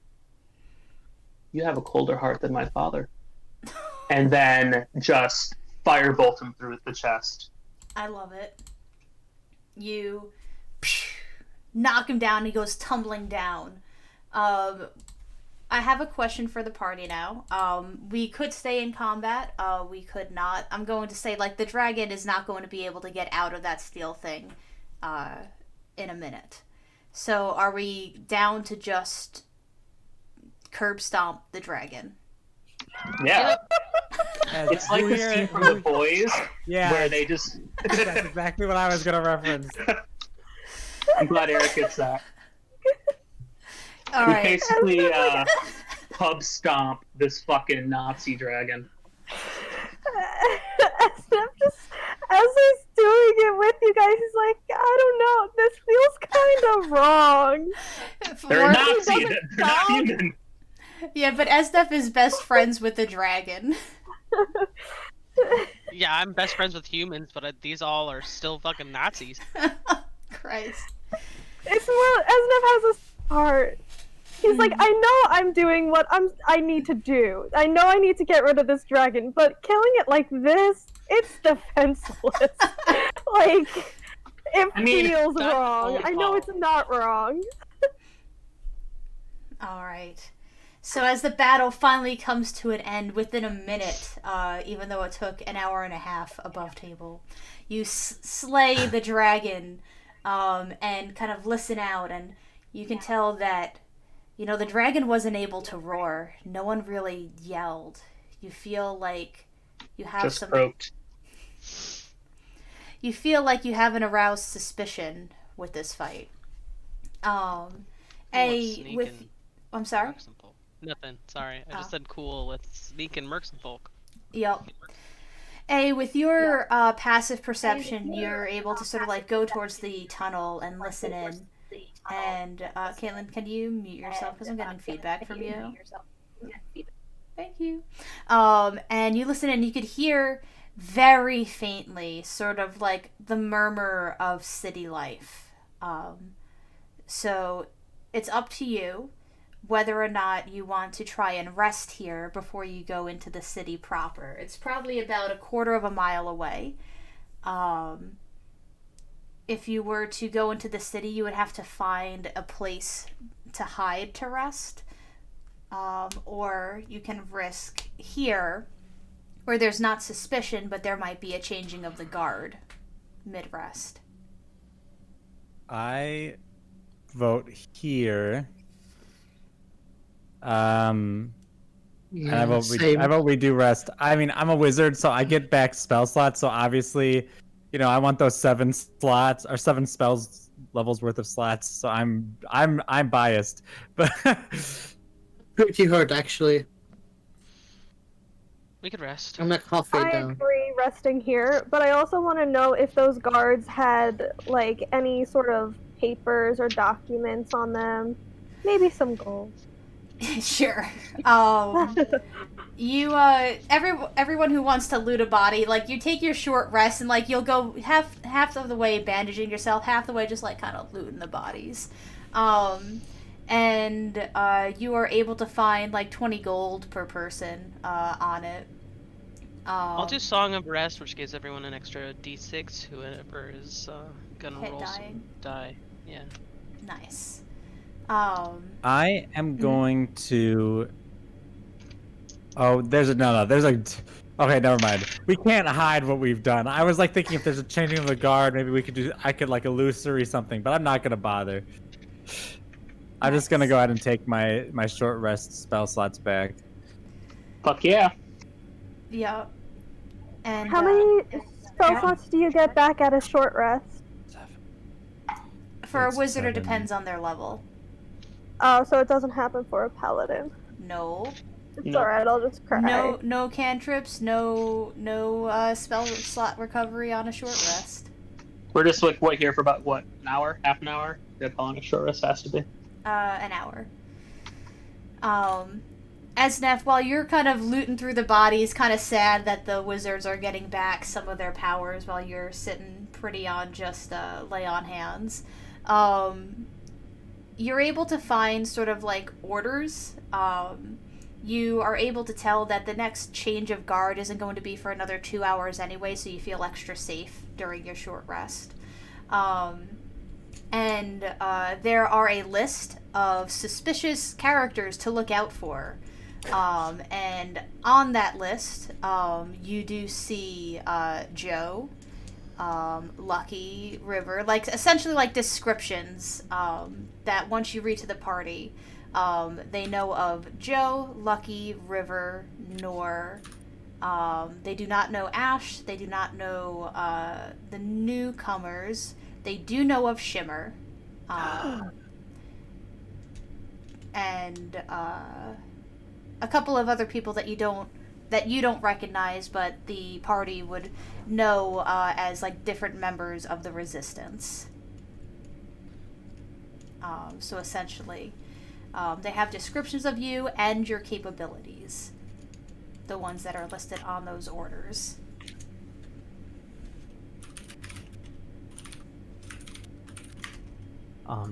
"You have a colder heart than my father," and then just firebolt him through the chest. I love it. You knock him down. He goes tumbling down. I have a question for the party now. We could stay in combat. We could not. I'm going to say, like, the dragon is not going to be able to get out of that steel thing in a minute. So are we down to just curb stomp the dragon? Yeah, As it's like who the here- scene from The Boys Yeah, where they just. that's exactly what I was gonna reference. I'm glad Eric gets that. All We right. basically pub stomp this fucking Nazi dragon. Esnef just, as he's doing it with you guys, he's like, I don't know, this feels kind of wrong. They're Or- Nazi. doesn't They're not sound- human. Yeah, but Esnef is best friends with the dragon. Yeah, I'm best friends with humans, but these all are still fucking Nazis. Christ. It's more, Esnef has a heart. He's like, I know I'm doing what I need to do. I know I need to get rid of this dragon, but killing it like this, it's defenseless. Like, it I mean, feels that's wrong. old I know fault. it's not wrong. All right. So as the battle finally comes to an end within a minute, even though it took an hour and a half above table, you slay the dragon and kind of listen out, and you can tell that, you know, the dragon wasn't able to roar. No one really yelled. You feel like you have Just some... croaked. you feel like you have an aroused suspicion with this fight. I'm sorry. Mercenfolk. Nothing. Sorry, I just said cool. Let's sneak and mercenfolk. Yep. With your passive perception, you're able to sort of like go towards the tunnel and listen in. And Caitlin, can you mute yourself because I'm getting feedback from you? Thank you. And you listen and you could hear very faintly sort of like the murmur of city life. So it's up to you whether or not you want to try and rest here before you go into the city proper. It's probably about a quarter of a mile away. If you were to go into the city, you would have to find a place to hide to rest. Or you can risk here, where there's not suspicion, but there might be a changing of the guard mid-rest. I vote here. And I vote we do rest. I mean, I'm a wizard, so I get back spell slots. So obviously, I want those 7 slots or 7 spells levels worth of slots. So I'm biased, but pretty hurt actually. We could rest. I'm like halfway I down. agree resting here, but I also want to know if those guards had like any sort of papers or documents on them. Maybe some gold. Sure. You everyone who wants to loot a body, like you take your short rest and like you'll go half of the way bandaging yourself, half the way just like kind of looting the bodies. And you are able to find like 20 gold per person on it. I'll do Song of Rest, which gives everyone an extra d6, whoever is gonna roll some die. Yeah. Nice. I am going to. Oh, there's a Okay, never mind. We can't hide what we've done. I was like thinking if there's a changing of the guard, maybe I could like illusory something, but I'm not gonna bother. I'm just gonna go ahead and take my short rest spell slots back. Fuck yeah. Yeah. And how many spell slots do you get back at a short rest? 7. For a It's wizard, it 7. depends on their level. Oh, so it doesn't happen for a paladin. No. It's No. alright, I'll just cry. No cantrips, no spell slot recovery on a short rest. We're just like here for about an hour, half an hour? That's how long a short rest has to be. An hour. Esnef, while you're kind of looting through the bodies, kind of sad that the wizards are getting back some of their powers while you're sitting pretty on just lay on hands. You're able to find sort of like orders. You are able to tell that the next change of guard isn't going to be for another 2 hours anyway, so you feel extra safe during your short rest. And there are a list of suspicious characters to look out for. And on that list, you do see Joe, Lucky, River, like essentially like descriptions that once you read to the party, they know of Joe, Lucky, River, Nor. They do not know Ash. They do not know the newcomers. They do know of Shimmer. And a couple of other people that you don't recognize, but the party would know as like different members of the Resistance. So essentially, they have descriptions of you and your capabilities, the ones that are listed on those orders.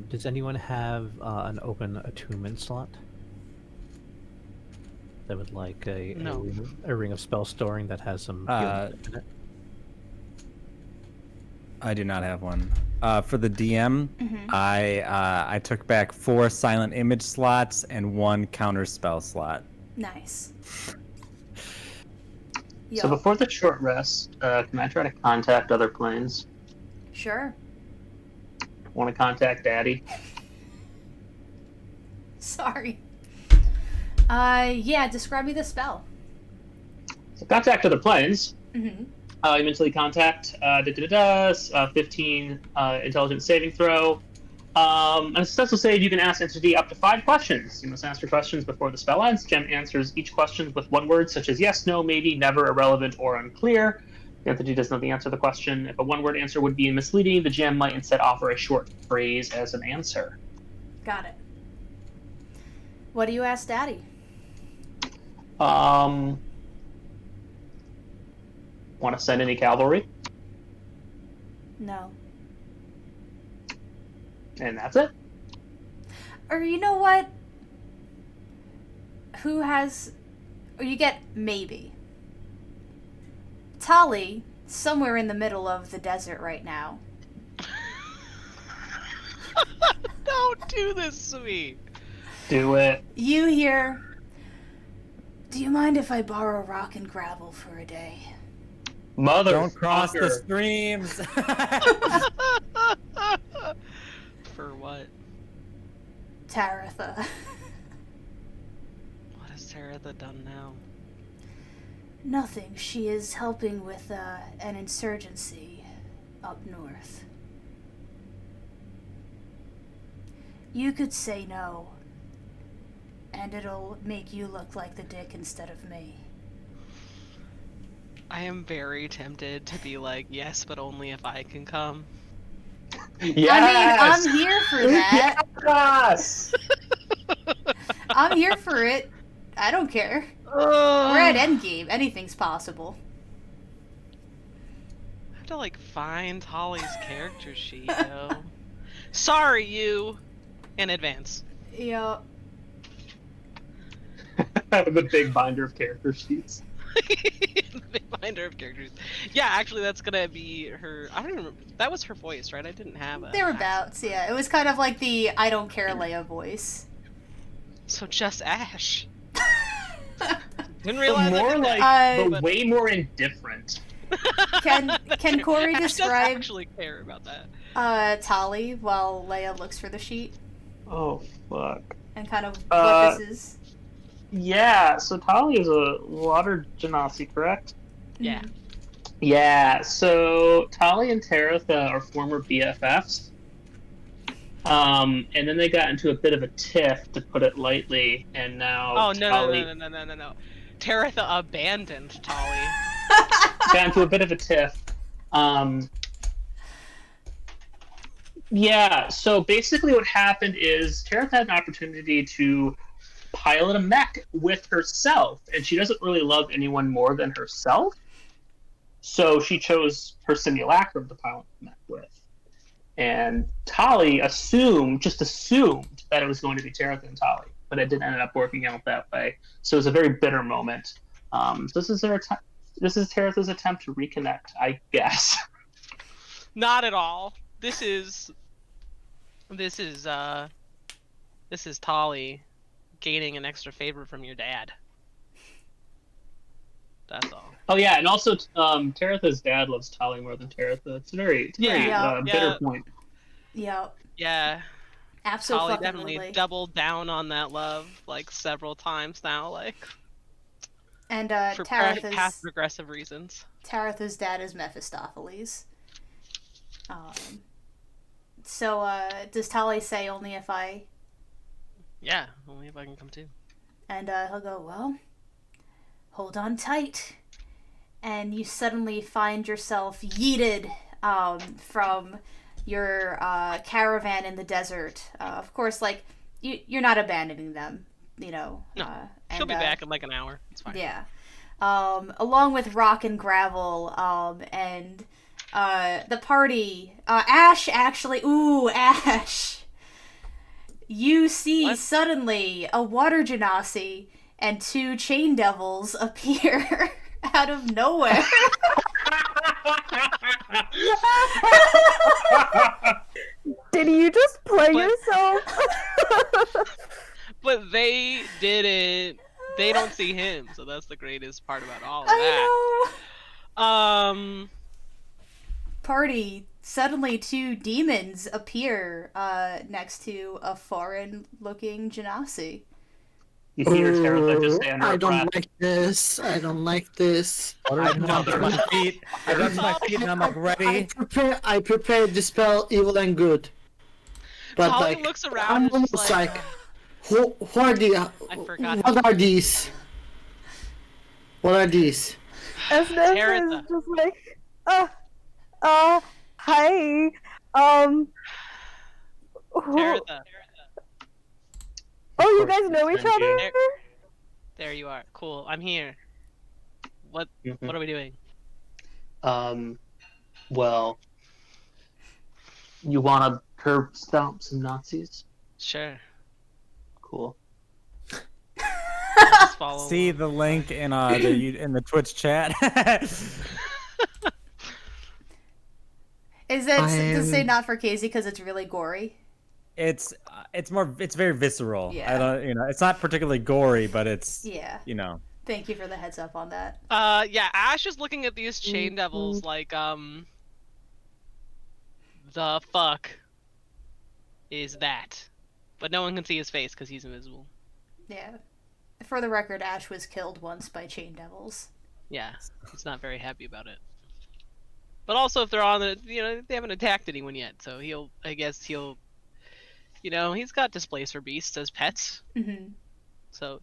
Does anyone have an open attunement slot? That would like a ring of spell storing that has some healing in it? I do not have one. For the DM, Mm-hmm. I took back 4 silent image slots and 1 counter spell slot. Nice. So before the short rest, can I try to contact other planes? Sure. Want to contact Daddy? Sorry. Yeah, describe me the spell. So contact other planes. Mm-hmm. You mentally contact. 15 intelligence saving throw. On a successful save, you can ask entity up to 5 questions. You must ask your questions before the spell ends. Gem answers each question with one word, such as yes, no, maybe, never, irrelevant, or unclear. The entity doesn't know the answer to the question. If a one-word answer would be misleading, the gem might instead offer a short phrase as an answer. Got it. What do you ask Daddy? Want to send any cavalry? No. And that's it. Or you know what? Who has... Or you get maybe. Tali, somewhere in the middle of the desert right now. Don't do this to me. Do it. You hear... Do you mind if I borrow rock and gravel for a day? Mother. Don't cross the streams. For what? Taratha. What has Taratha done now? Nothing. She is helping with an insurgency up north. You could say no, and it'll make you look like the dick instead of me. I am very tempted to be like, yes, but only if I can come. Yes! I mean, I'm here for that. Yes! I'm here for it. I don't care. We're at endgame. Anything's possible. I have to like find Holly's character sheet, though. Sorry, you. In advance. Yeah. Having the big binder of character sheets. Big binder of characters. Yeah, actually, that's gonna be her. I don't even remember. That was her voice, right? I didn't have a. Thereabouts, yeah. It was kind of like the I don't care Leia voice. So just Ash. Didn't realize. More like, but way more indifferent. Can Corey Ash doesn't describe actually care about that. Tali while Leia looks for the sheet Oh, fuck. and kind of what this is? Yeah, so Tali is a water genasi, correct? Yeah. Mhm. Yeah, so Tali and Taratha are former BFFs. And then they got into a bit of a tiff, to put it lightly, and now Oh no Tali no! Taratha abandoned Tali. got into a bit of a tiff. Yeah, so basically what happened is Taratha had an opportunity to pilot a mech with herself, and she doesn't really love anyone more than herself. So she chose her simulacrum to pilot the mech with. And Tali assumed that it was going to be Taratha and Tali, but it didn't end up working out that way. So it was a very bitter moment. This is Taratha's attempt to reconnect, I guess. Not at all. This is Tali gaining an extra favor from your dad. That's all. Oh yeah, and also Taratha's dad loves Tali more than Taratha. It's a very Yeah. bitter point. Yeah, Yeah, Tali absolutely. definitely doubled down on that love like several times now, like And for past progressive reasons. Taratha's dad is Mephistopheles. So does Tali say only if I? Yeah, only if I can come too. And he'll go, well, hold on tight. And you suddenly find yourself yeeted from your caravan in the desert. Of course, like, you're not abandoning them, you know. No, she'll be back in like an hour. It's fine. Yeah. Along with rock and gravel, and the party, Ash actually, Ash! You see suddenly a water genasi and 2 chain devils appear out of nowhere. Did you just play yourself? But they didn't. They don't see him, so that's the greatest part about all of that. I know. Party. Suddenly 2 demons appear next to a foreign-looking genasi. You hear Teretha just say under I her don't breath, like this. I don't like this. I jump to my feet. I jump to my feet and I'm like ready. I prepare dispel evil and good. But Tali like, looks around I'm and is almost just like, like, who are the? I forgot. What are these? What are these? Esnes Teretha. is just like, hi. Teretha. Oh, you guys know each Thank you. other? There you are. Cool. I'm here. What Mhm. What are we doing? Well, you want to curb stomp some Nazis? Sure. Cool. Just follow See along. the link in in the Twitch chat. Is it to say I'm- not for Casey because it's really gory? it's very visceral. Yeah. I don't, it's not particularly gory, but it's, Yeah. Thank you for the heads up on that. Yeah, Ash is looking at these chain devils like, the fuck is that? But no one can see his face because he's invisible. Yeah. For the record, Ash was killed once by chain devils. Yeah, he's not very happy about it. But also, if they're on the, they haven't attacked anyone yet, so he's got Displacer Beasts as pets, Mm-hmm. so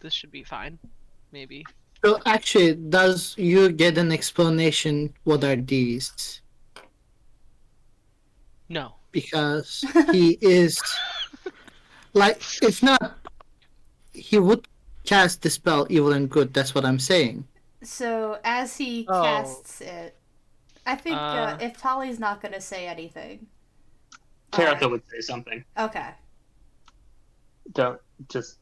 this should be fine, maybe. So actually, does you get an explanation? What are these? No. Because he is like, if not, he would cast dispel evil and good. That's what I'm saying. So as he Oh. casts it, I think Uh. if Tali's not going to say anything. Teretha would say something. Okay. Don't just.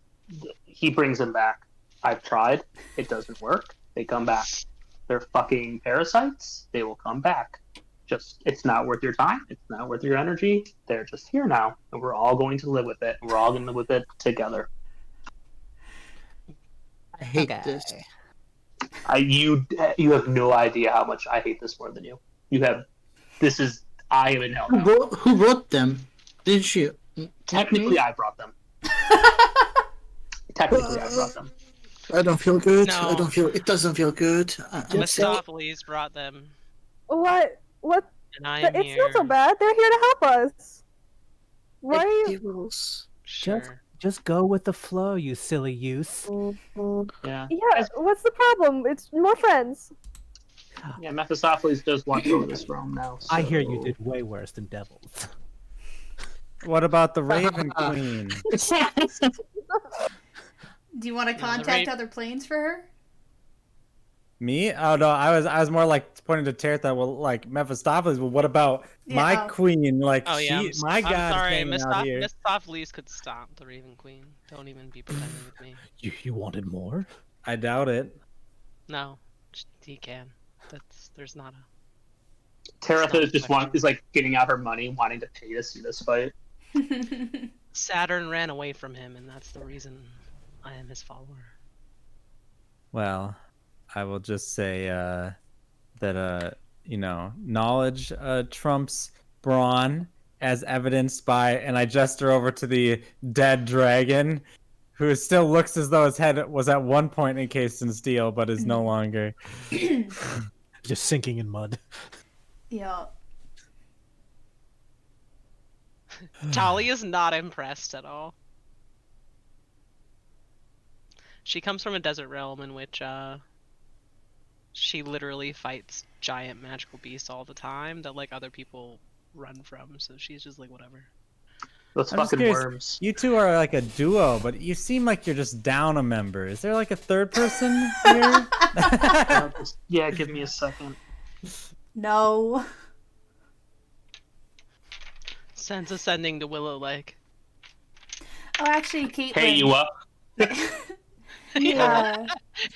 He brings them back. I've tried. It doesn't work. They come back. They're fucking parasites. They will come back. Just, it's not worth your time. It's not worth your energy. They're just here now, and we're all going to live with it. We're all going to live with it together. I hate this. You have no idea how much I hate this more than you. I am in hell now. Who wrote them? Did you? Technically, I brought them. Technically, I brought them. I don't feel good. No. I don't feel. It doesn't feel good. I'm sick. Mephistopheles brought them, What? and I am It's here. not so bad. They're here to help us. Why are you? Evils. Sure. Just go with the flow, you silly youth. Yeah. Yeah, what's the problem? It's more friends. Yeah, Mephistopheles does watch over this realm now. I hear you so- did way worse than devils. What about the Raven Queen? Do you want to the contact ra- other planes for her? Me? Oh no, I was more like pointing to Teretha. Well, like Mephistopheles. Well, what about my Yeah. queen? Like Oh yeah, my I'm god sorry, hanging out here. Mephistopheles could stomp the Raven Queen. Don't even be pretending with me. You wanted more? I doubt it. No, he can. There's not a. Teretha is just Stop. is like getting out her money, wanting to pay to see this fight. Saturn ran away from him, and that's the reason I am his follower. Well, I will just say that knowledge trumps brawn, as evidenced by, and I gesture over to the dead dragon, who still looks as though his head was at one point encased in steel, but is no longer. Just sinking in mud. Yeah. Tali is not impressed at all. She comes from a desert realm in which she literally fights giant magical beasts all the time that like other people run from, so she's just like whatever. Those I'm just fucking curious, worms. You two are like a duo, but you seem like you're just down a member. Is there like a third person here? Yeah, give me a second. No. Sends ascending to Willow Lake. Oh, actually, Caitlin. Hey, you up? Yeah.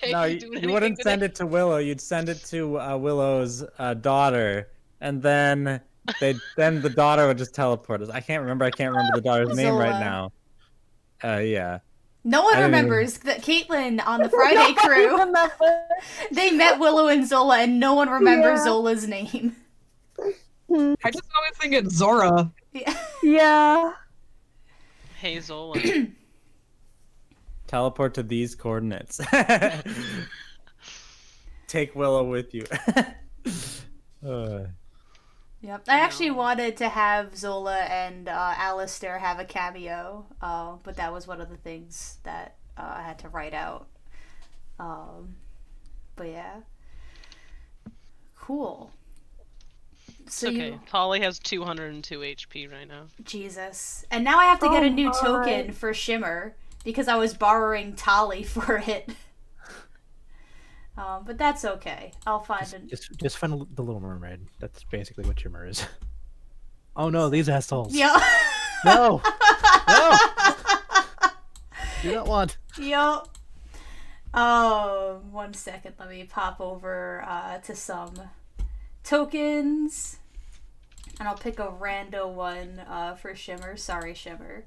Hey, No, you doing you anything wouldn't today? send it to Willow. You'd send it to Willow's daughter, and then then the daughter would just teleport us. I can't remember the daughter's name right Zola. now. Yeah. No one I didn't even- remembers that Caitlin on the Friday crew. Remember? They met Willow and Zola, and no one remembers Yeah. Zola's name. I just always think it's Zora. Yeah. Yeah. Hey Zola. Teleport to these coordinates. Take Willow with you. Yep. I actually wanted to have Zola and Alistair have a cameo, but that was one of the things that I had to write out. But yeah. Cool. So okay. Tolly has 202 HP right now. Jesus. And now I have to get a new my. token for Shimmer because I was borrowing Tolly for it. But that's okay. I'll find it. Just find the Little Mermaid. That's basically what Shimmer is. Oh no, these assholes. Yeah. No. No. Do not want. Yup. 1 second. Let me pop over to some tokens. And I'll pick a rando one for Shimmer. Sorry, Shimmer.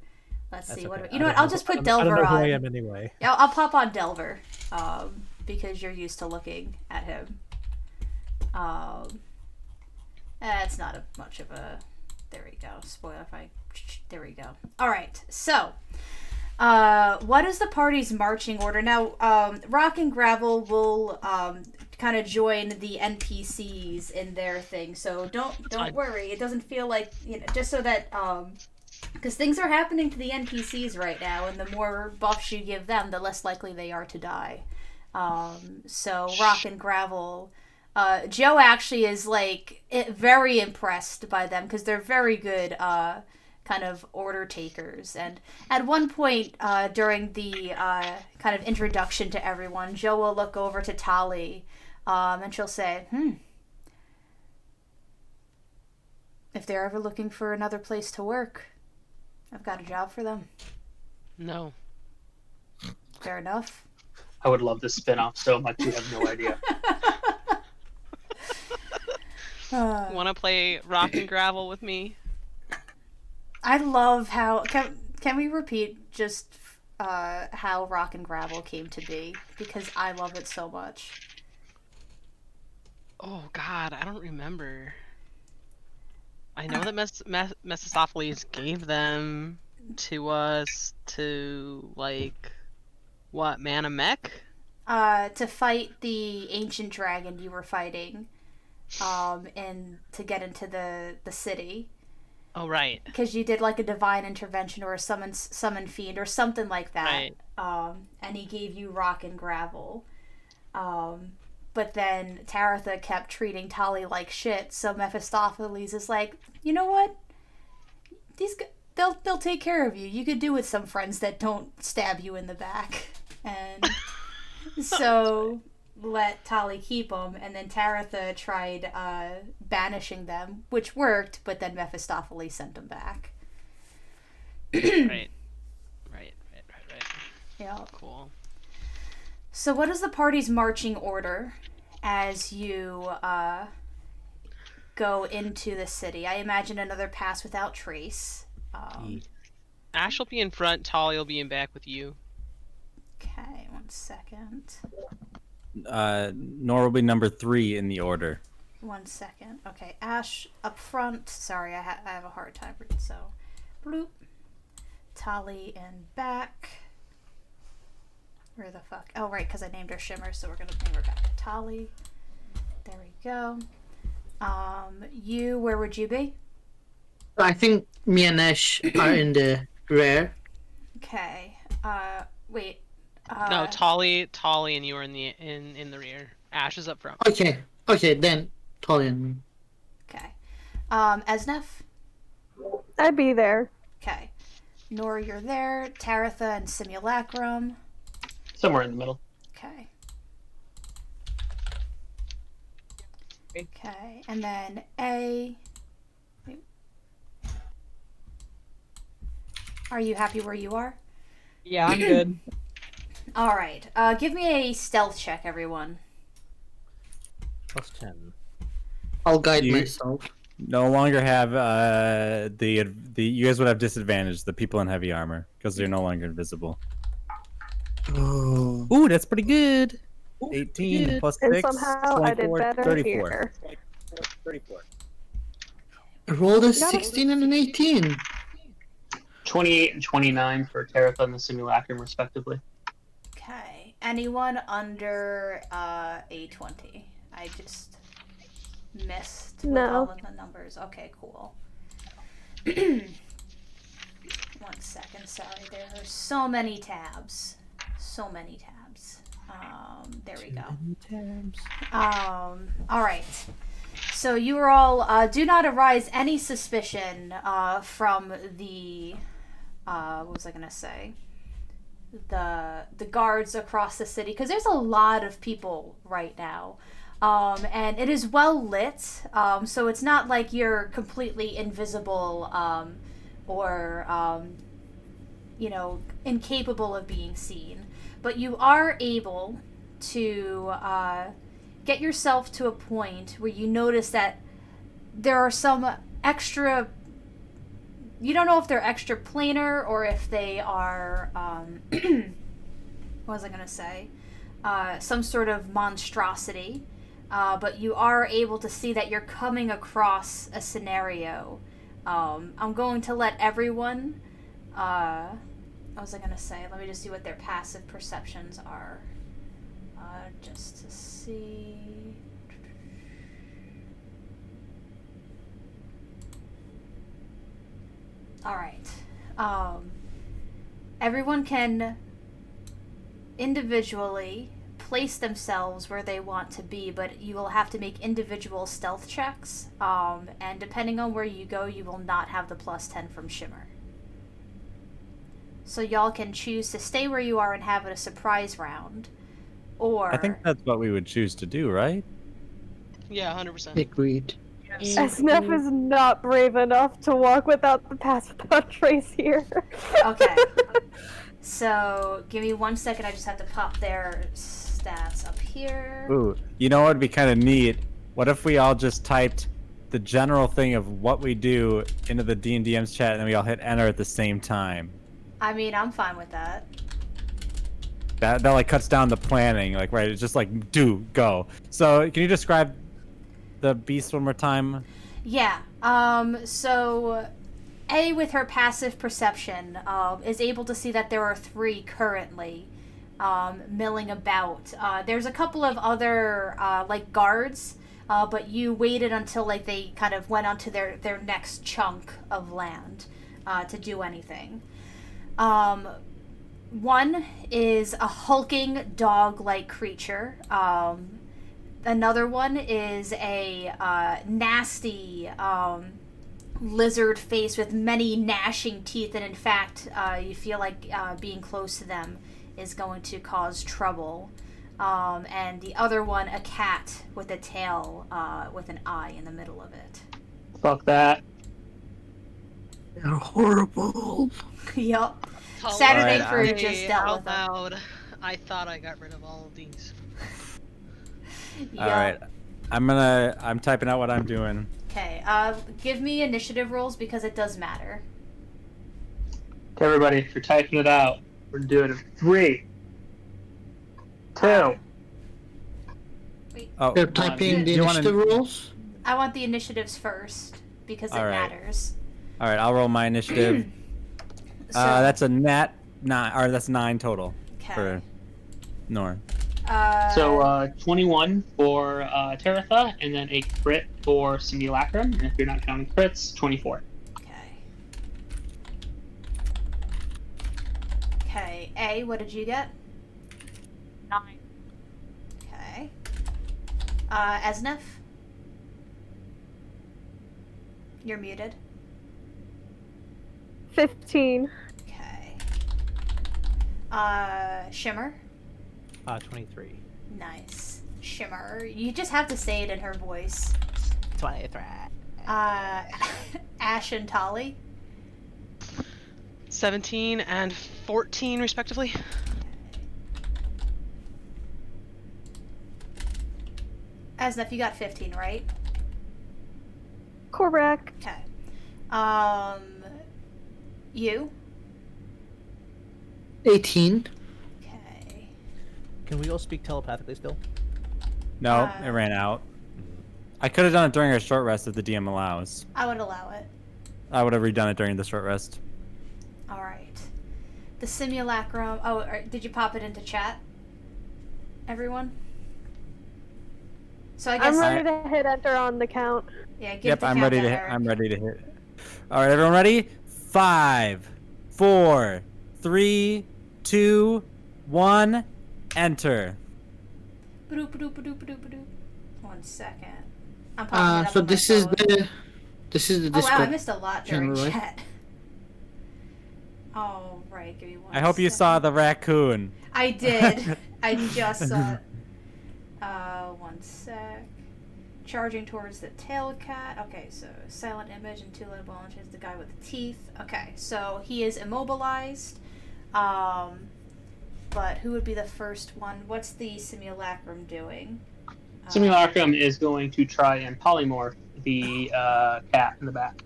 Let's That's see. okay. You know what? I'll just put Delver I don't know who on. I am anyway. Yeah, I'll pop on Delver. Because you're used to looking at him. It's not much of a... There we go. Spoiler if I... There we go. Alright, so... what is the party's marching order? Now, Rock and Gravel will kind of join the NPCs in their thing, so don't worry. It doesn't feel like... just so that... because things are happening to the NPCs right now, and the more buffs you give them, the less likely they are to die. So Rock and Gravel, Joe actually is very impressed by them because they're very good kind of order takers. And at one point during the kind of introduction to everyone, Joe will look over to Tali and she'll say, if they're ever looking for another place to work, I've got a job for them. No. Fair enough. I would love this spin-off so much you have no idea. Want to play Rock and Gravel with me? I love how... Can we repeat just how Rock and Gravel came to be? Because I love it so much. Oh God, I don't remember. I know that Mephistopheles gave them to us to, what, Manamech? To fight the ancient dragon you were fighting, and to get into the city. Oh, right. Because you did, a divine intervention or a summon fiend or something like that. Right. And he gave you Rock and Gravel. But then Taratha kept treating Tali like shit, so Mephistopheles is like, you know what? They'll take care of you. You could do with some friends that don't stab you in the back. And so let Tali keep them, and then Taratha tried banishing them, which worked, but then Mephistopheles sent them back. Right. Yeah. Cool. So what is the party's marching order as you go into the city? I imagine another pass without trace. Ash will be in front, Tali will be in back with you. Okay, 1 second. Nor will be number 3 in the order. 1 second. Okay, Ash up front. Sorry, I have a hard time reading, so... Bloop. Tali in back. Where the fuck? Oh, right, because I named her Shimmer, so we're going to name her back. Tali. There we go. You, where would you be? I think me and Ash are in the rear. Okay. Wait. No, Tali and you are in the rear. Ash is up front. Okay, then Tali and me. Okay. Esnef? I'd be there. Okay. Nora, you're there. Taratha and Simulacrum. Somewhere in the middle. Okay. Okay, and then A. Are you happy where you are? Yeah, I'm good. All right. Give me a stealth check, everyone. +10. I'll guide You- myself. No longer have the you guys would have disadvantage, the people in heavy armor, because they're no longer invisible. Oh. Ooh, that's pretty good. 18 plus And 6, somehow I did 24, better 34. here. 34. I rolled a 16 and an 18. 28 and 29 for Taratha and the Simulacrum, respectively. anyone under A20? I just missed with No. all of the numbers. Okay, cool. 1 second, sorry. There are so many tabs. So many tabs. There we go. All right. So you are all do not arise any suspicion from the what was I gonna say? The guards across the city, because there's a lot of people right now. And it is well lit, so it's not like you're completely invisible or incapable of being seen. But you are able to get yourself to a point where you notice that there are some extra. You don't know if they're extra planar or if they are. What was I gonna say? Some sort of monstrosity. But you are able to see that you're coming across a scenario. I'm going to let everyone. What was I gonna say? Let me just see what their passive perceptions are. Just to see. Alright. Everyone can individually place themselves where they want to be, but you will have to make individual stealth checks. And depending on where you go, you will not have the +10 from Shimmer. So y'all can choose to stay where you are and have it a surprise round, or I think that's what we would choose to do, right? Yeah, 100%. Agreed. SNF is not brave enough to walk without the pass without Trace here. Okay. So give me 1 second. I just have to pop their stats up here. Ooh, you know what would be kind of neat? What if we all just typed the general thing of what we do into the D&DM's chat, and then we all hit enter at the same time? I mean, I'm fine with that. That like cuts down the planning, like, right? It's just like do go. So can you describe the beast one more time? Yeah. So A, with her passive perception, is able to see that there are 3 currently milling about. There's a couple of other like guards, but you waited until like they kind of went onto their next chunk of land to do anything. One is a hulking dog-like creature. Another one is a nasty lizard face with many gnashing teeth, and in fact, you feel like being close to them is going to cause trouble. And the other one, a cat with a tail with an eye in the middle of it. Fuck that. They're horrible. Yup. Tell Saturday Alright, Fruit me just dealt out with them. loud. I thought I got rid of all of these. All right, I'm typing out what I'm doing. Okay. Give me initiative rolls because it does matter. To everybody, if you're typing it out, we're doing it in 3, 2. Oh, They're typing the you wanna- initiative rules. I want the initiatives first because it Alright. matters. all right, I'll roll my initiative. So, That's a net 9, or that's 9 total okay. for Nor. So 21 for Teratha, and then a crit for Simulacrum. And if you're not counting crits, 24. Okay. Okay. A, what did you get? 9. Okay. Esnef? You're muted. 15. Okay. Shimmer? 23. Nice. Shimmer. You just have to say it in her voice. 23. Ash and Tali? 17 and 14, respectively. Esnef, you got 15, right? Correct. Okay. You? 18. Okay. Can we all speak telepathically still? No, it ran out. I could have done it during our short rest if the DM allows. I would allow it. I would have redone it during the short rest. All right. The simulacrum. Oh, did you pop it into chat? Everyone? So I guess I'm ready to hit enter on the count. yeah, give Yep, the I'm ready countdown, to. Eric. I'm ready to hit. All right, everyone ready? 5, 4, 3, 2, 1, enter. Ba-doop, ba-doop, ba-doop, ba-doop, ba-doop. 1 second. I'm popping it up So on my this is phone. this is the Oh wow, I Discord missed a lot during channel, right? chat. All right, give me 1 I hope you saw second. the raccoon. I did. I just saw it. 1 sec. Charging towards the tail cat. Okay, so silent image and 2 little launches. The guy with the teeth. Okay, so he is immobilized. But who would be the first one? What's the simulacrum doing? Simulacrum is going to try and polymorph the cat in the back.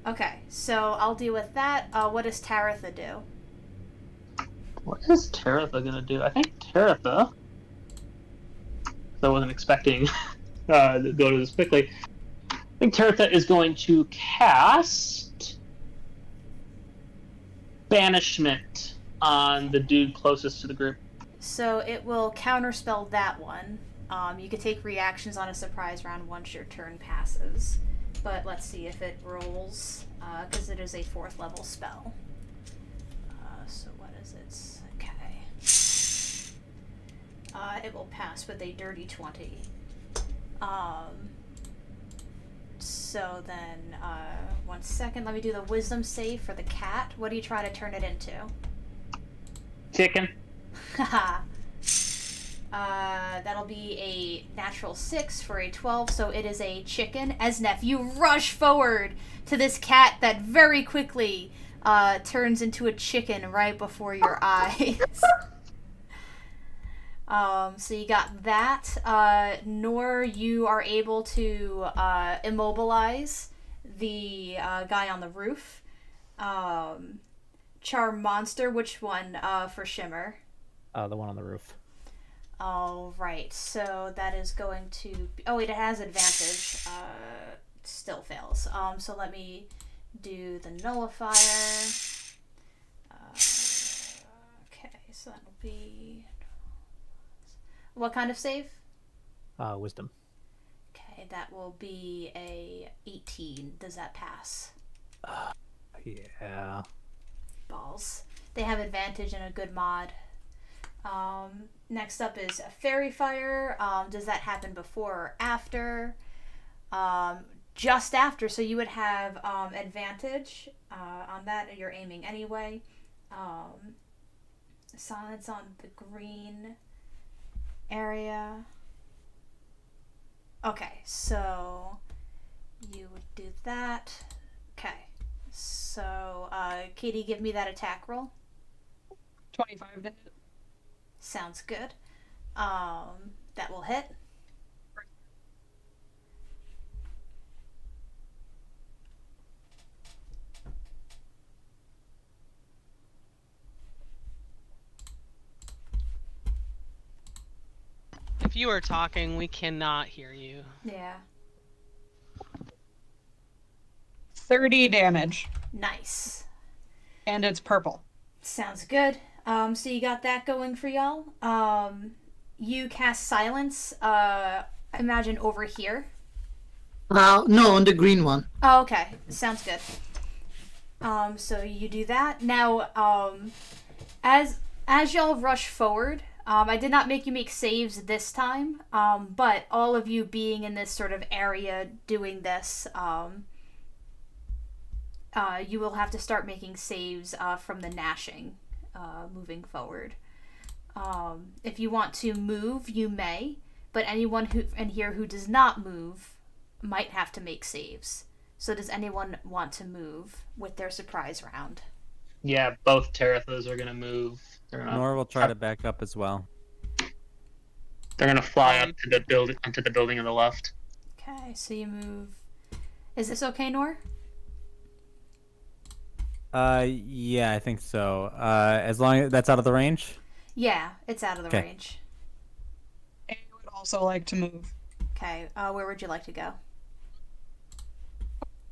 Okay, so I'll deal with that. What does Taratha do? What is Taratha gonna do? I think Taratha. I wasn't expecting to go to this quickly. I think Taratha is going to cast Banishment on the dude closest to the group. So it will counterspell that one. You could take reactions on a surprise round once your turn passes. But let's see if it rolls, because it is a 4th level spell. So what is it? Okay. It will pass with a dirty 20. So then, 1 second, let me do the wisdom save for the cat. What do you try to turn it into? Chicken. Haha. That'll be a natural 6 for a 12, so it is a chicken. Esnef, you rush forward to this cat that very quickly turns into a chicken right before your eyes. So you got that. Nor you are able to immobilize the guy on the roof. Charm Monster, which one for Shimmer? The one on the roof. All right, so that is going to be, oh wait, it has advantage. Still fails. So let me do the nullifier. Okay, so that'll be, what kind of save? Wisdom. Okay, that will be a 18. Does that pass? Yeah. Balls. They have advantage and a good mod. Next up is a Fairy Fire. Does that happen before or after? Just after, so you would have advantage on that. You're aiming anyway. Silence on the green area. Okay, so you would do that. Okay, so Katie, give me that attack roll. 25 to hit. Sounds good. That will hit. If you are talking, we cannot hear you. Yeah. 30 damage. Nice. And it's purple. Sounds good. So you got that going for y'all. You cast silence, imagine over here. No, on the green one. Oh, okay. Sounds good. So you do that. Now, as y'all rush forward, I did not make you make saves this time, but all of you being in this sort of area doing this, you will have to start making saves from the gnashing moving forward. If you want to move, you may, but anyone who in here who does not move might have to make saves. So does anyone want to move with their surprise round? Yeah, both Tarathas are gonna move. Nor will try to back up as well. They're gonna fly up to the building onto the building on the left. Okay, so you move. Is this okay, Nor? Yeah, I think so. As long as that's out of the range. Yeah, it's out of the Okay. range. I would also like to move Okay, where would you like to go?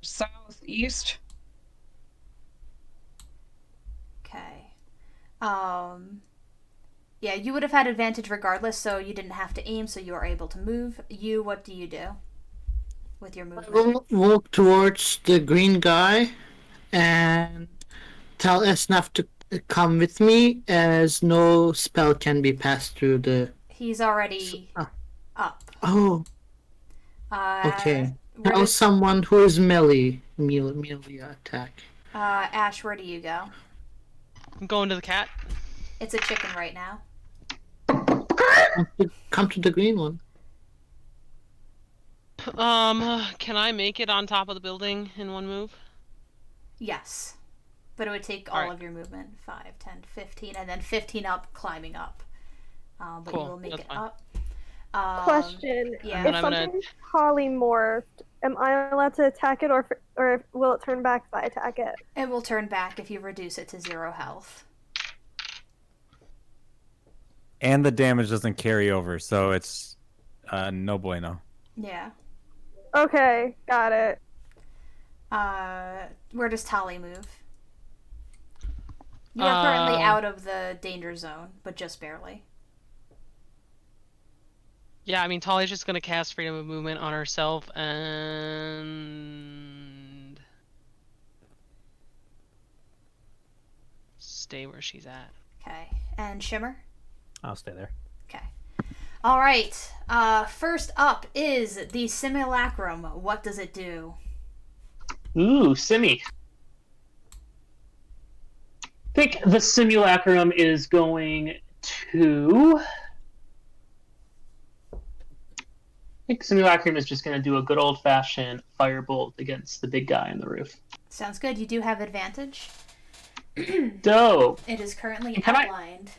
southeast. Okay. Yeah, you would have had advantage regardless, so you didn't have to aim, so you are able to move. What do you do with your I movement? will walk towards the green guy and tell Esnaf to come with me, as no spell can be passed through the. He's already Ah. up. Oh, Uh, okay. where Tell does, someone who is melee attack. Ash, where do you go? I'm going to the cat. It's a chicken right now. Come to the green one. Can I make it on top of the building in one move? Yes. But it would take all Alright. of your movement. 5, 10, 15, and then 15 up, climbing up. But Cool, you will make that's it fine. up. Question: Yeah. And If I'm gonna- something's polymorphed, am I allowed to attack it, or will it turn back if I attack it? It will turn back if you reduce it to 0 health. And the damage doesn't carry over, so it's no bueno. Yeah. Okay, got it. Where does Tali move? You are currently out of the danger zone, but just barely. Yeah, I mean, Tali's just gonna cast Freedom of Movement on herself and stay where she's at. Okay. And Shimmer? I'll stay there. Okay. All right. First up is the Simulacrum. What does it do? Ooh, Simi. I think the Simulacrum is going to. I think Simulacrum is just going to do a good old fashioned firebolt against the big guy on the roof. Sounds good. You do have advantage. Dope. It is currently Can I- outlined.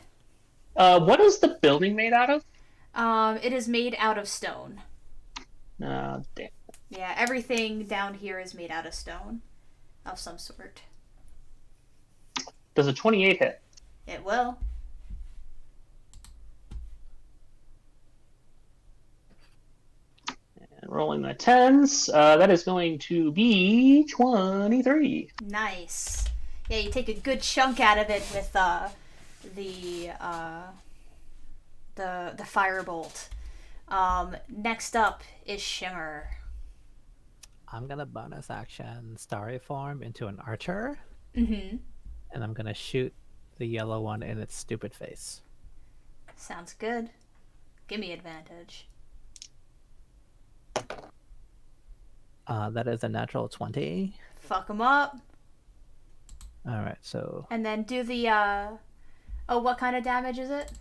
What is the building made out of? It is made out of stone. Damn. Yeah, everything down here is made out of stone of some sort. Does a 28 hit? It will. And rolling my 10s, that is going to be 23. Nice. Yeah, you take a good chunk out of it with the firebolt. Next up is Shimmer. I'm gonna bonus action Starry Form into an archer, Mm-hmm. and I'm gonna shoot the yellow one in its stupid face. Sounds good. Give me advantage. That is a natural 20. Fuck him up. All right, so And then do the, what kind of damage is it?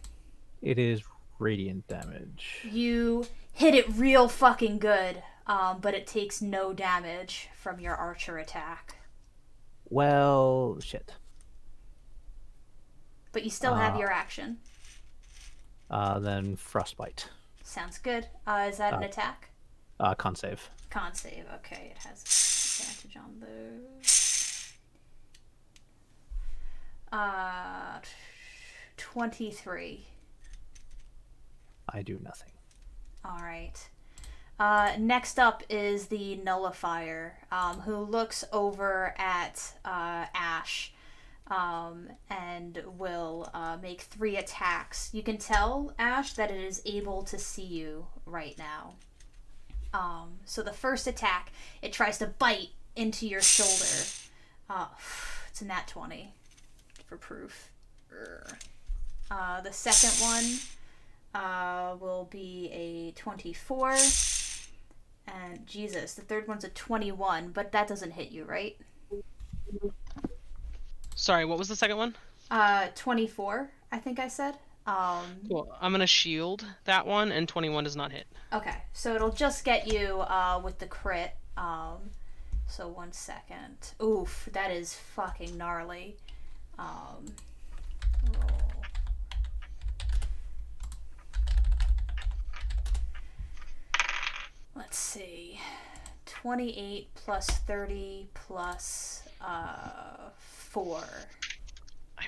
it is radiant damage. You hit it real fucking good, but it takes no damage from your archer attack. Well, shit. But you still have your action. Then frostbite. Sounds good. Is that an attack? Con save. Con save. Okay, it has advantage on those. 23. I do nothing. All right. Next up is the Nullifier, who looks over at Ash and will make 3 attacks. You can tell, Ash, that it is able to see you right now. So the first attack, it tries to bite into your shoulder. It's a nat 20 for proof. The second one will be a 24. And Jesus, the third one's a 21, but that doesn't hit you, right? Sorry, what was the second one? 24, I think I said. Cool. I'm gonna shield that one, and 21 does not hit. Okay, so it'll just get you with the crit. So 1 second. Oof, that is fucking gnarly. Roll. Let's see. 28 plus 30 plus 4 I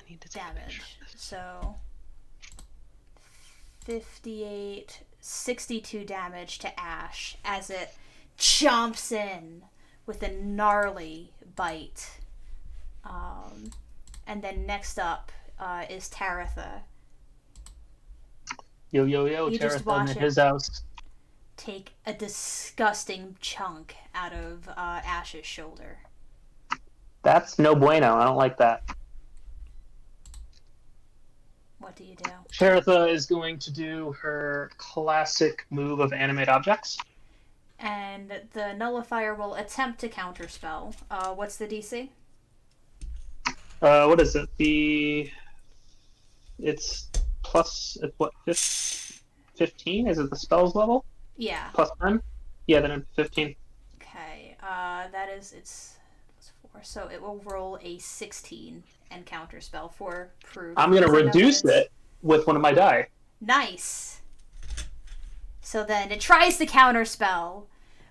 need to take a picture damage. of this. So 58, 62 damage to Ash as it chomps in with a gnarly bite. And then next up is Taratha, Yo, You just Charitha watch in it. his house. Take a disgusting chunk out of Ash's shoulder. That's no bueno. I don't like that. What do you do? Charitha is going to do her classic move of animate objects. And the nullifier will attempt to counterspell. What's the DC? What is it? It's plus, what, 15? Is it the spells level? Yeah. Plus 10? Yeah, then it's 15. Okay. It's plus 4. So it will roll a 16 and counterspell for proof. I'm going to because I know that reduce it's- it with one of my die. Nice. So then it tries to counterspell,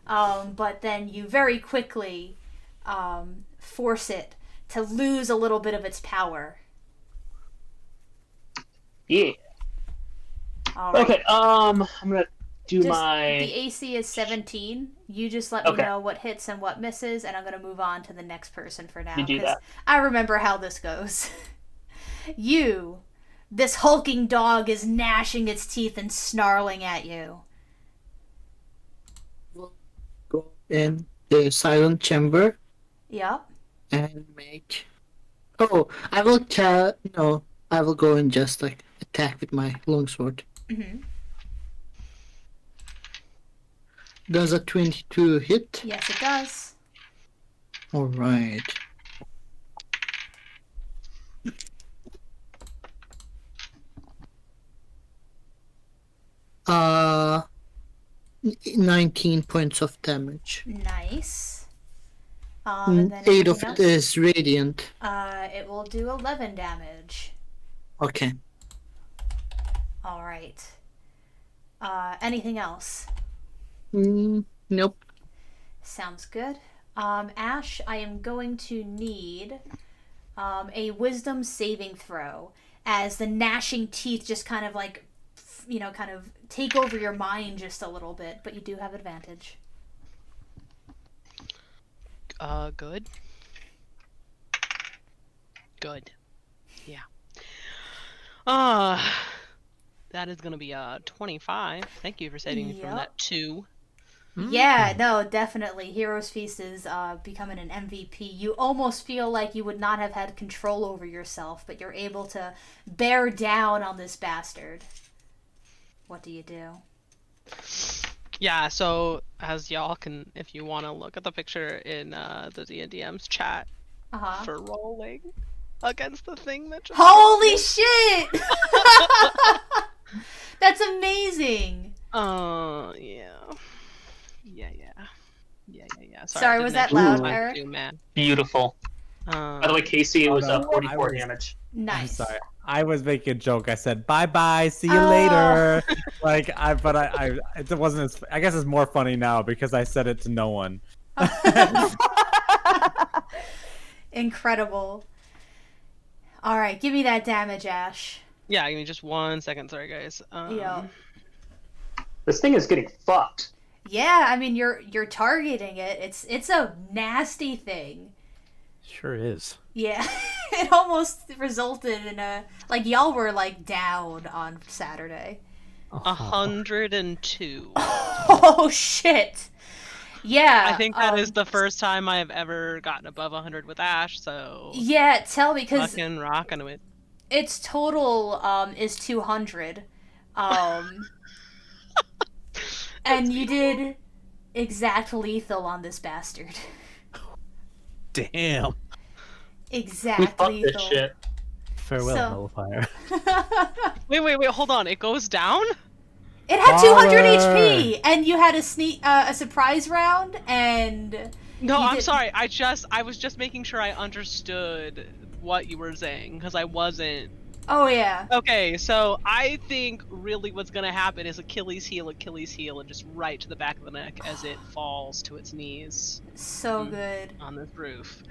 but then you very quickly force it to lose a little bit of its power. Yeah. All right. Okay, I'm going to do Just, my... The AC is 17. You just let me Okay. know what hits and what misses, and I'm going to move on to the next person for now. You do 'cause that. I remember how this goes. This hulking dog is gnashing its teeth and snarling at you. Go in the silent chamber Yup. and make. Oh, I will no, I will go and just like attack with my longsword. Mm-hmm. Does a 22 hit? Yes, it does. All right. Uh, 19 points of damage. Nice. And then 8 of anything it else? is radiant. It will do 11 damage. Okay. All right. Anything else? Nope. Sounds good. Ash, I am going to need a wisdom saving throw as the gnashing teeth just kind of like, kind of take over your mind just a little bit, but you do have advantage. Good. Good. Yeah. That is gonna be 25. Thank you for saving me from Yep. that 2. Yeah, no, definitely. Heroes Feast is becoming an MVP. You almost feel like you would not have had control over yourself, but you're able to bear down on this bastard. What do you do? Yeah, so as y'all can, if you want to look at the picture in the D&DM's chat Uh-huh. for rolling against the thing that just Holy shit! That's amazing! Yeah. Sorry, I was didn't that actually loud, do my Eric? two, man. Beautiful. By the way, Casey, it was no, 44 I was- damage. I'm Nice. sorry. I was making a joke. I said bye bye, see you Oh. later. It wasn't as. I guess it's more funny now because I said it to no one. Incredible. Alright, give me that damage, Ash. Yeah, give me just 1 second. Sorry, guys. Yeah. This thing is getting fucked. Yeah, I mean you're targeting it. It's a nasty thing. Sure is. Yeah. It almost resulted in y'all were like down on Saturday. 102. Oh shit. Yeah. I think that is the first time I have ever gotten above 100 with Ash, so Yeah, tell me because fucking rocking with. its total is 200. And you did exact lethal on this bastard. Damn. We Exact fucked this lethal. shit. Farewell, So- nullifier. Wait, hold on. It goes down? It had 200 Power! HP, and you had a surprise round, and No, You I'm did- sorry. I was just making sure I understood what you were saying because I wasn't. oh yeah, Okay, so I think really what's gonna happen is Achilles heel, and just right to the back of the neck as it falls to its knees so good. on this roof.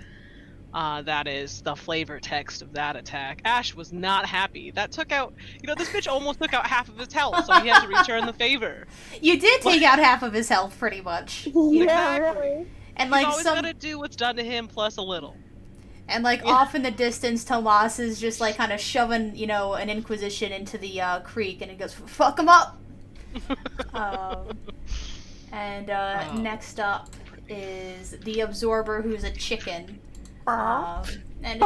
That is the flavor text of that attack. Ash was not happy. That took out, this bitch almost took out half of his health, so he had to return the favor. You did take out half of his health, pretty much. Yeah, Exactly. really. And He's like always some, gonna do what's done to him plus a little. And like off in the distance, Tomas is just like kind of shoving, an Inquisition into the creek, and he goes, "Fuck him up." And next up is the Absorber, who's a chicken. And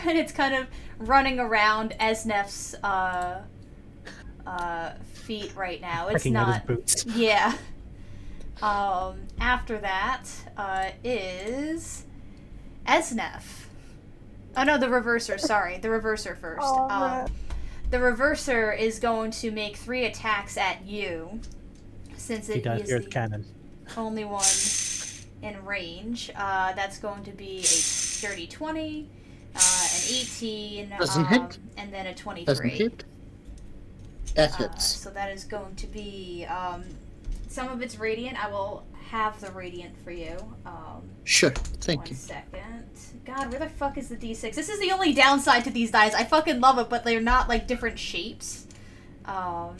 it's kind of running around Esnef's feet right now. It's Checking out his not. boots. Yeah. After that is Esnef. Oh no, the Reverser. Sorry, the Reverser first. The Reverser is going to make 3 attacks at you, since He it does. is Here's the cannon. only one in range. That's going to be a dirty 20, an 18, Doesn't hit. and then a 23. Doesn't hit. That hits. So that is going to be some of it's radiant. I will have the radiant for you. Sure. Thank you. 1 second. God, where the fuck is the D6? This is the only downside to these dice. I fucking love it, but they're not like different shapes. So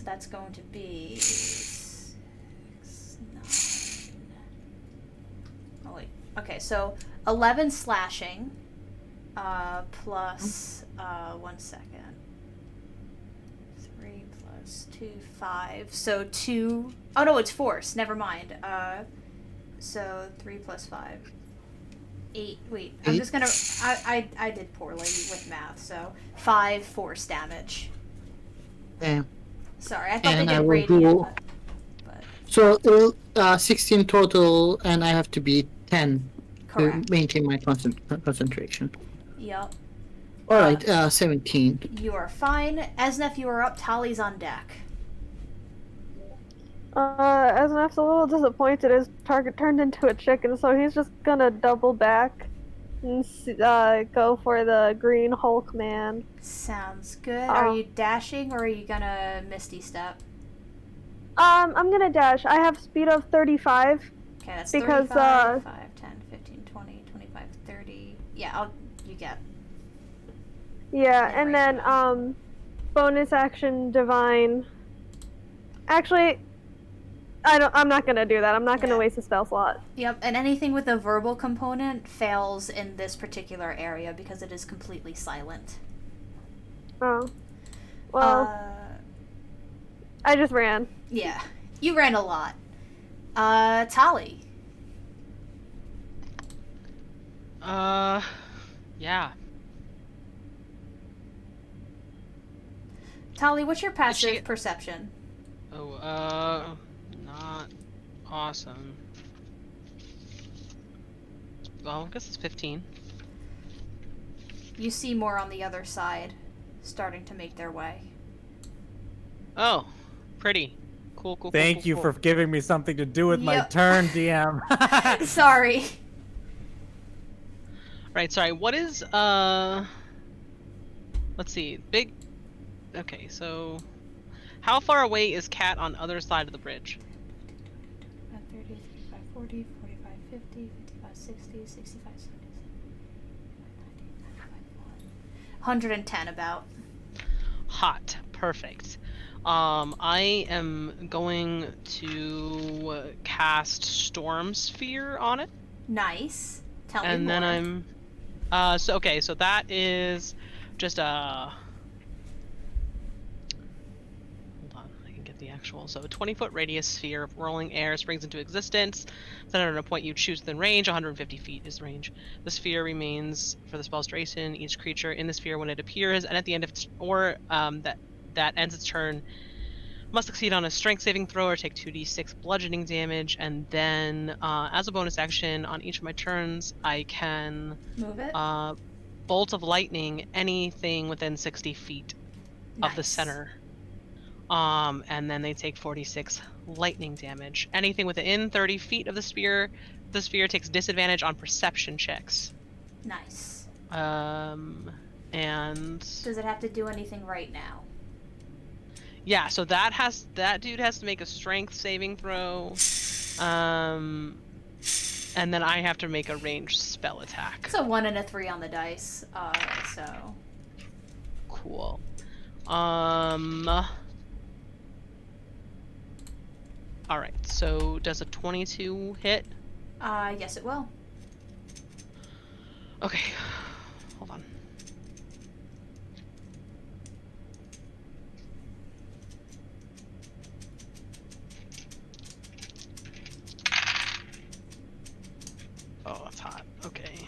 that's going to be 6, 9. Oh wait. Okay, so 11 slashing. Plus 1 second. 3 plus 2, 5. So 2. Oh no, it's force. Never mind. So 3 plus 5. 8. Wait, I'm 8. just gonna. I did poorly with math. So 5 force damage. Damn. Sorry, I thought And they I did will radiant. do- But So 16 total, and I have to be 10 correct. to maintain my concentration. Yep. All right, 17. You are fine. Esnef, you are up. Tali's on deck. Esnef's a little disappointed. His target turned into a chicken, so he's just gonna double back and go for the green Hulk man. Sounds good. Are you dashing or are you gonna Misty Step? I'm gonna dash. I have speed of 35. Okay, that's Because, 35, 5, 10, 15, 20, 25, 30. Yeah, you get. Yeah, Yeah, and right. then bonus action divine. Actually, I'm not gonna do that. I'm not gonna Yeah. waste a spell slot. Yep, and anything with a verbal component fails in this particular area because it is completely silent. Oh. Well, I just ran. Yeah, you ran a lot. Tali. Yeah. Tali, what's your passive she- perception? Oh, not awesome. Well, I guess it's 15. You see more on the other side, starting to make their way. Oh, pretty. Cool. Thank you for giving me something to do with my Yep. turn, DM. Sorry. Right, sorry. What is, let's see. Okay, so how far away is Cat on other side of the bridge? 30, 35, 40, 45, 50, 55, 60, 65, 70, 110 about. Hot. Perfect. I am going to cast Storm Sphere on it. Nice. Tell me And more. then so that is just hold on, I can get the actual. So a 20-foot radius sphere of whirling air springs into existence. Centered on a point you choose within range. 150 feet is range. The sphere remains for the spell's duration. Each creature in the sphere, when it appears, and at the end of its that ends its turn, must succeed on a strength saving throw or take 2d6 bludgeoning damage. And then, as a bonus action, on each of my turns, I can Move it. bolt of lightning anything within 60 feet of the Nice. center. And then they take 46 lightning damage. Anything within 30 feet of the sphere takes disadvantage on perception checks. Nice. And Does it have to do anything right now? yeah, so that dude has to make a strength saving throw. And then I have to make a ranged spell attack. It's a 1 and a 3 on the dice. So. Cool. Alright, so does a 22 hit? Yes, it will. Okay. Hold on. Oh, that's hot. Okay.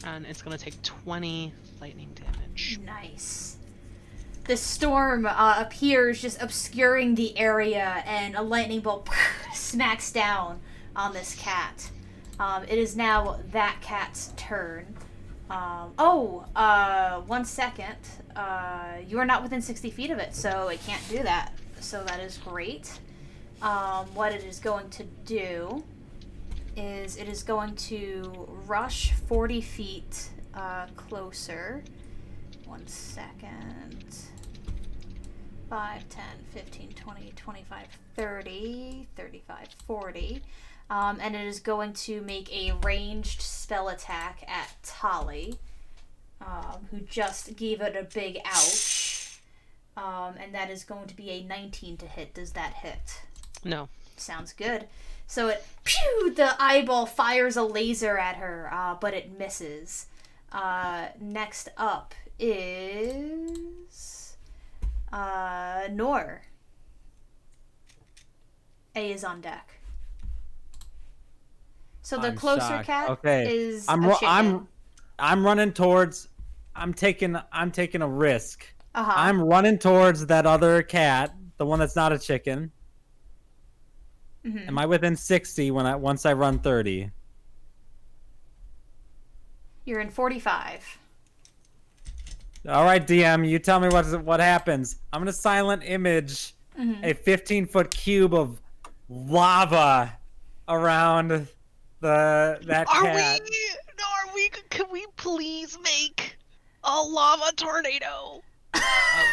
And it's gonna take 20 lightning damage. Nice. The storm appears, just obscuring the area, and a lightning bolt smacks down on this cat. It is now that cat's turn. 1 second. You are not within 60 feet of it, so it can't do that. So that is great. What it is going to do is it is going to rush 40 feet closer. 1 second. 5, 10, 15, 20, 25, 30, 35, 40. And it is going to make a ranged spell attack at Tali, who just gave it a big ouch. And that is going to be a 19 to hit. Does that hit? No. Sounds good. So the eyeball fires a laser at her, but it misses. Next up is Nor. A is on deck. So the I'm closer shocked. cat Okay. is I'm a chicken. I'm running towards. I'm taking a risk. Uh-huh. I'm running towards that other cat, the one that's not a chicken. Mhm. Am I within 60 once I run 30? You're in 45. All right, DM, you tell me what happens. I'm gonna silent image a 15-foot cube of lava around that cat. Can we please make a lava tornado?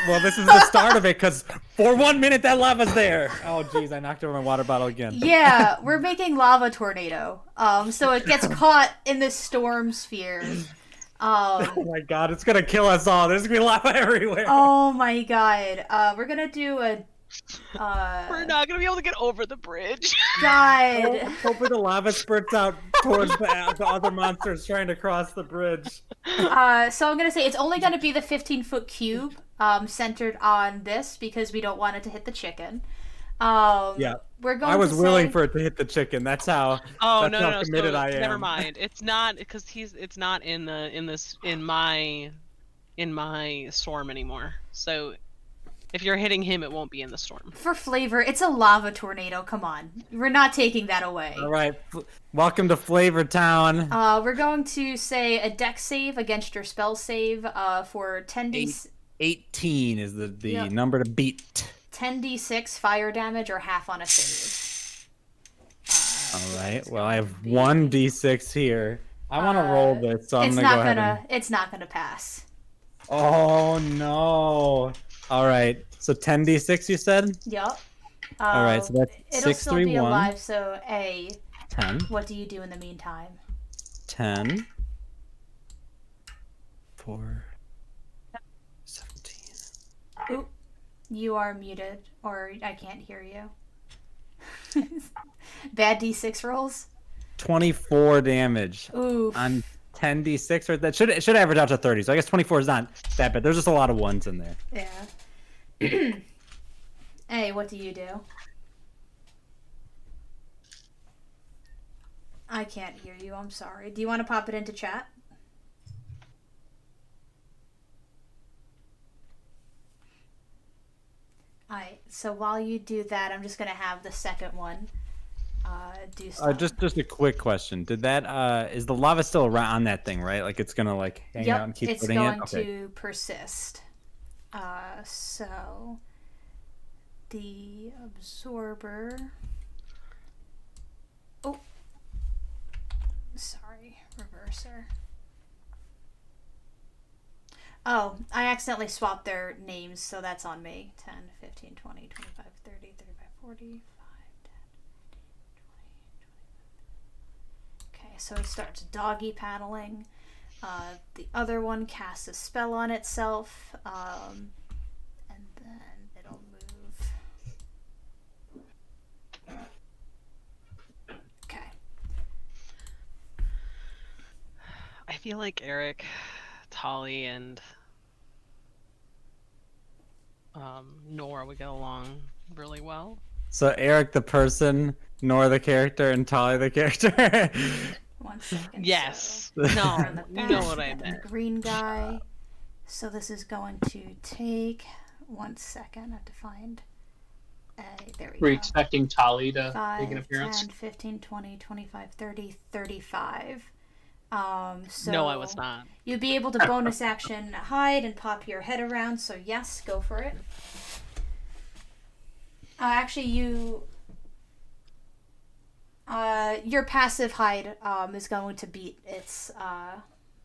Well, this is the start of it, because for 1 minute that lava's there. Oh, jeez, I knocked over my water bottle again. Yeah, we're making lava tornado. So it gets caught in this storm sphere. Oh my god, it's gonna kill us all. There's gonna be lava everywhere. Oh my god. We're gonna do a We're not gonna be able to get over the bridge. God. Hopefully the lava spurts out towards the other monsters trying to cross the bridge. So I'm gonna say it's only gonna be the 15-foot cube centered on this because we don't want it to hit the chicken. Yeah. We're going I was to willing say... for it to hit the chicken. That's how. Oh that's no, how no, committed so, I am. never mind. It's not because it's not in my storm anymore. So if you're hitting him, it won't be in the storm. For flavor, it's a lava tornado. Come on. We're not taking that away. All right. Welcome to Flavor Town. We're going to say a dex save against your spell save for 10d... 18 is the Yep. number to beat. 10d6 fire damage or half on a save. All right. Well, I have 1d6 here. I want to roll this, so I'm It's gonna go not ahead. gonna. It's not gonna pass. Oh no! All right. So 10d6, you said? Yup. All right. So that's It'll 6, still 3, be 1. alive. So 10. what do you do in the meantime? 10. 4. 17. Oop, you are muted, or I can't hear you. Bad d6 rolls. 24 damage. Oof. On 10d6, or that should average out to 30. So I guess 24 is not that bad. There's just a lot of ones in there. Yeah. Hey, what do you do? I can't hear you. I'm sorry. Do you want to pop it into chat? Alright, so while you do that, I'm just gonna have the second one do stuff. Just a quick question. Did that is the lava still around on that thing, right? Like it's gonna like hang out and keep it's putting going it? Okay. to persist. So the absorber. Oh, sorry, reverser. Oh, I accidentally swapped their names, so that's on me. 10, 15, 20, 25, 30, 35, 40, 5, 10, 20. Okay, so it starts doggy paddling. The other one casts a spell on itself, and then it'll move. Okay. feel like Eric, Tolly, and Nora would get along really well. So Eric the person, Nora the character, and Tali the character. 1 second. Yes. So No, we're on the you know back, what I got the meant. green guy. So this is going to take 1 second. I have to find. There we We're go. expecting Tali to make an 5, appearance. 10, 15, 20, 25, 30, 35. So No, I was not. You'll be able to bonus action hide and pop your head around, so yes, go for it. Actually, your passive hide is going to beat its,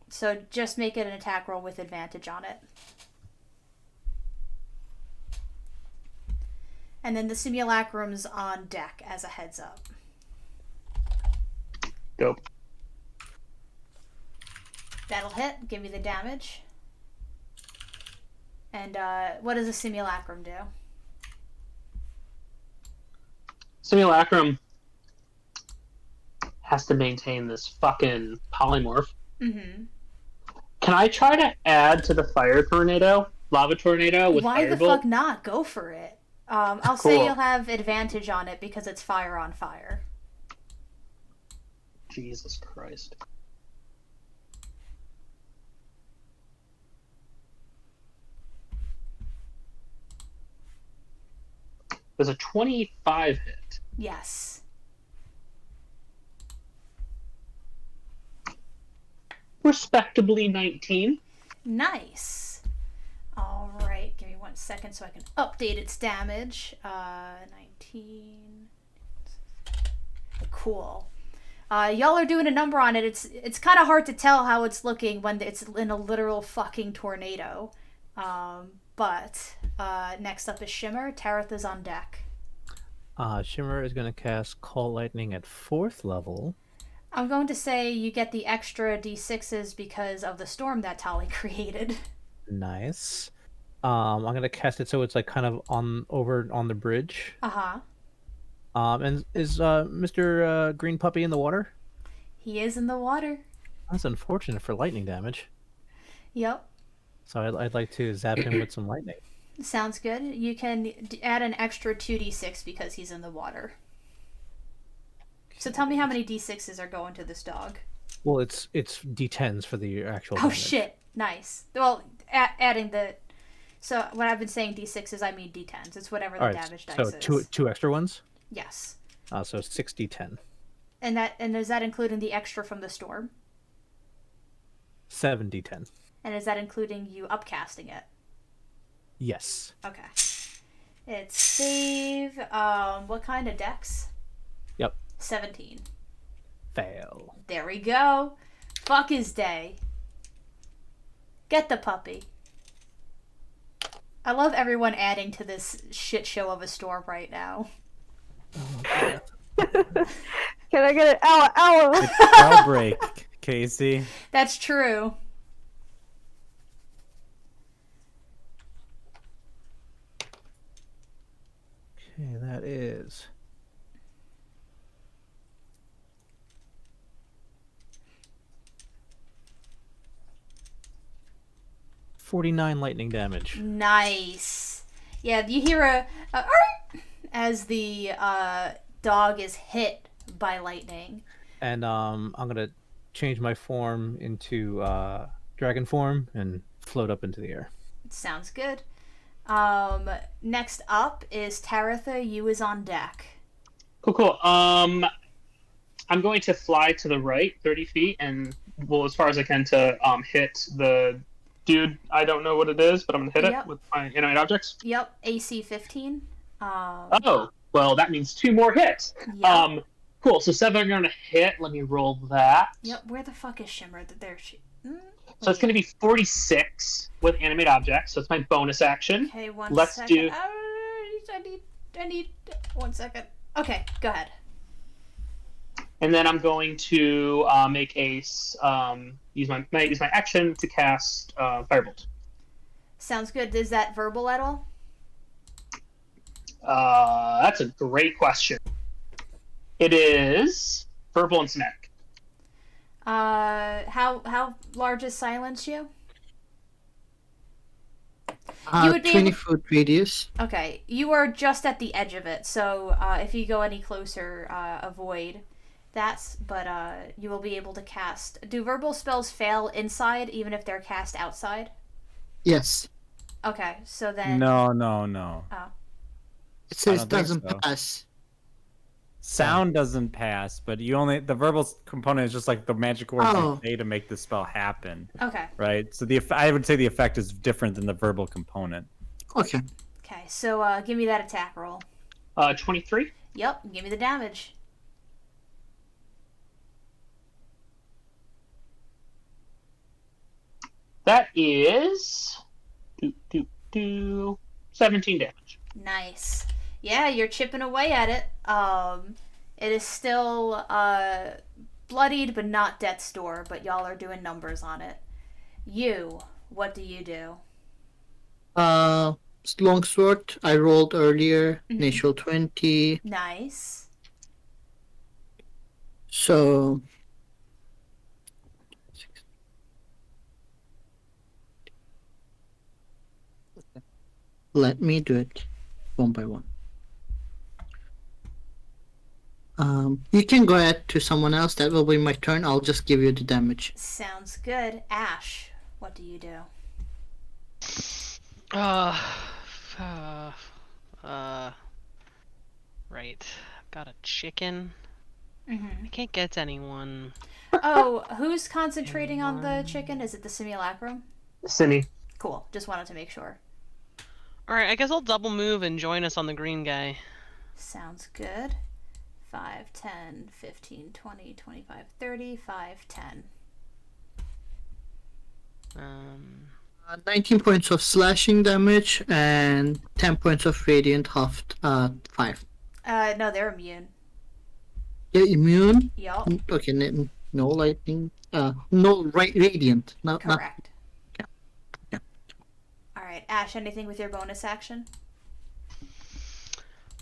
so just make it an attack roll with advantage on it. And then the simulacrum's on deck as a heads up. Dope. That'll hit. Give me the damage. And what does a simulacrum do? Simulacrum has to maintain this fucking polymorph. Mm-hmm. Can I try to add to the fire tornado, lava tornado with Why the firebolt? fuck not? Go for it. I'll say Cool. you'll have advantage on it because it's fire on fire. Jesus Christ. There's a 25 hit. Yes. Respectably 19. Nice. All right. Give me 1 second so I can update its damage. 19. Cool. Y'all are doing a number on it. It's kind of hard to tell how it's looking when it's in a literal fucking tornado. But next up is Shimmer. Taratha's on deck. Shimmer is going to cast Call Lightning at 4th level. I'm going to say you get the extra d6s because of the storm that Tali created. Nice. I'm going to cast it so it's like kind of over on the bridge. Uh-huh. And is Mr. Green Puppy in the water? He is in the water. That's unfortunate for lightning damage. Yep. So I'd like to zap him with some lightning. Sounds good. You can add an extra 2d6 because he's in the water. So tell me how many d6s are going to this dog. Well, it's d10s for the actual Oh damage. shit! Nice. Well, adding the. So when I've been saying d6s, I mean d10s. It's whatever the All right, damage dice so is. two extra ones. Yes. So 6d10. And is that including the extra from the storm? 7d10. And is that including you upcasting it? Yes. Okay. It's save. What kind of dex? Yep. 17. Fail. There we go. Fuck his day. Get the puppy. I love everyone adding to this shit show of a storm right now. Can I get an ow? Outbreak, Casey. That's true. Okay, that is 49 lightning damage. Nice. Yeah, you hear a "Arr!" as the dog is hit by lightning. And I'm gonna change my form into dragon form and float up into the air. Sounds good. Next up is Taratha. You is on deck. Cool. I'm going to fly to the right 30 feet and, well, as far as I can to hit the dude. I don't know what it is, but I'm going to hit Yep. it with my inanimate objects. Yep, AC 15. Oh, well, that means 2 more hits. Yep. Cool. So 7 are going to hit. Let me roll that. Yep, where the fuck is Shimmer? There she... So it's going to be 46 with animate objects. So it's my bonus action. Okay, one Let's second. do- I need 1 second. Okay, go ahead. And then I'm going to make a use my action to cast Firebolt. Sounds good. Is that verbal at all? That's a great question. It is verbal and somatic. How large is Silence You? You would be 20 able- foot radius. Okay, you are just at the edge of it, so if you go any closer, avoid that. But you will be able to cast. Do verbal spells fail inside, even if they're cast outside? Yes. Okay, so then. No. It says don't think doesn't so. pass. Sound doesn't pass, but the verbal component is just like the magic words Oh. you say to make the spell happen, Okay. right? So I would say the effect is different than the verbal component. Okay. Okay, so give me that attack roll. 23. Yep, give me the damage. That is 17 damage. Nice. Yeah, you're chipping away at it. It is still bloodied, but not death's door. But y'all are doing numbers on it. What do you do? Longsword. I rolled earlier. Mhm. Natural 20. Nice. So. Let me do it one by one. You can go ahead to someone else. That will be my turn. I'll just give you the damage. Sounds good. Ash, what do you do? Right. Got a chicken. Mm-hmm. I can't get to anyone. Oh, who's concentrating on the chicken? Is it the simulacrum? Simi. Cool. Just wanted to make sure. Alright, I guess I'll double move and join us on the green guy. Sounds good. 5, 10, 15, 20, 25, 30, 5, 10. 19 points of slashing damage and 10 points of radiant half. 5. No, they're immune. They're immune. Yup. Okay, no lightning. No radiant. Not. Correct. Yeah. Alright, Ash, anything with your bonus action?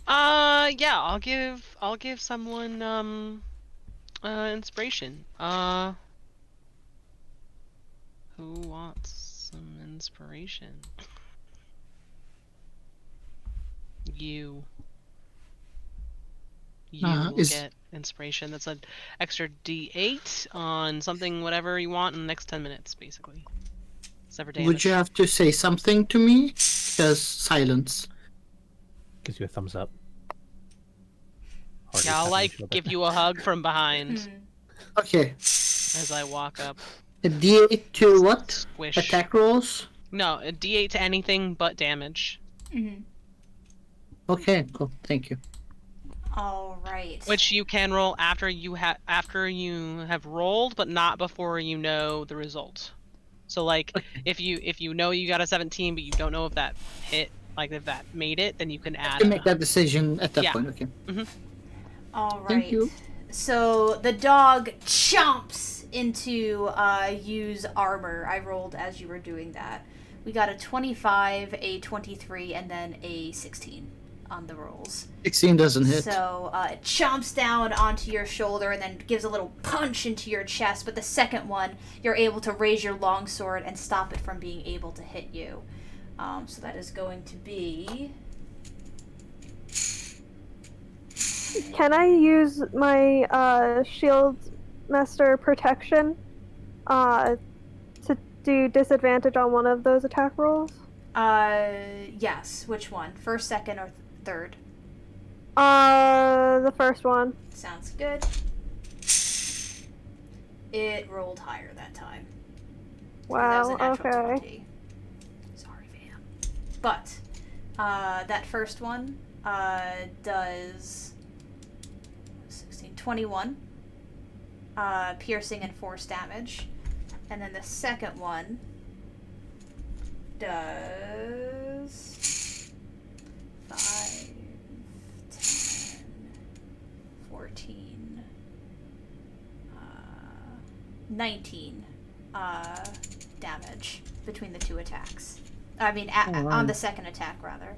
Yeah, I'll give someone, inspiration. Who wants some inspiration? You will get inspiration. That's an extra D8 on something, whatever you want in the next 10 minutes, basically. Sever damage. Would you have to say something to me? Because silence. Gives you a thumbs up. Or Yeah, I'll just tap on the give shoulder. you a hug from behind Okay. as I walk up. A D8 to what? Squish. Attack rolls? No, a D8 to anything but damage. Mm-hmm. Okay, cool. Thank you. Alright. Which you can roll after you have rolled, but not before you know the result. So like, if you know you got a 17, but you don't know if that hit, like if that made it, then you can add. To make that decision at that Yeah. point. Okay. Alright. Thank you. So the dog chomps into Yu's armor. I rolled as you were doing that. We got a 25, a 23, and then a 16 on the rolls. 16 doesn't hit. So it chomps down onto your shoulder and then gives a little punch into your chest. But the second one, you're able to raise your longsword and stop it from being able to hit you. So that is going to be... Can I use my shield master protection to do disadvantage on one of those attack rolls? Yes. Which one? First, second, or third? The first one. Sounds good. It rolled higher that time. That was Wow, a natural okay. 20. Sorry, fam. But that first one does 16, 21 piercing and force damage. And then the second one does 5, 10, 14, 19 damage between the two attacks. I mean, on the second attack, rather.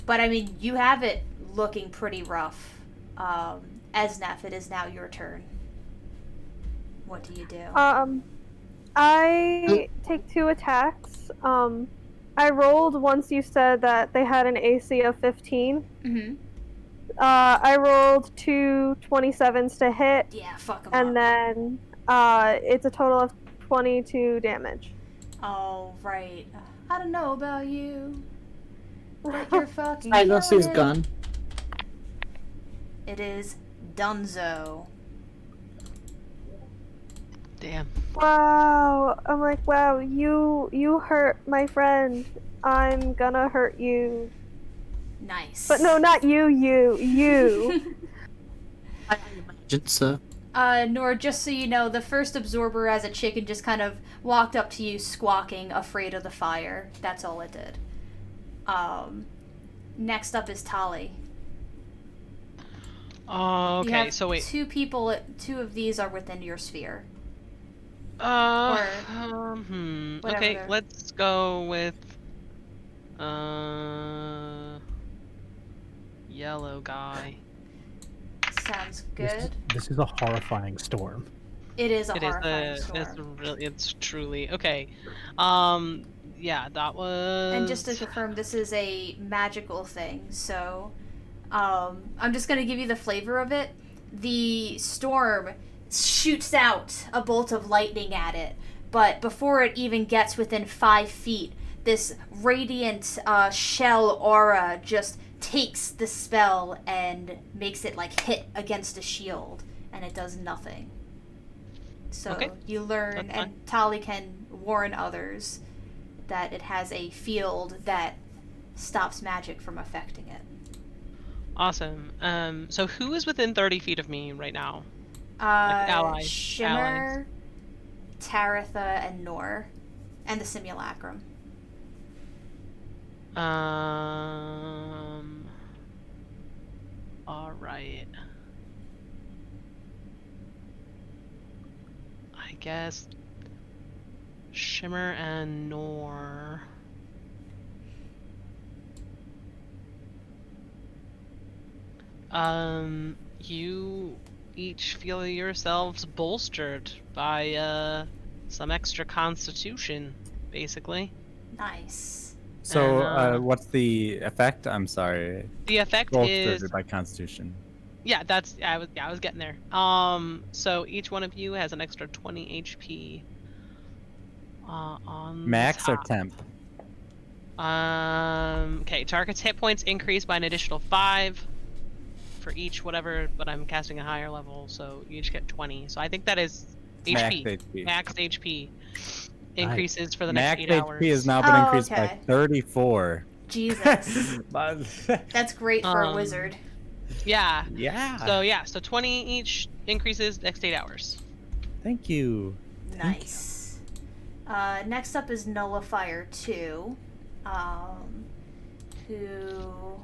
But I mean, you have it looking pretty rough. Esnaf, it is now your turn. what do you do? I take 2 attacks. I rolled once you said that they had an AC of 15. Mm-hmm. I rolled 2 27s to hit, Yeah, fuck 'em and up. then it's a total of 22 damage. Oh, right. I don't know about you, but you're fucking I lost killing his it. gun. It is Dunzo. Damn. Wow. I'm like, wow, you hurt my friend. I'm gonna hurt you. Nice. But no, not you. I imagine so. Nora, just so you know, the first absorber as a chicken just kind of walked up to you squawking, afraid of the fire. That's all it did. Next up is Tali. Oh, You okay, have so wait. 2 people, 2 of these are within your sphere. Okay, whatever. let's go with yellow guy. Sounds good. This is a horrifying storm. It is a It is horrifying storm. it's truly okay. Yeah, that was. And just to confirm, this is a magical thing, so I'm just gonna give you the flavor of it. The storm shoots out a bolt of lightning at it, but before it even gets within 5 feet, this radiant shell aura just takes the spell and makes it like hit against a shield, and it does nothing. So Okay. you learn, That's fine. and Tali can warn others that it has a field that stops magic from affecting it. Awesome. So who is within 30 feet of me right now? allies. Shimmer, Taratha, and Nor, and the Simulacrum. All right. I guess Shimmer and Nor. You each feel yourselves bolstered by some extra constitution, basically. Nice. So, And, what's the effect? I'm sorry. The effect Bolstered is by Constitution. yeah, I was getting there. So each one of you has an extra 20 HP. On Max the or top. temp? Okay, target's hit points increase by an additional 5 for each whatever, but I'm casting a higher level, so you each get 20. So I think that is Max HP. HP. Max HP increases for the Max next 8 hours. HP has now been increased by okay. 34. Jesus. That's great for a Um, wizard. Yeah. Yeah. So 20 each increases next 8 hours. Thank you. Nice. Next up is Nullifier 2. Who...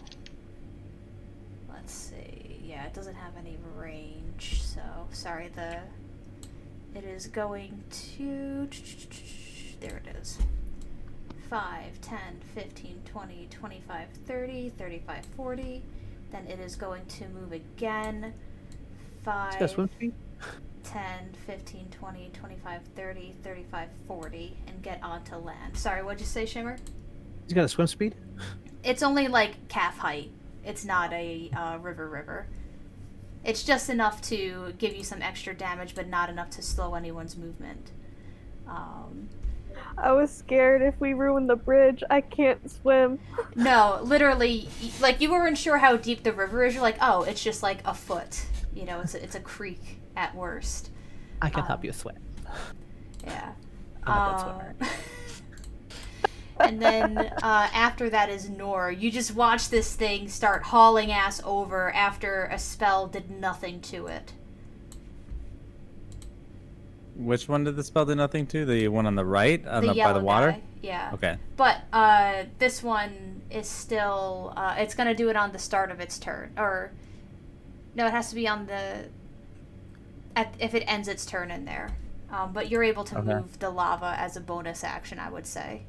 Let's see. Yeah, it doesn't have any range, so... Sorry, it is going to... There it is. 5, 10, 15, 20, 25, 30, 35, 40. Then it is going to move again. 5, It's got swim speed? 10, 15, 20, 25, 30, 35, 40, and get onto land. Sorry, what'd you say, Shimmer? He's got a swim speed? It's only like calf height. It's not a river. It's just enough to give you some extra damage, but not enough to slow anyone's movement. I was scared if we ruined the bridge. I can't swim. No, literally, like you weren't sure how deep the river is. You're like, oh, it's just like a foot. You know, it's a creek at worst. I can help you swim. Yeah. I'm a good swimmer. And then after that is Nor. You just watch this thing start hauling ass over after a spell did nothing to it. Which one did the spell do nothing to? The one on the right, The by yellow the water? guy. Yeah. Okay. But this one is still. It's gonna do it on the start of its turn, or no, it has to be on the. If it ends its turn in there, but you're able to Okay. move the lava as a bonus action, I would say.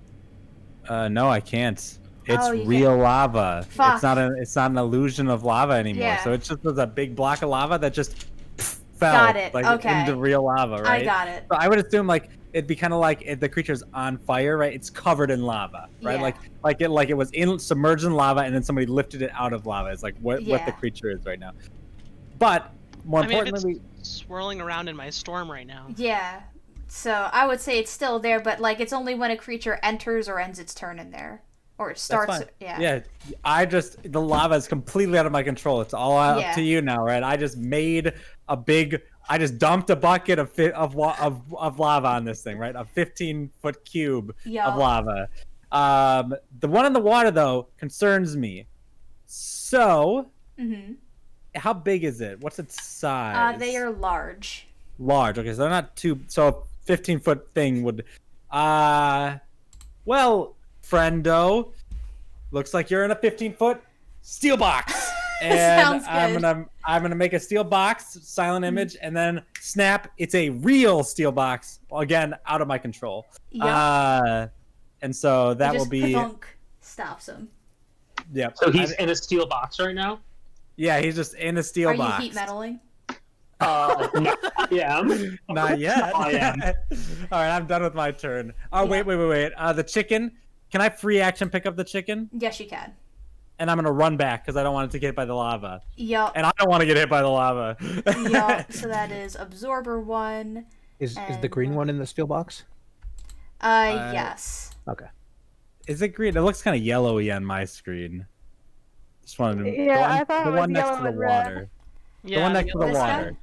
No, I can't. It's Oh, you real lava. Fuck. It's not an illusion of lava anymore. Yeah. So it's just a big block of lava that just fell Got it, like okay. into real lava, right? I got it. So I would assume like it'd be kind of like if the creature's on fire, right? It's covered in lava, right? Yeah. Like it was submerged in lava, and then somebody lifted it out of lava. It's like what the Yeah. creature is right now. But more I mean, if importantly, it's swirling around in my storm right now. Yeah. So I would say it's still there, but like it's only when a creature enters or ends its turn in there, or it starts. fine. Yeah. the lava is completely out of my control. It's all up Yeah. to you now, right? I just dumped a bucket of lava on this thing, right? A 15-foot cube Yeah. of lava. The one in the water though concerns me. So, Mm-hmm. how big is it? What's its size? They are large. Large. Okay, so they're not too. So a 15-foot thing would. Well, friendo, looks like you're in a 15-foot steel box. And Sounds good. I'm gonna make a steel box, silent image, and then snap. It's a real steel box. Again, out of my control. Yeah. And so that will be. Stops him. Yeah. So he's in a steel box right now. Yeah, he's just in a steel Are box. you heat metaling? Yeah. Not yet. I am. All right, I'm done with my turn. Oh, Yeah. wait. The chicken. Can I free action pick up the chicken? Yes, you can. And I'm gonna run back because I don't want it to get hit by the lava. Yup. And I don't want to get hit by the lava. Yup. So that is absorber 1. Is the green And- one in the steel box? Yes. Okay. Is it green? It looks kind of yellowy on my screen. Just wanted to. Yeah, I thought the it was one next yellow to the and red. water. Yeah, The one next to the This guy? water.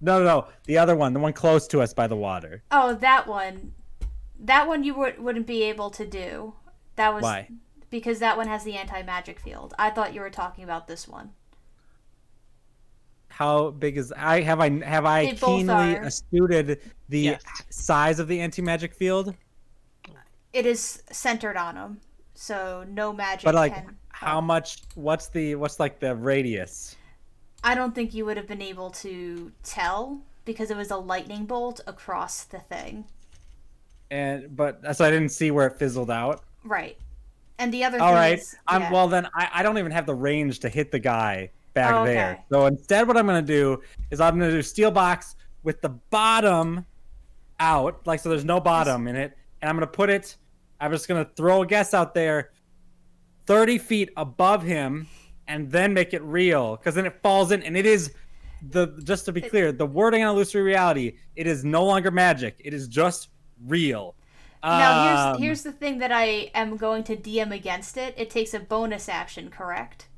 No. The other one. The one close to us by the water. Oh, that one. That one you wouldn't be able to do. That was Why? because that one has the anti-magic field. I thought you were talking about this one. How big is have They I both keenly are. astuted the Yes. size of the anti-magic field? It is centered on them, so no magic But like, can. how much? What's like the radius? I don't think you would have been able to tell because it was a lightning bolt across the thing. But so I didn't see where it fizzled out. Right. And the other All thing right. is, yeah. Well, then I don't even have the range to hit the guy back Oh, there. okay. So instead, what I'm gonna do is I'm gonna do steel box with the bottom out, like so there's no bottom in it, and I'm gonna put it. I'm just gonna throw a guess out there, 30 feet above him, and then make it real, because then it falls in, and it is just to be clear, the wording on Illusory Reality, it is no longer magic. It is just real. Now here's the thing that I am going to DM against it. It takes a bonus action, correct?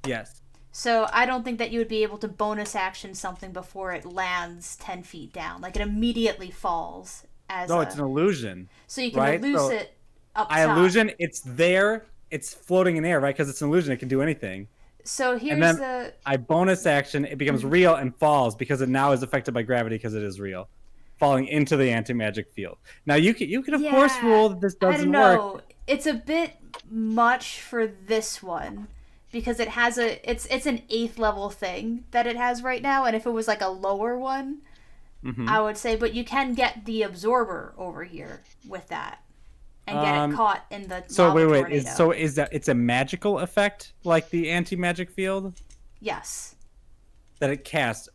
Yes. So I don't think that you would be able to bonus action something before it lands 10 feet down. Like it immediately falls as No, it's an illusion. so you can right? loose So it up I top. illusion. It's there. It's floating in air, right? Because it's an illusion. It can do anything. So here's then- the I bonus action. It becomes real and falls because it now is affected by gravity because it is real, falling into the anti-magic field. Now you can of course Yeah, rule that this I doesn't don't work. know. It's a bit much for this one because it has it's an 8th level thing that it has right now, and if it was like a lower one, Mhm. I would say, but you can get the absorber over here with that and get it caught in the So lava wait. tornado. Is that it's a magical effect like the anti-magic field Yes. that it casts?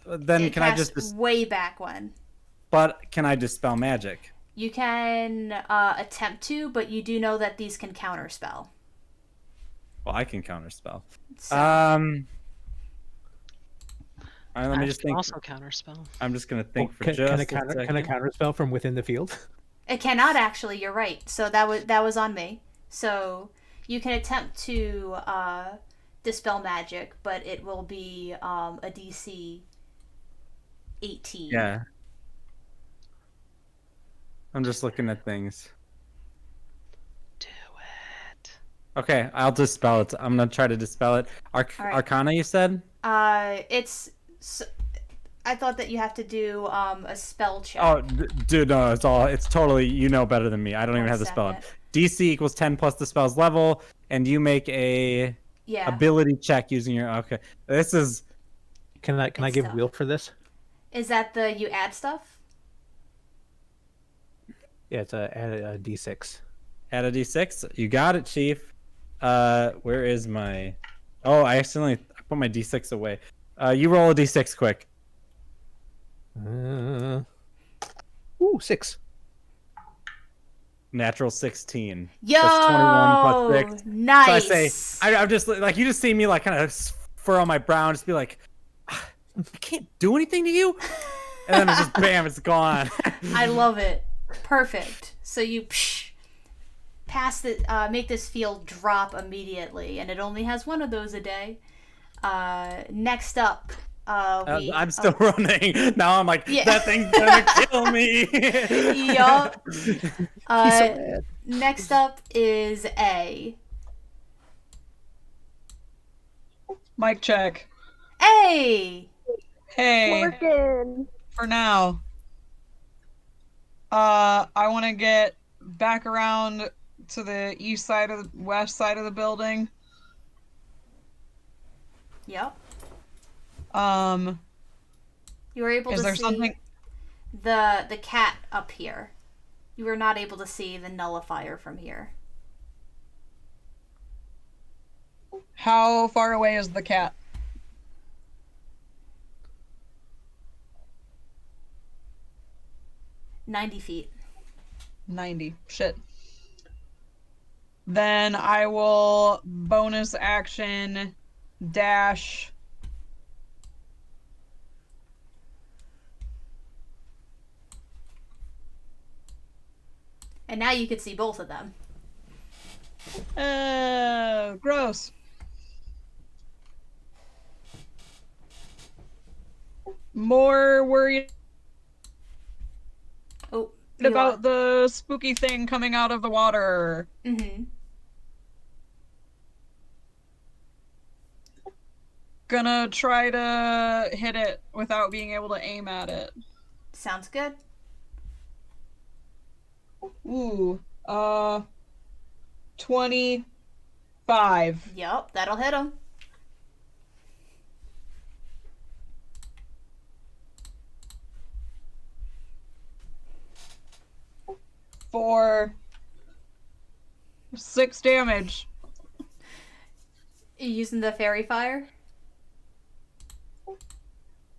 Then It can I cast just? way back when? But can I dispel magic? You can attempt to, but you do know that these can counterspell. Well, I can counterspell. So, All right, let me I just can think. also counterspell. I'm just gonna think for Can, just can, a a counter, second. can a counterspell from within the field? it cannot actually. You're right. So that was on me. So you can attempt to dispel magic, but it will be a DC 18. Yeah. I'm just looking at things. Do it. Okay, I'll dispel it. I'm gonna try to dispel it. All right. Arcana, you said? It's. I thought that you have to do a spell check. Oh, dude, no, it's totally, you know better than me. I don't even have the spell. Second. DC equals 10 plus the spell's level, and you make a Yeah. ability check using your. Okay, this is. Can I It's give tough. wheel for this? Is that the you add stuff? Yeah, it's a D6. Add a D6. You got it, Chief. Where is my? Oh, I accidentally put my D6 away. You roll a D6 quick. Ooh, 6. Natural 16. Yo, That's 21 plus 6. nice. So I say, I'm just like, you just see me like kind of furrow my brow and just be like, "Ah, I can't do anything to you. And then it's just bam, it's gone. I love it. Perfect. So you pass the make this field drop immediately, and it only has one of those a day. Next up, I'm still running. Now I'm like, Yeah. that thing's gonna kill me. Yup. He's so mad. Next up is A. Mic check. A. Hey, Working. for now. I want to get back around to the west side of the building. Yep. You were able Is to there see something? the cat up here. You were not able to see the nullifier from here. How far away is the cat? "90 feet. 90. Shit. Then I will bonus action dash. And now you could see both of them. Gross. More worried Oh, about the spooky thing coming out of the water. Mm-hmm. Gonna try to hit it without being able to aim at it. Sounds good. Ooh, 25. Yup, that'll hit him. For 6 damage. You using the fairy fire?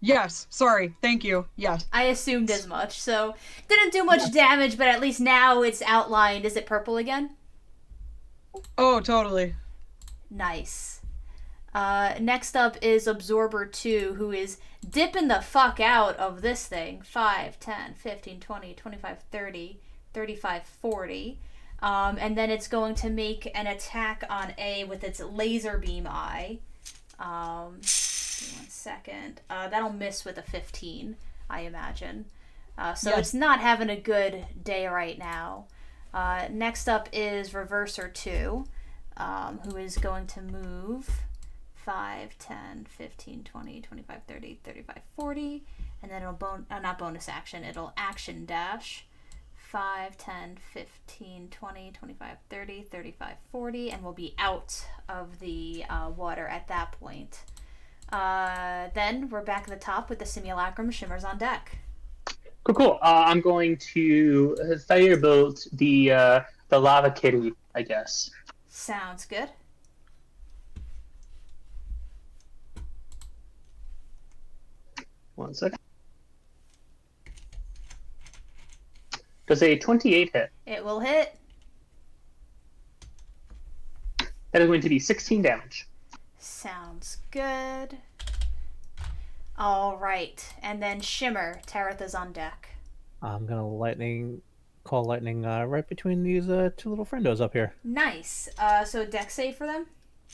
Yes, sorry, thank you. Yes. I assumed as much, so didn't do much damage, but at least now it's outlined. Is it purple again? Oh, totally. Nice. Next up is Absorber 2, who is dipping the fuck out of this thing. 5, 10, 15, 20, 25, 30, 35, 40. And then it's going to make an attack on A with its laser beam eye. Give me 1 second. That'll miss with a 15, I imagine. So Yes. it's not having a good day right now. Next up is Reverser 2, who is going to move 5, 10, 15, 20, 25, 30, 35, 40. And then it'll not bonus action, it'll action dash. 5, 10, 15, 20, 25, 30, 35, 40, and we'll be out of the water at that point. Then we're back at the top with the simulacrum shimmers on deck. Cool. I'm going to firebolt the lava kitty, I guess. Sounds good. One second. Does a 28 hit? It will hit. That is going to be 16 damage. Sounds good. All right, and then Shimmer. Taratha's on deck. I'm gonna call lightning right between these two little friendos up here. Nice. So deck save for them.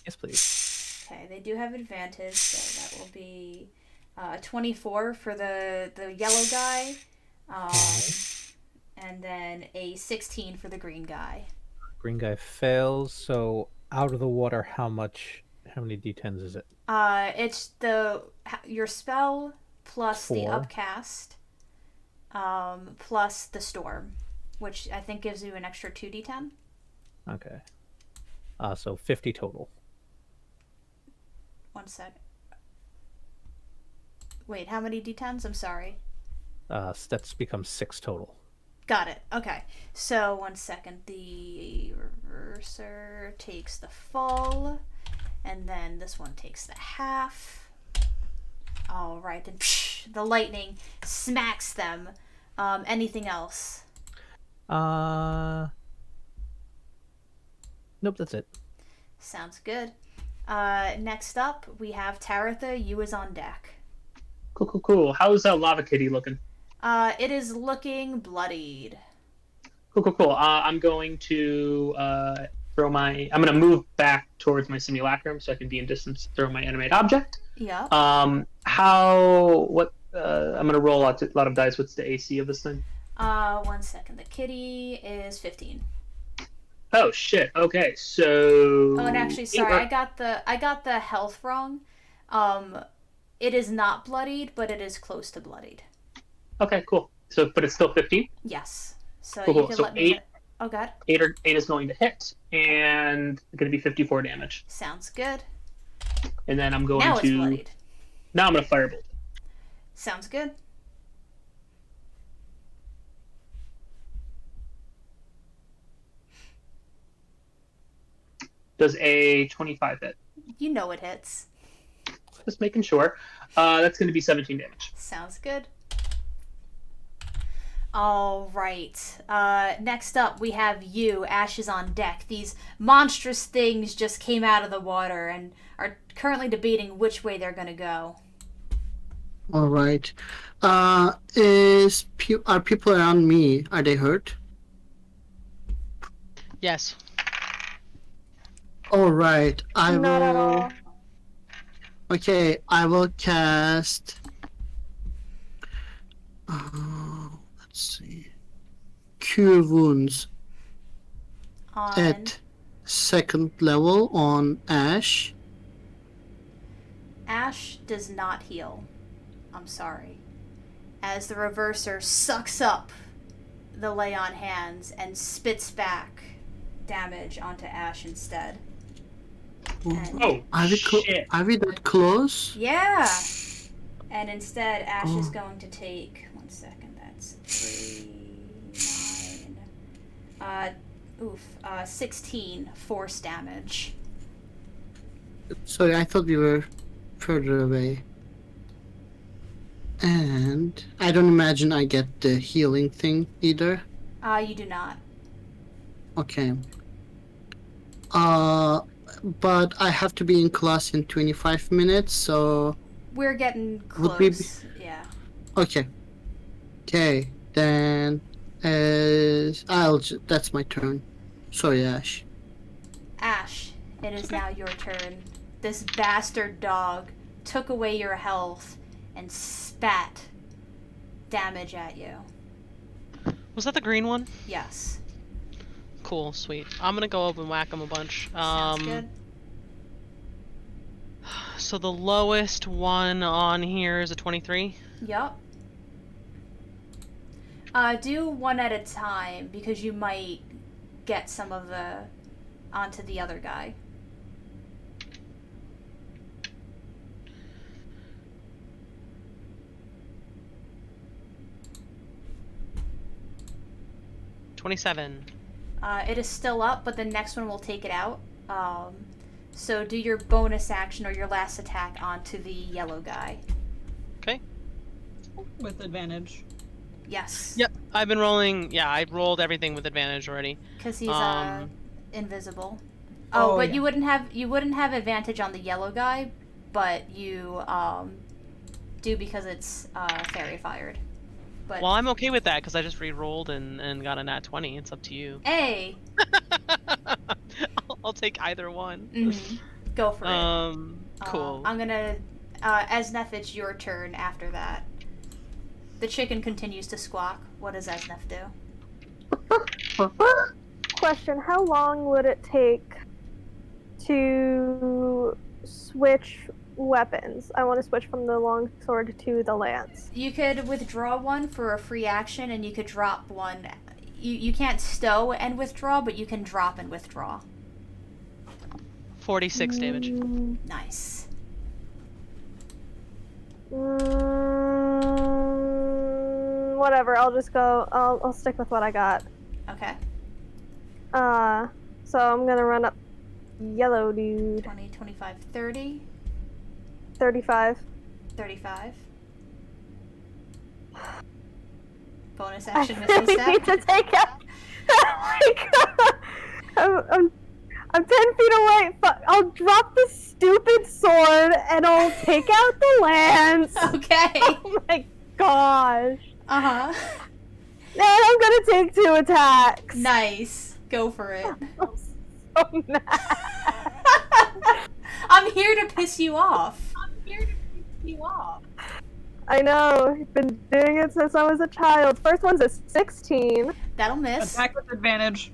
Yes, please. Okay, they do have advantage, so that will be a 24 for the yellow guy, and then a 16 for the green guy. Green guy fails, so out of the water, how many d10s is it? It's your spell plus the 4. upcast, plus the storm, which I think gives you an extra 2d10. Okay. So 50 total. 1 sec. Wait, how many d10s? I'm sorry. That's becomes 6 total. Got it. Okay. So 1 second. The reverser takes the full, and then this one takes the half. All right, then damage. The lightning smacks them. Anything else? Nope, that's it. Sounds good. Next up, we have Taratha. You is on deck. Cool. How's Lava Kitty looking? It is looking bloodied. Cool. I'm going to I'm going to move back towards my simulacrum so I can be in distance to throw my animate object. Yeah. I'm going to roll a lot of dice. What's the AC of this thing? 1 second. The kitty is 15. Oh shit. Okay, so. Oh, and actually, sorry, I got the health wrong. It is not bloodied, but it is close to bloodied. Okay, cool. So, but it's still 15. Yes. So Cool. you can So let me. 8. Oh god. 8 is going to hit, and it's going to be 54 damage. Sounds good. And then I'm going Now to. it's bloodied. Now I'm going to firebolt. Sounds good. Does a 25 hit? You know it hits. Just making sure. That's going to be 17 damage. Sounds good. All right. Next up, we have you. Ash is on deck. These monstrous things just came out of the water and are currently debating which way they're going to go. All right. Are people around me? Are they hurt? Yes. All right. Not at all. Okay, I will cast. Let's see. Cure wounds On at 2nd level on Ash. Ash does not heal. I'm sorry. As the reverser sucks up the lay on hands and spits back damage onto Ash instead. And Oh, shit. Are we that close? yeah. And instead, Ash is Oh. going to take 1 second. That's 3, 9. 16 force damage. Sorry, I thought we were further away. And I don't imagine I get the healing thing either. You do not. Okay. But I have to be in class in 25 minutes, so We're getting Would we be- close. Yeah. okay. Okay, then that's my turn. Sorry, Ash. Ash, it is now your turn. This bastard dog took away your health and spat damage at you. Was that the green one? Yes. Cool, sweet. I'm gonna go up and whack him a bunch. Sounds good. So the lowest one on here is a 23. Yup. Do one at a time because you might get some of the onto the other guy. $27. It is still up, but the next one will take it out. So do your bonus action or your last attack onto the yellow guy. Okay. With advantage. Yes. Yep. I've been rolling. Yeah, I rolled everything with advantage already. Because he's invisible. Oh, But yeah. you wouldn't have advantage on the yellow guy, but you do because it's fairy fired. But Well, I'm okay with that because I just re-rolled and got a nat 20. It's up to you. hey, I'll take either one. go for it. Cool. I'm gonna Esnef, it's your turn after that. The chicken continues to squawk. What does Esnef do? Question: how long would it take to switch weapons? I want to switch from the longsword to the lance. You could withdraw one for a free action, and you could drop one. You can't stow and withdraw, but you can drop and withdraw. 46 damage. Nice. Whatever. I'll just go. I'll stick with what I got. Okay. So I'm gonna run up yellow dude. 20, 25, 30, 35. 35. Bonus I action missile really step. need to take out. I'm 10 feet away. I'll drop the stupid sword and I'll take out the lance. Okay. Oh my gosh. Uh-huh. And I'm gonna take 2 attacks. Nice. Go for it. I'm so mad. I'm here to piss you off. I know. I've been doing it since I was a child. First one's a 16. That'll miss. Attack with advantage.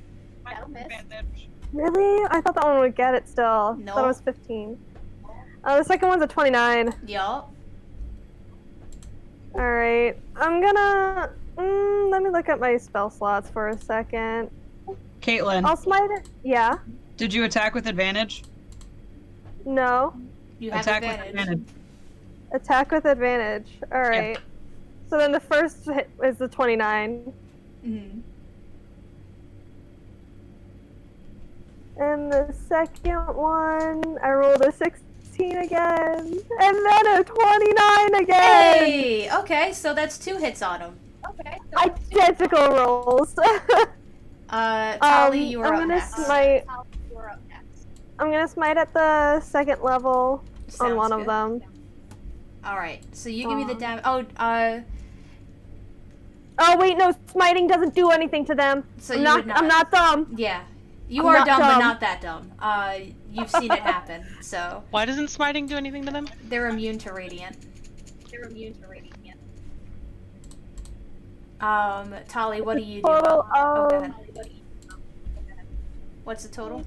Really? I thought that one would get it still. No. That was 15. The second one's a 29. Yup. Alright. I'm gonna... let me look at my spell slots for a second. Caitlin, I'll smite it. Yeah. did you attack with advantage? No. You have Attack with advantage. advantage. Attack with advantage. Alright. So then the first hit is the 29. Mm-hmm. And the second one, I rolled a 16 again. And then a 29 again! Hey! Okay, so that's 2 hits on him. Identical rolls. Tali, you are I'm up gonna next. smite. I'm gonna smite at the second level on Sounds one of good. them. Alright, so you give me the damage. Oh wait, no, smiting doesn't do anything to them. So I'm you not. would not. I'm not dumb. Yeah. You I'm are not dumb, but dumb. not that dumb. You've seen it happen, so. Why doesn't smiting do anything to them? They're immune to radiant. Tali, what do you do? Total Oh, go of ahead. What's the total?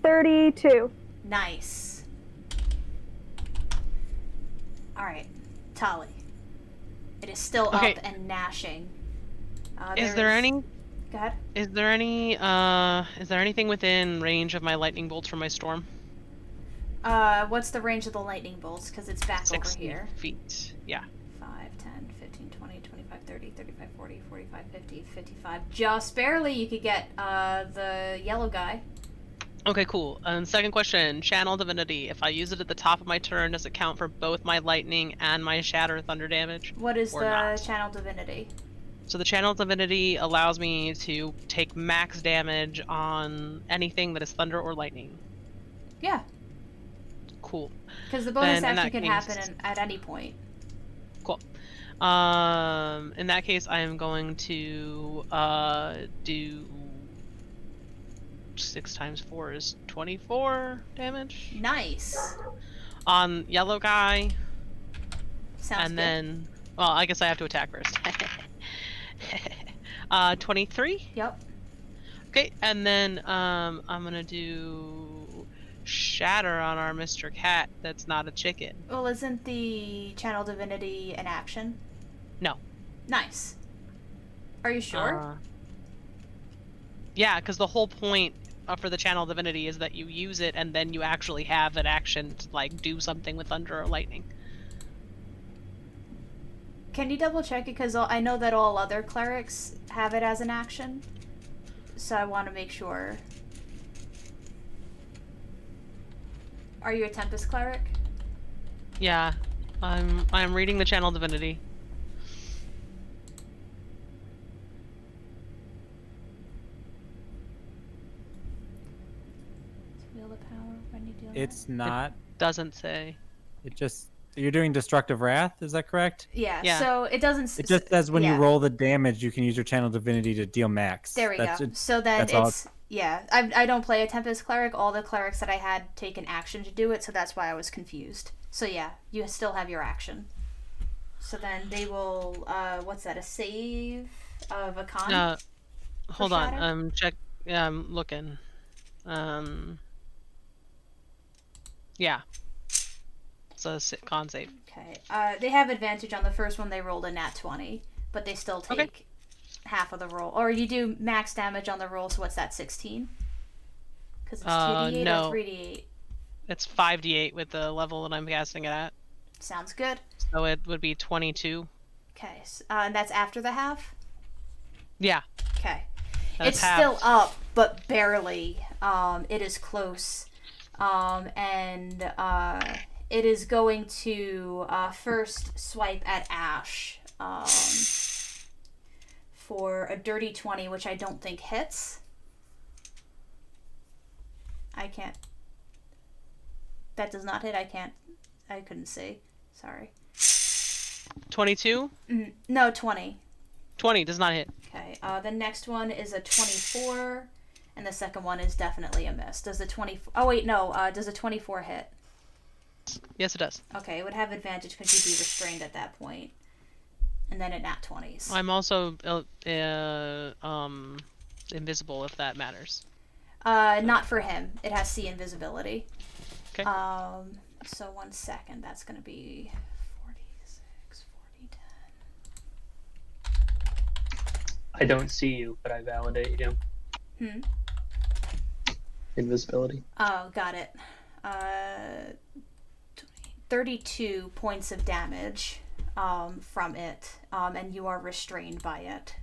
32. Nice. Alright, Tali. It is still Okay. up and gnashing. Is there any? Go ahead. Is there any? Is there anything within range of my lightning bolts from my storm? What's the range of the lightning bolts? Because it's back over 60 here. feet. Yeah. 5, 10, 15, 20, 25, 30, 35, 40, 45, 50, 55. Just barely you could get the yellow guy. Okay, cool. Second question: Channel Divinity. If I use it at the top of my turn, does it count for both my lightning and my shatter thunder damage? What is Or the not. channel divinity? So the Channel Divinity allows me to take max damage on anything that is thunder or lightning. Yeah, Cool. because the bonus Then in action that can case- happen at any point. In that case, I am going to do 6 times 4 is 24 damage Nice. on yellow guy, Sounds and good. then, well, I guess I have to attack first. 23. Yep. Okay, and then I'm gonna do shatter on our Mr. Cat. That's not a chicken. Well, isn't the channel divinity an action? No. Nice. Are you sure? Yeah, because the whole point for the Channel Divinity is that you use it and then you actually have an action to like do something with thunder or lightning. Can you double check it? Because I know that all other clerics have it as an action. So I want to make sure. Are you a Tempest cleric? Yeah, I'm reading the Channel Divinity. Wheel of power when you deal. It's not. Doesn't say. It just. You're doing Destructive Wrath, is that correct? Yeah. Yeah. So it doesn't. It just says when yeah. you roll the damage, you can use your Channel Divinity to deal max. There we That's go. it. So then that's all it's yeah. I don't play a Tempest cleric. All the clerics that I had take an action to do it, so that's why I was confused. So yeah, you still have your action. So then they will. What's that? A save of a con? Hold on. shatter? Check. Yeah, I'm looking. Yeah. It's a con save. Okay. They have advantage on the first one. They rolled a nat 20, but they still take Okay. half of the roll. Or you do max damage on the roll. So what's that? 16? Because it's 2d8 no. or 3d8. It's 5d8 with the level that I'm casting it at. Sounds good. So it would be 22. Okay. And that's after the half. Yeah. Okay. That's It's half. still up, but barely. It is close. And it is going to first swipe at Ash for a dirty 20, which I don't think hits. I can't. That does not hit. I couldn't see. Sorry. 22? No, 20. 20 does not hit. Okay. The next one is a 24, and the second one is definitely a miss. Does the 24? Oh wait, no. Does a 24 hit? Yes, it does. Okay, it would have advantage because you'd be restrained at that point. And then it nat 20s. I'm also invisible, if that matters. Not for him. It has C invisibility. Okay. So 1 second. That's gonna be 46, 40, 10. I don't see you, but I validate you. Invisibility. Oh, got it. 32 points of damage from it, and you are restrained by it.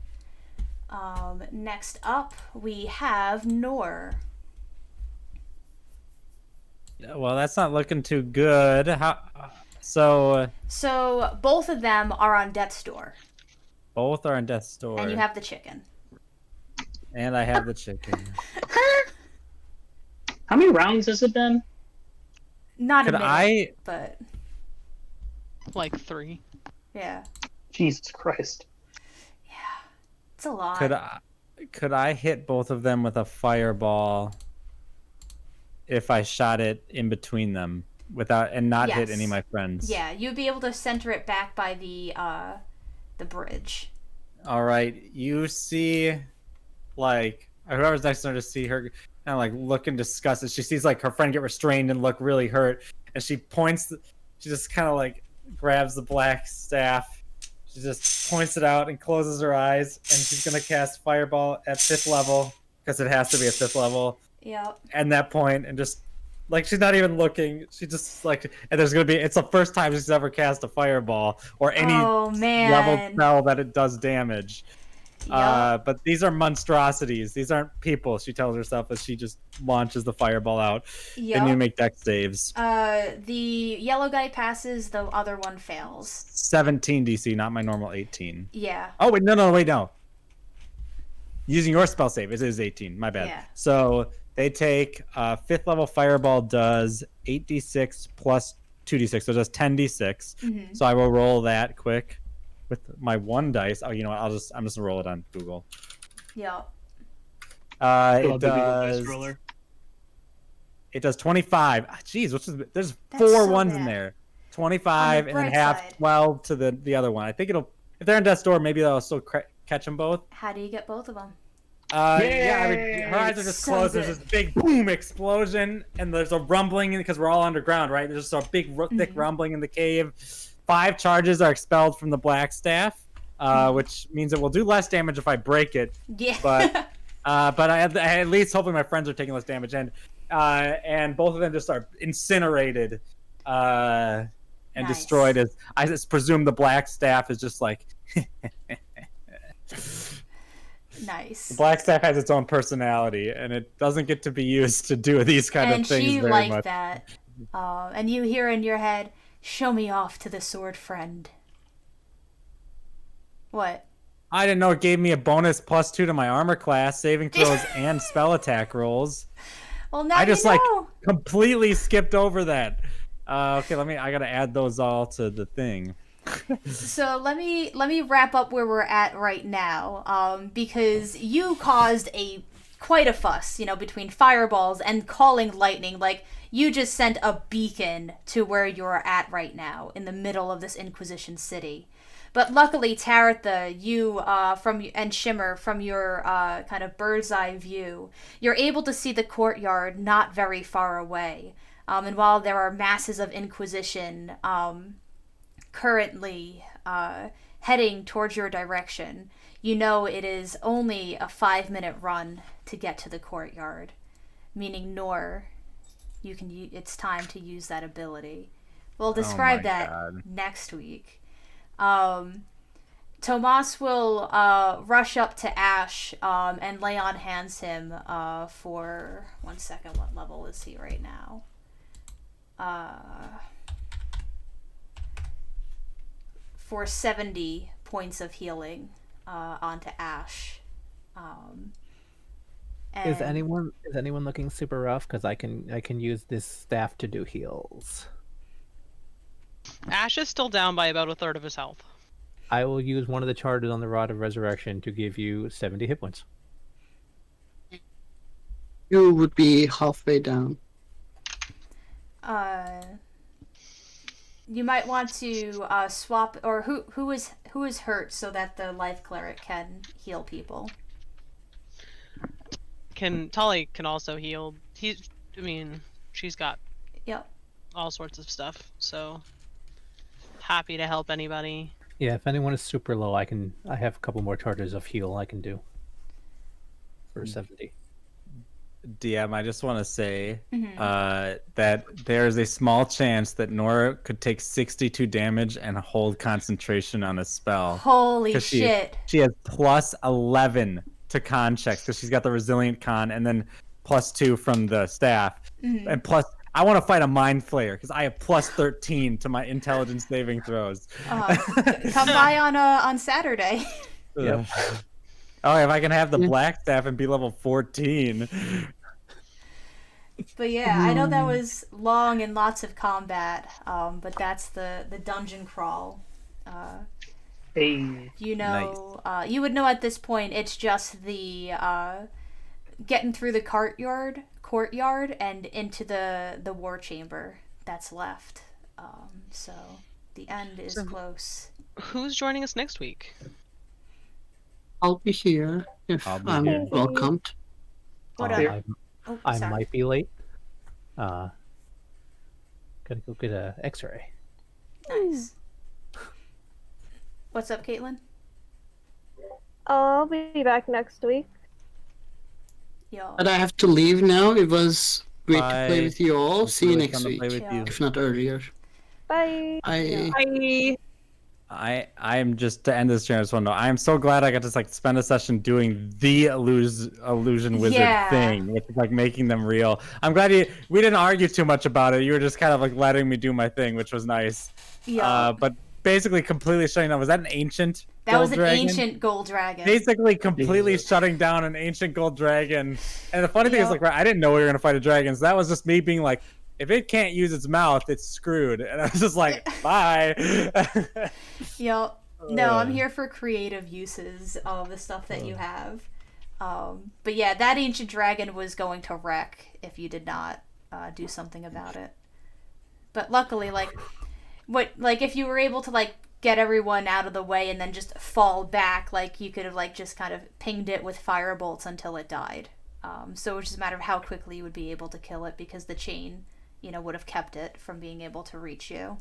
Next up, we have Nor. Well, that's not looking too good. So both of them are on death's door, both are on death's door. and you have the chicken. And I have the chicken. How many rounds has it been? Not Could a minute, I- but Like 3. yeah, Jesus Christ. it's a lot. Could I hit both of them with a fireball if I shot it in between them without and not hit Yes. any of my friends? Yeah, you'd be able to center it back by the bridge. All right. You see, like whoever's next to her to see her kind of like looking disgusted. She sees like her friend get restrained and look really hurt, and she points. She just kind of like grabs the black staff. She just points it out and closes her eyes, and she's gonna cast Fireball at 5th level because it has to be at 5th level. Yep. At that point, and just like she's not even looking. She just like, and there's gonna be. It's the first time she's ever cast a Fireball or any Oh man. level spell that it does damage. Yep. But these are monstrosities. These aren't people. She tells herself as she just launches the fireball out. Yep. And you make dex saves. The yellow guy passes, the other one fails. 17 DC, not my normal 18. Yeah. Oh wait, no. Using your spell save, it is 18. My bad. Yeah. So they take 5th level fireball does 8d6 plus 2d6, so it does 10d6. Mhm. So I will roll that quick with my 1 dice. Oh, you know what? I'm just gonna roll it on Google. Yep. It does. It does 25. Jeez, there's That's 4 so ones in bad. there. 25 and then bright half side. 12 to the other one. I think if they're in death's door, maybe I'll still catch them both. How do you get both of them? Yeah, I mean, her eyes are just So closed. good. There's this big boom explosion, and there's a rumbling because we're all underground, right? There's just a big, thick rumbling in the cave. 5 charges are expelled from the black staff, which means it will do less damage if I break it. Yeah. But I at least hopefully my friends are taking less damage, and both of them just are incinerated and Nice. destroyed. As I just presume the black staff is just like. Nice. The black staff has its own personality, and it doesn't get to be used to do these kind And of things she very liked much. that. And you hear in your head, "Show me off to the sword friend." What? I didn't know it gave me a bonus +2 to my armor class, saving throws, and spell attack rolls. Well, now I just you like know. completely skipped over that. Okay, I gotta add those all to the thing. So let me wrap up where we're at right now, because you caused quite a fuss, between fireballs and calling lightning. Like, you just sent a beacon to where you're at right now, in the middle of this Inquisition city. But luckily, Taratha, you and Shimmer, from your kind of bird's eye view, you're able to see the courtyard not very far away. And while there are masses of Inquisition currently heading towards your direction, you know it is only a 5-minute run to get to the courtyard, meaning Nor, it's time to use that ability. We'll describe my that God. next week. Tomas will rush up to Ash, and Leon hands him for 1 second. What level is he right now? for 70 points of healing onto Ash. Is And anyone looking super rough? Because I can use this staff to do heals. Ash is still down by about a third of his health. I will use one of the charges on the Rod of Resurrection to give you 70 hit points. You would be halfway down. you might want to swap, or who is hurt so that the life cleric can heal people. Tali can also heal. She's got Yep. all sorts of stuff, so happy to help anybody. Yeah, if anyone is super low, I have a couple more charges of heal I can do for 70. DM, I just want to say Mhm. that there is a small chance that Nora could take 62 damage and hold concentration on a spell. Holy 'Cause shit. She has plus 11 to con checks because she's got the resilient con, and then plus 2 from the staff. Mhm. And plus, I want to fight a mind flayer because I have plus 13 to my intelligence saving throws. Come by on Saturday. Yep. Oh, if I can have the black staff and be level 14. But yeah, I know that was long and lots of combat, but that's the dungeon crawl. Hey. You know, you would know at this point it's just the getting through the courtyard and into the war chamber that's left. So the end is close. Who's joining us next week? I'll be here if I'll be I'm here. welcomed. What I Oh, sorry. might be late. Gotta go get a X-ray. Nice. What's up, Caitlin? I'll be back next week. Yo. But I have to leave now. It was great to Bye. play with you all. It's See you really next fun to play week, with you. if not earlier. Bye. I I am just to end this stream. I just want to know. I am so glad I got to spend a session doing the illusion wizard Yeah. thing, which is making them real. I'm glad we didn't argue too much about it. You were just kind of letting me do my thing, which was nice. Yeah. But basically, completely shutting down. Was that an ancient? That was gold an dragon? ancient gold dragon. Basically, completely shutting down an ancient gold dragon. And the funny thing is, Yep. I didn't know we were gonna fight a dragon, so that was just me being like, if it can't use its mouth, it's screwed. And I was just like, bye. Yo. No, I'm here for creative uses of the stuff that you have. But yeah, that ancient dragon was going to wreck if you did not do something about it. But luckily, if you were able to get everyone out of the way and then just fall back, you could have just kind of pinged it with fire bolts until it died. So it was just a matter of how quickly you would be able to kill it because the chain, would have kept it from being able to reach you.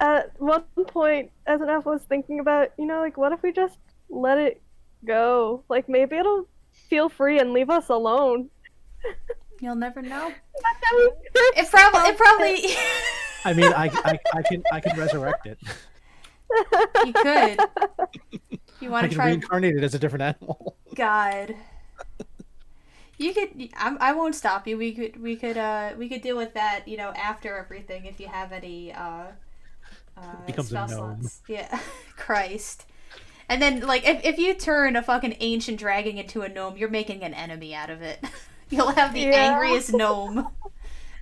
At one point, SNF was thinking about, what if we just let it go? Maybe it'll feel free and leave us alone. You'll never know. It It probably. I mean, I can resurrect it. You could. You I want to can try? reincarnate it as a different animal. God. You could. I won't stop you. We could deal with that. After everything, if you have any. Becomes a spell gnome. slots. Yeah. Christ. And then, if you turn a fucking ancient dragon into a gnome, you're making an enemy out of it. You'll have the angriest gnome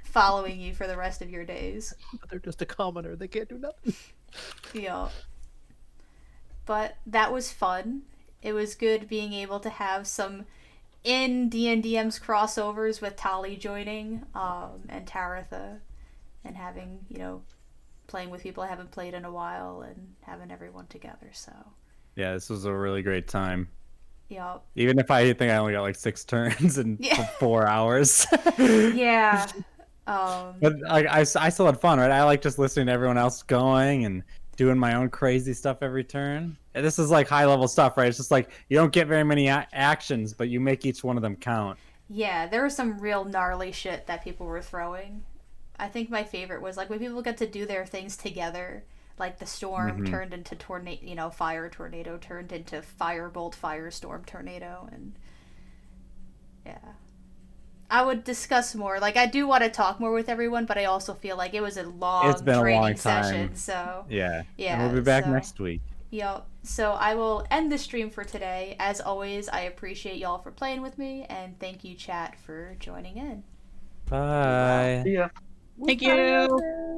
following you for the rest of your days. But they're just a commoner. They can't do nothing. Yeah. But that was fun. It was good being able to have some in D&DM's crossovers with Tali joining, and Taratha, and having, playing with people I haven't played in a while and having everyone together, so. Yeah, this was a really great time. Yeah. Even if I think I only got 6 turns in Yeah. 4 hours. Yeah. But I still had fun, right? I like just listening to everyone else going and doing my own crazy stuff every turn. And this is high level stuff, right? It's just you don't get very many actions, but you make each one of them count. Yeah, there was some real gnarly shit that people were throwing. I think my favorite was when people get to do their things together. The storm turned into tornado, fire tornado turned into firebolt, firestorm tornado, and yeah. I would discuss more. Like, I do want to talk more with everyone, but I also feel like it was a long It's been a training long session. time. So Yeah. yeah, And we'll be back so- next week. Yep. So I will end the stream for today. As always, I appreciate y'all for playing with me, and thank you, chat, for joining in. Bye. Yeah. Thank you.